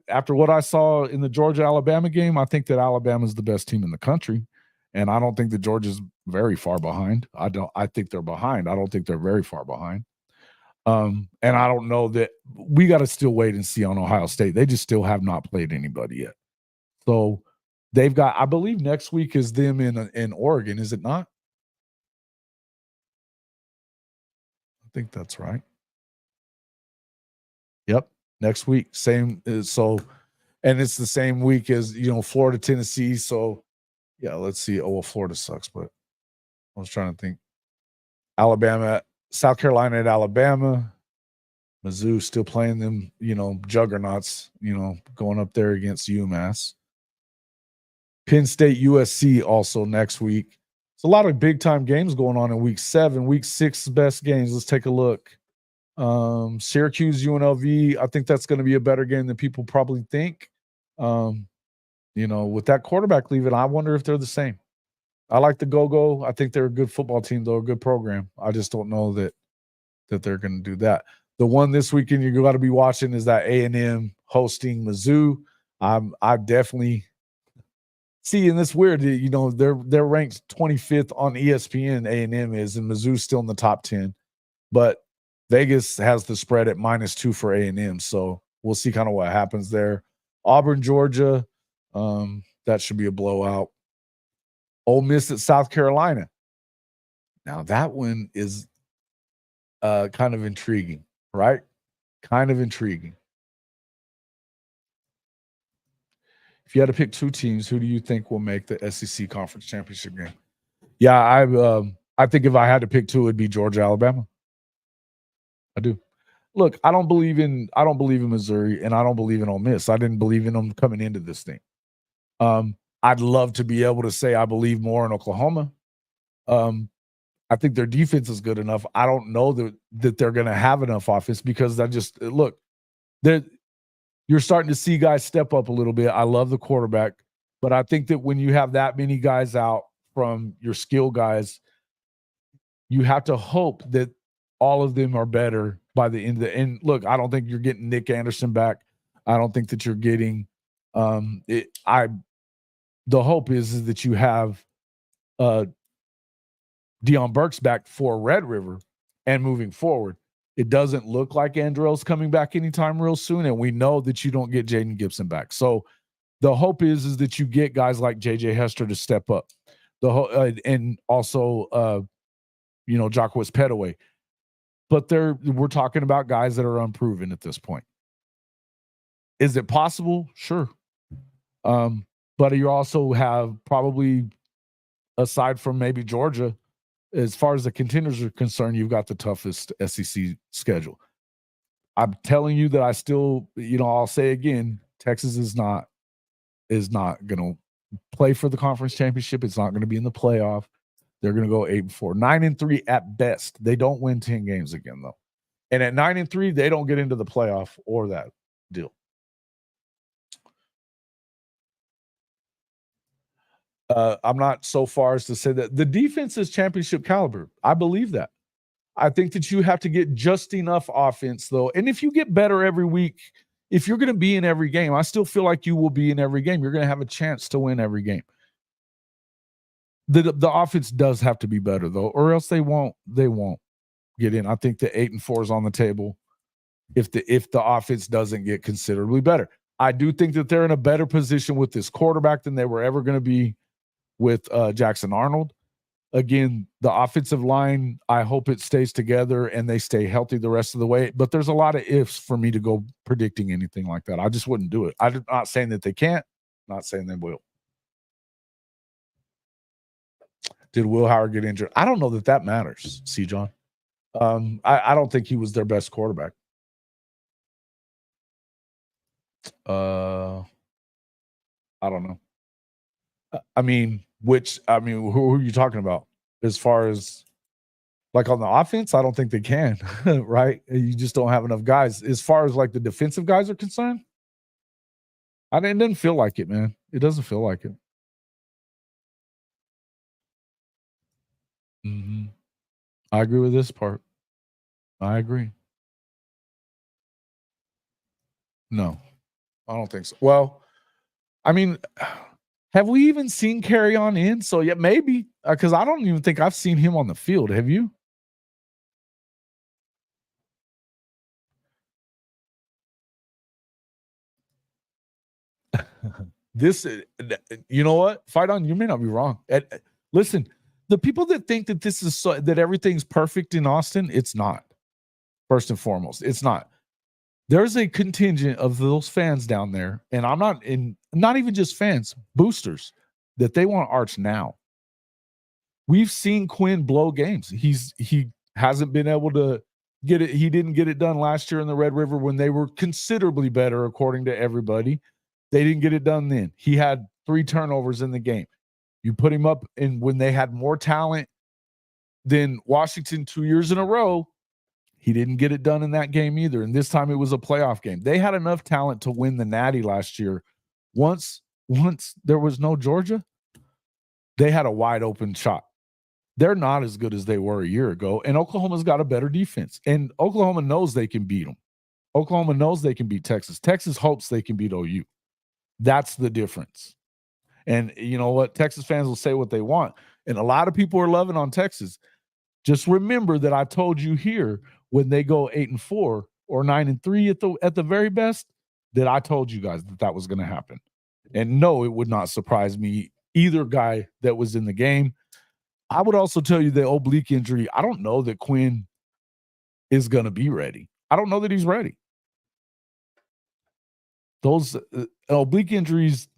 After what I saw in the Georgia-Alabama game, I think that Alabama is the best team in the country, and I don't think that Georgia's very far behind. I think they're behind. I don't think they're very far behind. And I don't know that we got to still wait and see on Ohio State. They just still have not played anybody yet. So they've got, I believe next week is them in Oregon, is it not? I think that's right. Yep. Next week. Same. So, and it's the same week as, you know, Florida, Tennessee. So yeah, let's see. Oh, well, Florida sucks, but I was trying to think. Alabama, South Carolina at Alabama. Mizzou still playing them, you know, juggernauts, you know, going up there against UMass. Penn State, USC also next week. It's a lot of big time games going on in week 7. Week 6 best games. Let's take a look. Syracuse, UNLV. I think that's going to be a better game than people probably think. You know, with that quarterback leaving, I wonder if they're the same. I like the Go-Go. I think they're a good football team, though, a good program. I just don't know that they're going to do that. The one this weekend you got to be watching is that A&M hosting Mizzou. I definitely see, and it's weird. You know, they're ranked 25th on ESPN. A&M is, and Mizzou's still in the top 10. But Vegas has the spread at -2 for A&M, so we'll see kind of what happens there. Auburn, Georgia, that should be a blowout. Ole Miss at South Carolina. Now that one is kind of intriguing, right? Kind of intriguing. If you had to pick two teams, who do you think will make the SEC Conference Championship game? Yeah, I think if I had to pick two, it'd be Georgia, Alabama. I do. Look, I don't believe in Missouri, and I don't believe in Ole Miss. I didn't believe in them coming into this thing. I'd love to be able to say I believe more in Oklahoma. I think their defense is good enough. I don't know that they're going to have enough offense because you're starting to see guys step up a little bit. I love the quarterback, but I think that when you have that many guys out from your skill guys, you have to hope that all of them are better by the end of the end. Look, I don't think you're getting Nick Anderson back. I don't think that you're getting the hope is that you have Deion Burks back for Red River and moving forward. It doesn't look like Andrell's coming back anytime real soon, and we know that you don't get Jaden Gibson back. So the hope is that you get guys like J.J. Hester to step up. And also Jacquez Petaway. But we're talking about guys that are unproven at this point. Is it possible? Sure. But you also have probably, aside from maybe Georgia, as far as the contenders are concerned, you've got the toughest SEC schedule. I'm telling you that I still, I'll say again, Texas is not going to play for the conference championship. It's not going to be in the playoff. They're going to go 8-4, 9-3 at best. They don't win 10 games again, though. And at 9-3, they don't get into the playoff or that deal. I'm not so far as to say that the defense is championship caliber. I believe that. I think that you have to get just enough offense, though. And if you get better every week, if you're going to be in every game, I still feel like you will be in every game. You're going to have a chance to win every game. The offense does have to be better, though, or else they won't get in. I think the 8-4 is on the table if the offense doesn't get considerably better. I do think that they're in a better position with this quarterback than they were ever going to be with Jackson Arnold. Again, the offensive line, I hope it stays together and they stay healthy the rest of the way. But there's a lot of ifs for me to go predicting anything like that. I just wouldn't do it. I'm not saying that they can't, not saying they will. Did Will Howard get injured? I don't know that matters, C. John. I don't think he was their best quarterback. I don't know. Who are you talking about? As far as like on the offense, I don't think they can, right? You just don't have enough guys. As far as like the defensive guys are concerned, it didn't feel like it, man. It doesn't feel like it. Mm-hmm. I agree with this part. I agree. No, I don't think so. Well, have we even seen Carry On in? So yeah, maybe, because I don't even think I've seen him on the field. Have you? This, you know what? Fight on. You may not be wrong. Listen, the people that think that this is that everything's perfect in Austin, it's not. First and foremost, it's not. There's a contingent of those fans down there, and I'm not even just fans, boosters, that they want Arch now. We've seen Quinn blow games. He hasn't been able to get it. He didn't get it done last year in the Red River when they were considerably better, according to everybody. They didn't get it done then. He had 3 turnovers in the game. You put him up, and when they had more talent than Washington 2 years in a row, he didn't get it done in that game either. And this time it was a playoff game. They had enough talent to win the Natty last year. Once there was no Georgia, they had a wide open shot. They're not as good as they were a year ago, and Oklahoma's got a better defense. And Oklahoma knows they can beat them. Oklahoma knows they can beat Texas. Texas hopes they can beat OU. That's the difference. And you know what? Texas fans will say what they want. And a lot of people are loving on Texas. Just remember that I told you here when they go 8-4 or 9-3 at the very best, that I told you guys that was going to happen. And no, it would not surprise me, either guy that was in the game. I would also tell you the oblique injury. I don't know that Quinn is going to be ready. I don't know that he's ready. Those oblique injuries,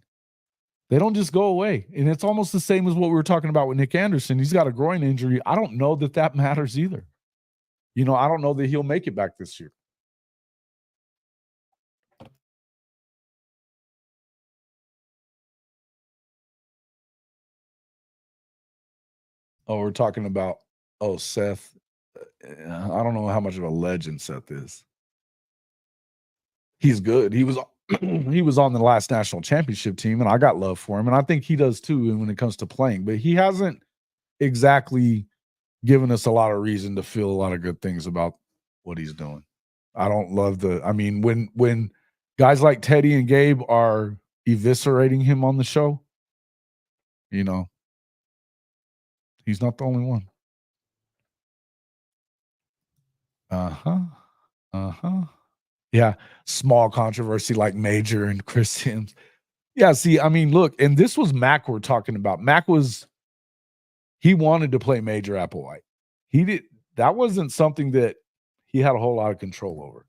they don't just go away. And it's almost the same as what we were talking about with Nick Anderson. He's got a groin injury. I don't know that matters either. You know, I don't know that he'll make it back this year. Oh, we're talking about, Seth. I don't know how much of a legend Seth is. He's good. He was he was on the last national championship team, and I got love for him, and I think he does too when it comes to playing. But he hasn't exactly given us a lot of reason to feel a lot of good things about what he's doing. I don't love when guys like Teddy and Gabe are eviscerating him on the show, you know, he's not the only one. Yeah, small controversy like Major and Chris Sims. Yeah, see, I mean, look, and this was Mac we're talking about. He wanted to play Major Applewhite. That wasn't something that he had a whole lot of control over.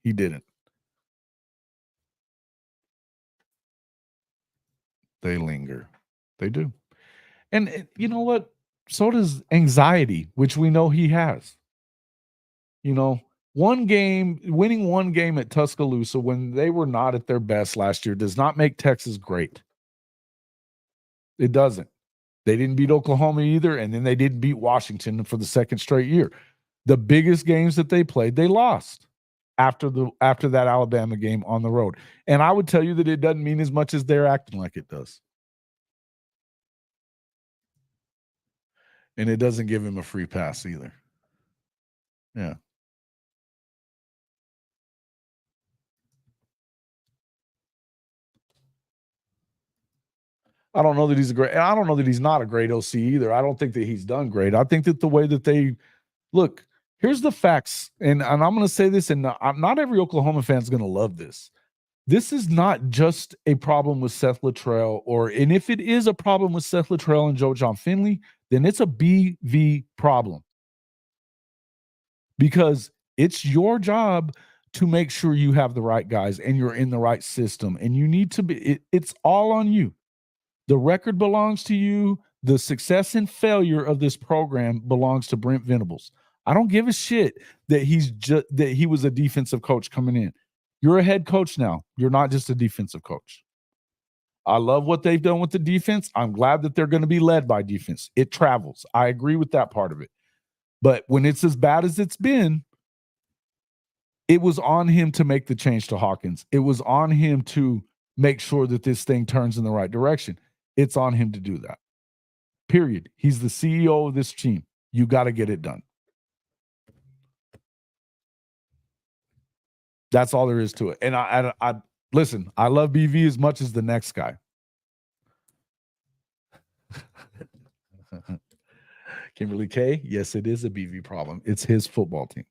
He didn't. They linger. They do. And you know what? So does anxiety, which we know he has. You know, winning one game at Tuscaloosa when they were not at their best last year does not make Texas great. It doesn't. They didn't beat Oklahoma either, and then they didn't beat Washington for the second straight year. The biggest games that they played, they lost after that Alabama game on the road. And I would tell you that it doesn't mean as much as they're acting like it does. And it doesn't give him a free pass either. Yeah. I don't know that I don't know that he's not a great OC either. I don't think that he's done great. I think that the way that they look, here's the facts. And I'm going to say this, and not every Oklahoma fan is going to love this. This is not just a problem with Seth Littrell, and if it is a problem with Seth Littrell and Joe John Finley, then it's a BV problem. Because it's your job to make sure you have the right guys and you're in the right system. And you need to be, it's all on you. The record belongs to you. The success and failure of this program belongs to Brent Venables. I don't give a shit that he was a defensive coach coming in. You're a head coach now. You're not just a defensive coach. I love what they've done with the defense. I'm glad that they're going to be led by defense. It travels. I agree with that part of it. But when it's as bad as it's been, it was on him to make the change to Hawkins. It was on him to make sure that this thing turns in the right direction. It's on him to do that. Period. He's the CEO of this team. You got to get it done. That's all there is to it. And I listen, I love BV as much as the next guy. Kimberly K, yes, it is a BV problem. It's his football team.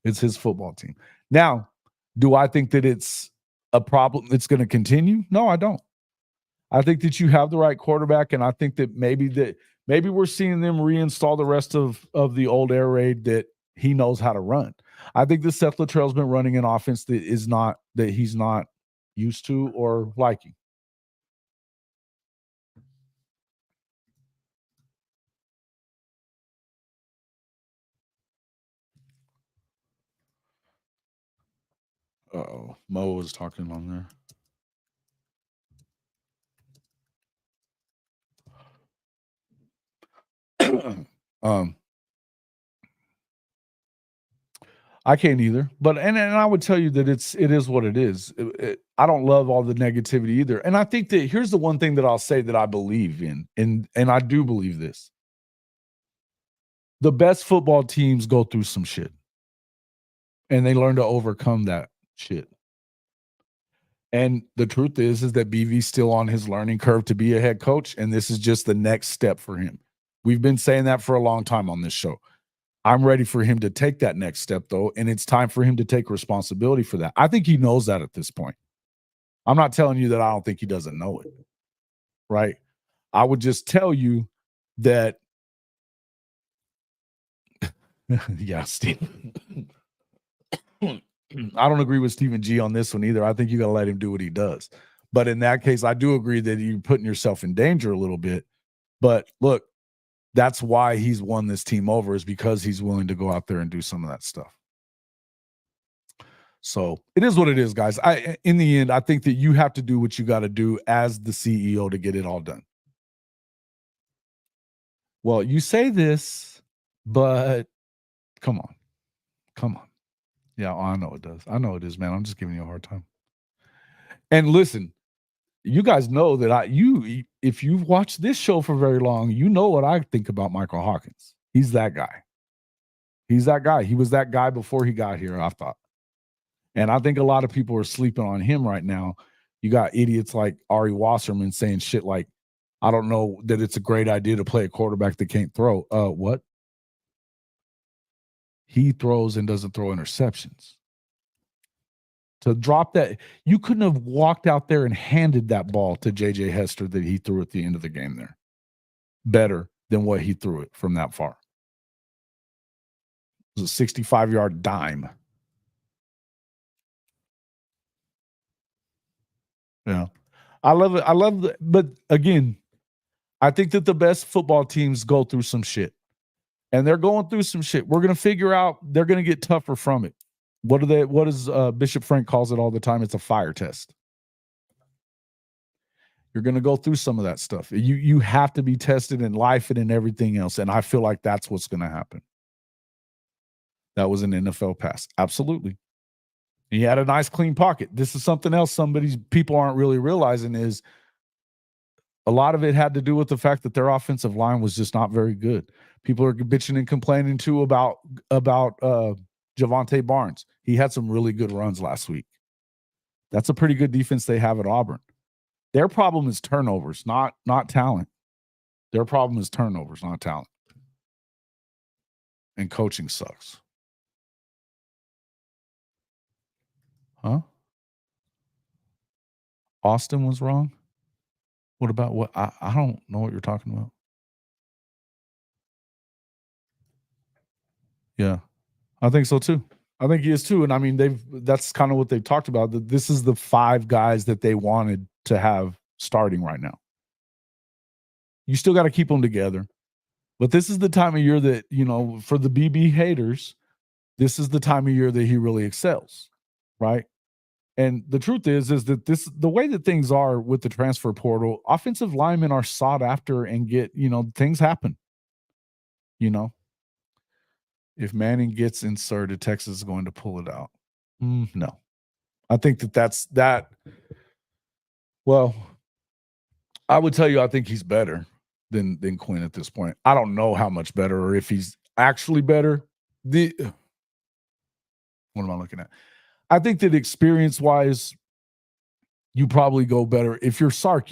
It's his football team. Now, do I think that it's a problem that's going to continue? No, I don't. I think that you have the right quarterback, and I think that maybe we're seeing them reinstall the rest of the old air raid that he knows how to run. I think that Seth Littrell's been running an offense that he's not used to or liking. Uh-oh. Mo was talking on there. I can't either. But and I would tell you that it is what it is. I don't love all the negativity either. And I think that here's the one thing that I'll say that I believe in, and I do believe this. The best football teams go through some shit. And they learn to overcome that shit. And the truth is that BV's still on his learning curve to be a head coach, and this is just the next step for him. We've been saying that for a long time on this show. I'm ready for him to take that next step, though, and it's time for him to take responsibility for that. I think he knows that at this point. I'm not telling you that I don't think he doesn't know it, right? I would just tell you that, yeah, Steve. I don't agree with Stephen G on this one either. I think you got to let him do what he does. But in that case, I do agree that you're putting yourself in danger a little bit. But look, that's why he's won this team over, is because he's willing to go out there and do some of that stuff. So it is what it is, guys. In the end, I think that you have to do what you got to do as the CEO to get it all done. Well, you say this, but come on. Yeah, I know it does. I know it is, man. I'm just giving you a hard time. And listen, you guys know that if you've watched this show for very long, you know what I think about Michael Hawkins. He's that guy. He was that guy before he got here, I thought. And I think a lot of people are sleeping on him right now. You got idiots like Ari Wasserman saying shit like, I don't know that it's a great idea to play a quarterback that can't throw. What? He throws and doesn't throw interceptions. To drop that, you couldn't have walked out there and handed that ball to J.J. Hester that he threw at the end of the game there. Better than what he threw it from that far. It was a 65-yard dime. Yeah. I love it. But again, I think that the best football teams go through some shit. And they're going through some shit. We're going to figure out, they're going to get tougher from it. What does Bishop Frank calls it all the time? It's a fire test. You're going to go through some of that stuff. You have to be tested in life and in everything else. And I feel like that's what's going to happen. That was an NFL pass. Absolutely. He had a nice clean pocket. This is something else people aren't really realizing is a lot of it had to do with the fact that their offensive line was just not very good. People are bitching and complaining too about Javonte Barnes. He had some really good runs last week. That's a pretty good defense they have at Auburn. Their problem is turnovers, not talent. Their problem is turnovers, not talent. And coaching sucks. Huh? Austin was wrong? What about what? I don't know what you're talking about. Yeah, I think so too. I think he is too. And I mean, that's kind of what they've talked about. That this is the 5 guys that they wanted to have starting right now. You still got to keep them together. But this is the time of year that, for the BB haters, this is the time of year that he really excels, right? And the truth is that the way that things are with the transfer portal, offensive linemen are sought after and get, things happen. If Manning gets inserted, Texas is going to pull it out. No. I think that's that. Well, I would tell you I think he's better than Quinn at this point. I don't know how much better or if he's actually better. What am I looking at? I think that experience-wise, you probably go better. If you're Sark,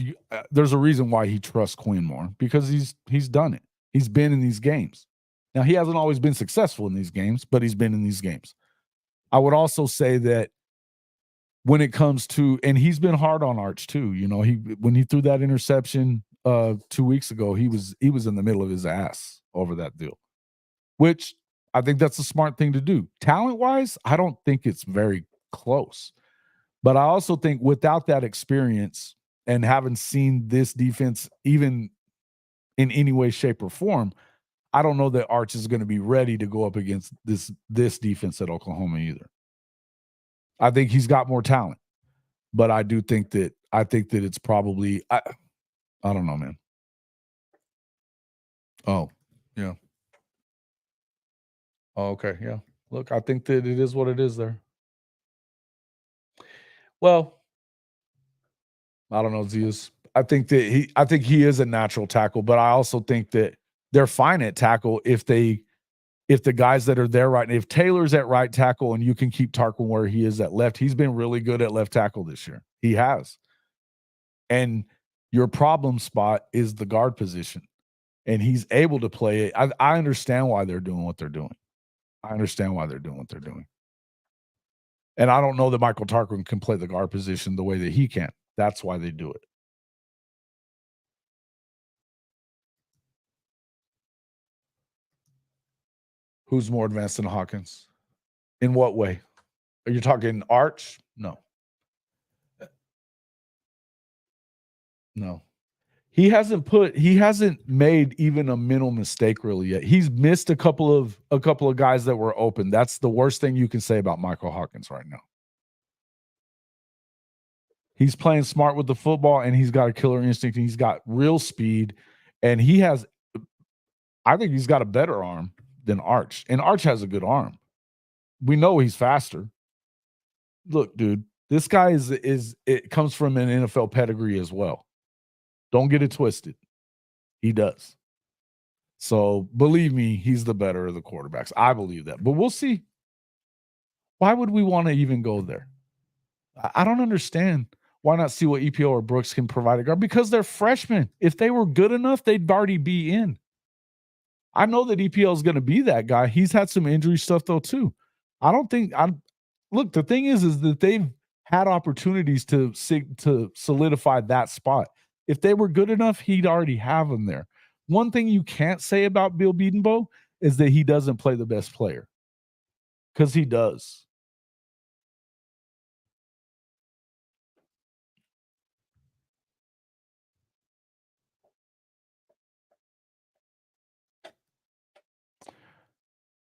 there's a reason why he trusts Quinn more, because he's done it. He's been in these games. Now, he hasn't always been successful in these games, but he's been in these games. I would also say that when it comes to, and he's been hard on Arch too. When he threw that interception 2 weeks ago, he was in the middle of his ass over that deal, which I think that's a smart thing to do. Talent-wise, I don't think it's very close. But I also think without that experience and having seen this defense even in any way, shape, or form, I don't know that Arch is going to be ready to go up against this defense at Oklahoma either. I think he's got more talent. But I think that it's probably I don't know, man. Oh, yeah. Oh, okay, yeah. Look, I think that it is what it is there. Well, I don't know, Zias. I think he is a natural tackle, but I also think that they're fine at tackle if the guys that are there right now, if Taylor's at right tackle and you can keep Tarquin where he is at left, he's been really good at left tackle this year. He has. And your problem spot is the guard position. And he's able to play it. I understand why they're doing what they're doing. I understand why they're doing what they're doing. And I don't know that Michael Tarquin can play the guard position the way that he can. That's why they do it. Who's more advanced than Hawkins? In what way? Are you talking arch? No. No. He hasn't made even a mental mistake really yet. He's missed a couple of guys that were open. That's the worst thing you can say about Michael Hawkins right now. He's playing smart with the football and he's got a killer instinct and he's got real speed and I think he's got a better arm than Arch. And Arch has a good arm. We know he's faster. Look, dude, this guy it comes from an NFL pedigree as well. Don't get it twisted. He does. So believe me, he's the better of the quarterbacks. I believe that. But we'll see. Why would we want to even go there? I don't understand. Why not see what EPO or Brooks can provide a guard? Because they're freshmen. If they were good enough, they'd already be in. I know that EPL is going to be that guy. He's had some injury stuff though too. Look, the thing is that they've had opportunities to solidify that spot. If they were good enough, he'd already have them there. One thing you can't say about Bill Bedenbaugh is that he doesn't play the best player. Because he does.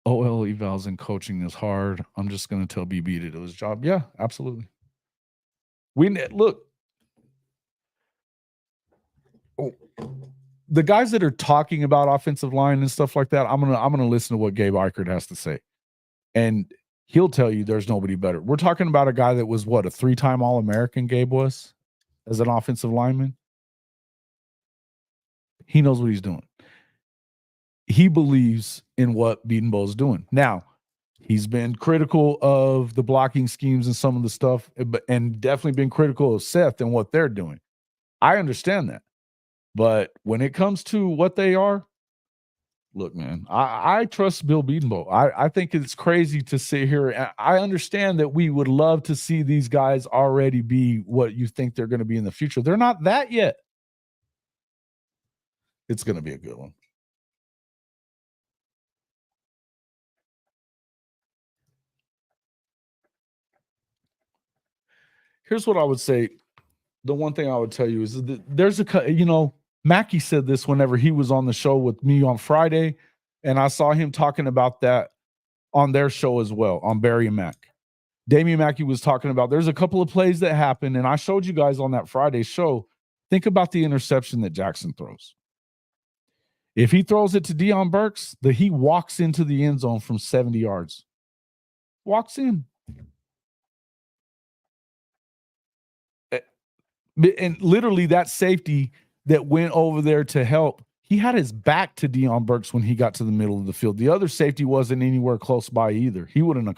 OL evals and coaching is hard. I'm just going to tell BB to do his job. Yeah, absolutely. Look. The guys that are talking about offensive line and stuff like that, I'm gonna listen to what Gabe Eichert has to say, and he'll tell you there's nobody better. We're talking about a guy that was a 3-time All-American. Gabe was as an offensive lineman. He knows what he's doing. He believes in what Bedenbaugh's doing. Now, he's been critical of the blocking schemes and some of the stuff, and definitely been critical of Seth and what they're doing. I understand that. But when it comes to what they are, look, man, I trust Bill Bedenbaugh. I think it's crazy to sit here. I understand that we would love to see these guys already be what you think they're going to be in the future. They're not that yet. It's going to be a good one. Here's what I would say. The one thing I would tell you is that there's Mackey said this whenever he was on the show with me on Friday, and I saw him talking about that on their show as well, on Barry and Mack. Damian Mackey was talking about there's a couple of plays that happen, and I showed you guys on that Friday show. Think about the interception that Jackson throws. If he throws it to Deion Burks, he walks into the end zone from 70 yards. Walks in. And literally that safety that went over there to help, he had his back to Deion Burks when he got to the middle of the field. The other safety wasn't anywhere close by either. He wouldn't have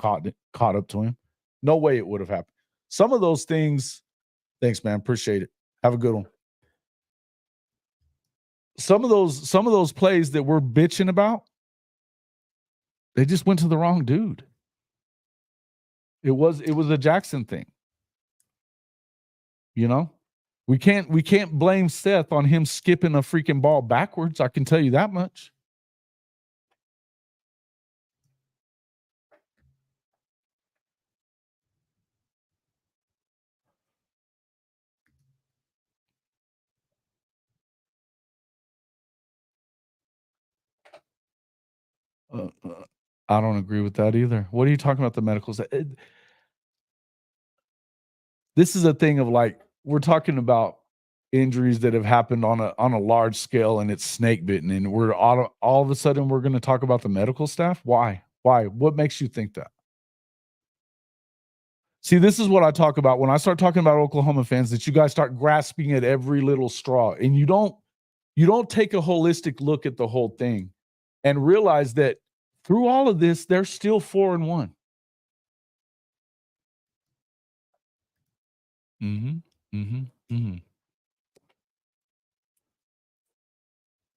caught up to him. No way it would have happened. Some of those things, thanks, man. Appreciate it. Have a good one. Some of those plays that we're bitching about, they just went to the wrong dude. It was a Jackson thing. You know? We can't blame Seth on him skipping a freaking ball backwards. I can tell you that much. I don't agree with that either. What are you talking about, the medicals? This is a thing of we're talking about injuries that have happened on a large scale and it's snake bitten, and we're all of a sudden we're going to talk about the medical staff. Why? Why? What makes you think that? See, this is what I talk about when I start talking about Oklahoma fans, that you guys start grasping at every little straw, and you don't take a holistic look at the whole thing and realize that through all of this, they're still 4-1.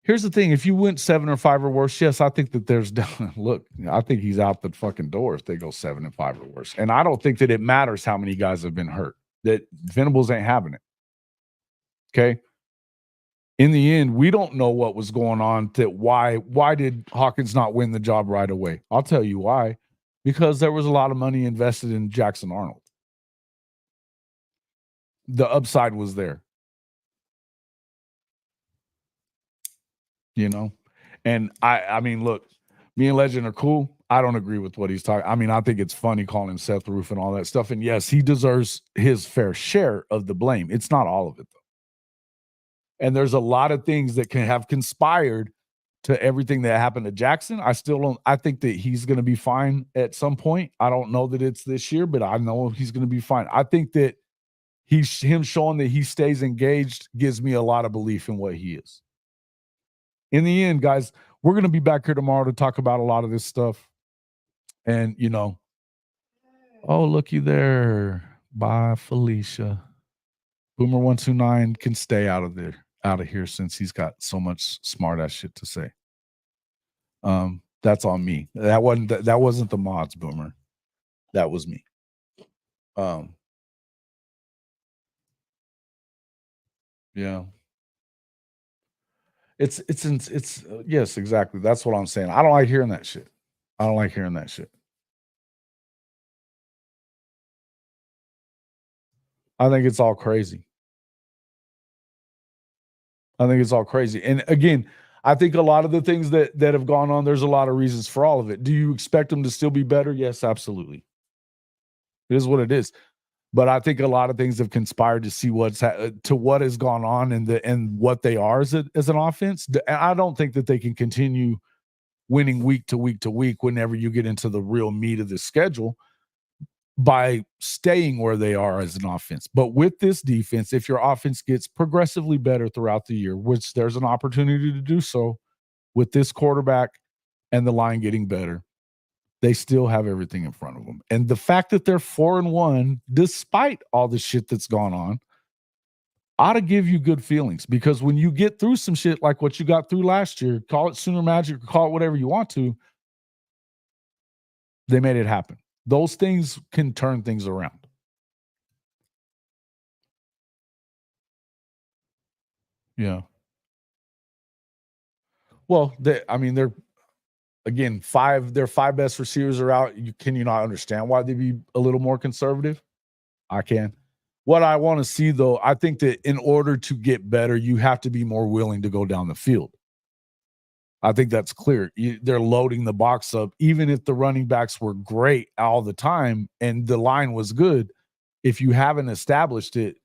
Here's the thing. If you went 7 or 5 or worse, yes, I think that there's look, I think he's out the fucking door if they go 7 and 5 or worse. And I don't think that it matters how many guys have been hurt. That Venables ain't having it. Okay. In the end, we don't know what was going on. That why did Hawkins not win the job right away? I'll tell you why. Because there was a lot of money invested in Jackson Arnold. The upside was there. You know? And I mean, look, me and Legend are cool. I don't agree with what he's talking. I mean, I think it's funny calling him Seth Roof and all that stuff. And yes, he deserves his fair share of the blame. It's not all of it, though. And there's a lot of things that can have conspired to everything that happened to Jackson. I think that he's going to be fine at some point. I don't know that it's this year, but I know he's going to be fine. I think that him showing that he stays engaged gives me a lot of belief in what he is. In the end, guys, we're going to be back here tomorrow to talk about a lot of this stuff. And, you know, oh, looky there. Bye, Felicia. Boomer 129 can stay out of here since he's got so much smart ass shit to say. That's on me. That wasn't the mods, Boomer. That was me. Yeah. It's yes, exactly. That's what I'm saying. I don't like hearing that shit. I think it's all crazy. And again, I think a lot of the things that have gone on, there's a lot of reasons for all of it. Do you expect them to still be better? Yes, absolutely. It is what it is. But I think a lot of things have conspired to see what has gone on and what they are as an offense. I don't think that they can continue winning week to week to week whenever you get into the real meat of the schedule by staying where they are as an offense. But with this defense, if your offense gets progressively better throughout the year, which there's an opportunity to do so with this quarterback and the line getting better, they still have everything in front of them. And the fact that they're 4-1, despite all the shit that's gone on, ought to give you good feelings, because when you get through some shit like what you got through last year, call it Sooner Magic or call it whatever you want to, they made it happen. Those things can turn things around. Yeah. Well, they're again, their 5 best receivers are out. Can you not understand why they'd be a little more conservative? I can. What I want to see, though, I think that in order to get better, you have to be more willing to go down the field. I think that's clear. They're loading the box up. Even if the running backs were great all the time and the line was good, if you haven't established it,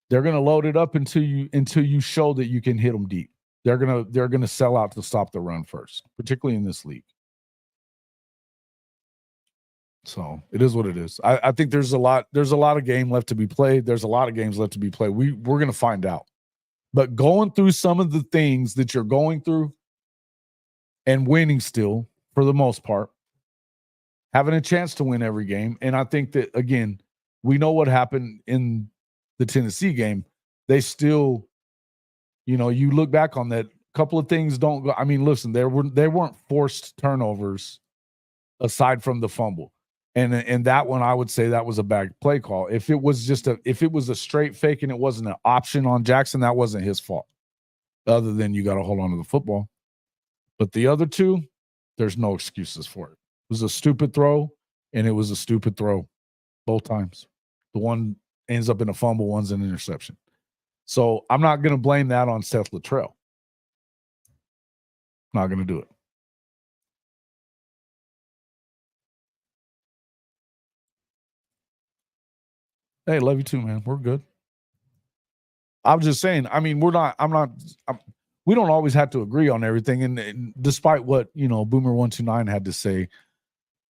they're going to load it up until you show that you can hit them deep. They're gonna sell out to stop the run first, particularly in this league. So it is what it is. I think there's a lot of game left to be played. There's a lot of games left to be played. We're gonna find out. But going through some of the things that you're going through and winning still, for the most part, having a chance to win every game. And I think that, again, we know what happened in the Tennessee game. They still, you look back on that, couple of things don't go. I mean, listen, they weren't forced turnovers aside from the fumble. And that one, I would say that was a bad play call. If it was a straight fake and it wasn't an option on Jackson, that wasn't his fault. Other than you got to hold on to the football. But the other two, there's no excuses for it. It was a stupid throw, and it was a stupid throw both times. The one ends up in a fumble, one's an interception. So I'm not going to blame that on Seth Luttrell. Not going to do it. Hey, love you too, man. We're good. I'm just saying, I mean, we don't always have to agree on everything. And despite what, Boomer 129 had to say,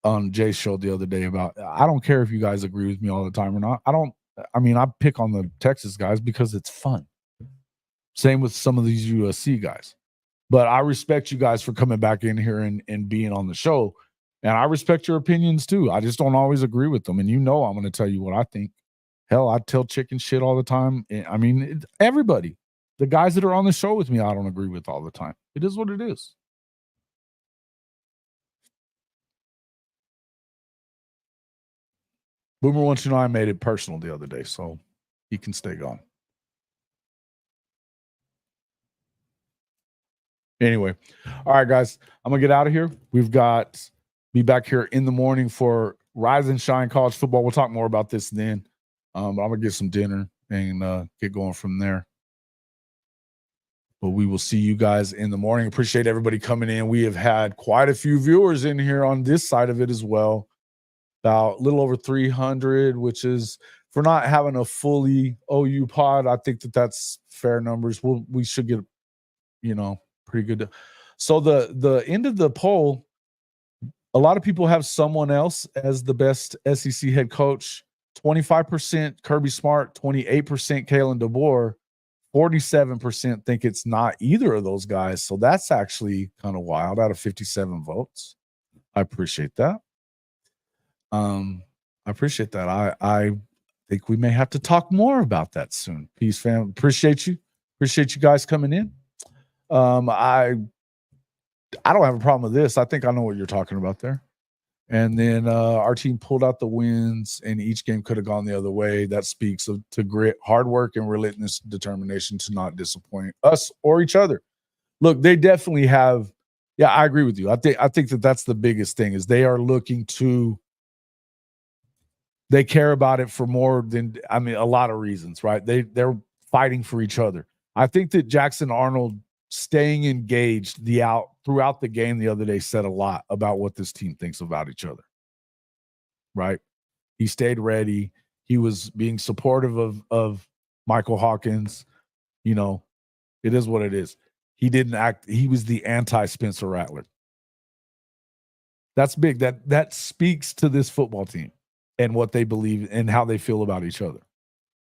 on Jay's show the other day about, I don't care if you guys agree with me all the time or not. I pick on the Texas guys because it's fun. Same with some of these USC guys. But I respect you guys for coming back in here and being on the show. And I respect your opinions too. I just don't always agree with them. And I'm going to tell you what I think. Hell, I tell chicken shit all the time. I mean, everybody. The guys that are on the show with me, I don't agree with all the time. It is what it is. Boomer wants you to know I made it personal the other day, so he can stay gone. Anyway, all right, guys, I'm going to get out of here. We've got be back here in the morning for Rise and Shine College Football. We'll talk more about this then. I'm going to get some dinner and get going from there. But we will see you guys in the morning. Appreciate everybody coming in. We have had quite a few viewers in here on this side of it as well. About a little over 300, which is, for not having a fully OU pod, I think that's fair numbers. We should get, pretty good. So the end of the poll, a lot of people have someone else as the best SEC head coach. 25% Kirby Smart, 28% Kalen DeBoer, 47% think it's not either of those guys. So that's actually kind of wild out of 57 votes. I appreciate that. I appreciate that. I think we may have to talk more about that soon. Peace, fam. Appreciate you. Appreciate you guys coming in. I don't have a problem with this. I think I know what you're talking about there. And then our team pulled out the wins, and each game could have gone the other way. That speaks to grit, hard work, and relentless determination to not disappoint us or each other. Look, they definitely have. Yeah, I agree with you. I think that's the biggest thing is they are looking to. They care about it for more than, a lot of reasons, right? They're fighting for each other. I think that Jackson Arnold staying engaged throughout the game the other day said a lot about what this team thinks about each other, right? He stayed ready. He was being supportive of Michael Hawkins. It is what it is. He didn't act. He was the anti-Spencer Rattler. That's big. That speaks to this football team and what they believe and how they feel about each other.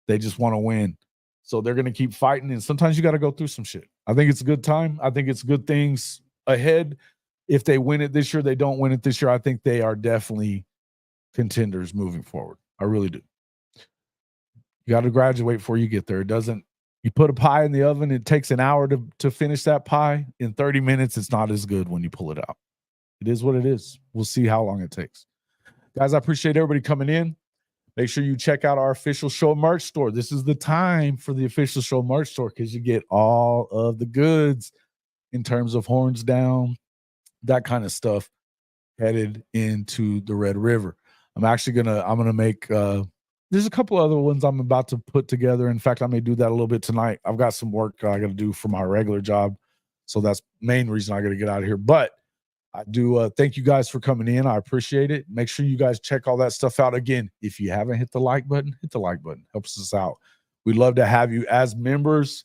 They just want to win. So they're going to keep fighting. And sometimes you got to go through some shit. I think it's a good time. I think it's good things ahead. If they win it this year, they don't win it this year, I think they are definitely contenders moving forward. I really do. You got to graduate before you get there. You put a pie in the oven, it takes an hour to finish that pie. In 30 minutes, it's not as good when you pull it out. It is what it is. We'll see how long it takes. Guys, I appreciate everybody coming in. Make sure you check out our official show merch store. This is the time for the official show merch store because you get all of the goods in terms of horns down, that kind of stuff headed into the Red River. I'm gonna make there's a couple other ones I'm about to put together. In fact, I may do that a little bit tonight. I've got some work I got to do for my regular job, so that's the main reason I got to get out of here. But I do thank you guys for coming in. I appreciate it. Make sure you guys check all that stuff out. Again, if you haven't hit the like button, hit the like button. Helps us out. We'd love to have you as members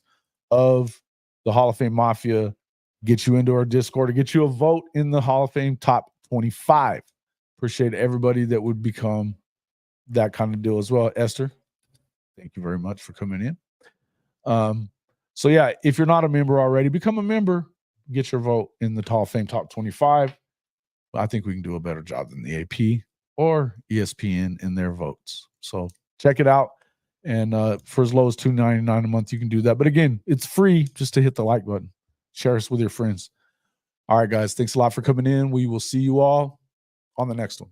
of the Hall of Fame Mafia, get you into our Discord, to get you a vote in the Hall of Fame top 25. Appreciate everybody that would become that kind of deal as well. Esther, thank you very much for coming in. So yeah, if you're not a member already, become a member. Get your vote in the Hall of Fame top 25. I think we can do a better job than the AP or ESPN in their votes. So check it out. And for as low as $2.99 a month, you can do that. But again, it's free just to hit the like button. Share us with your friends. All right, guys. Thanks a lot for coming in. We will see you all on the next one.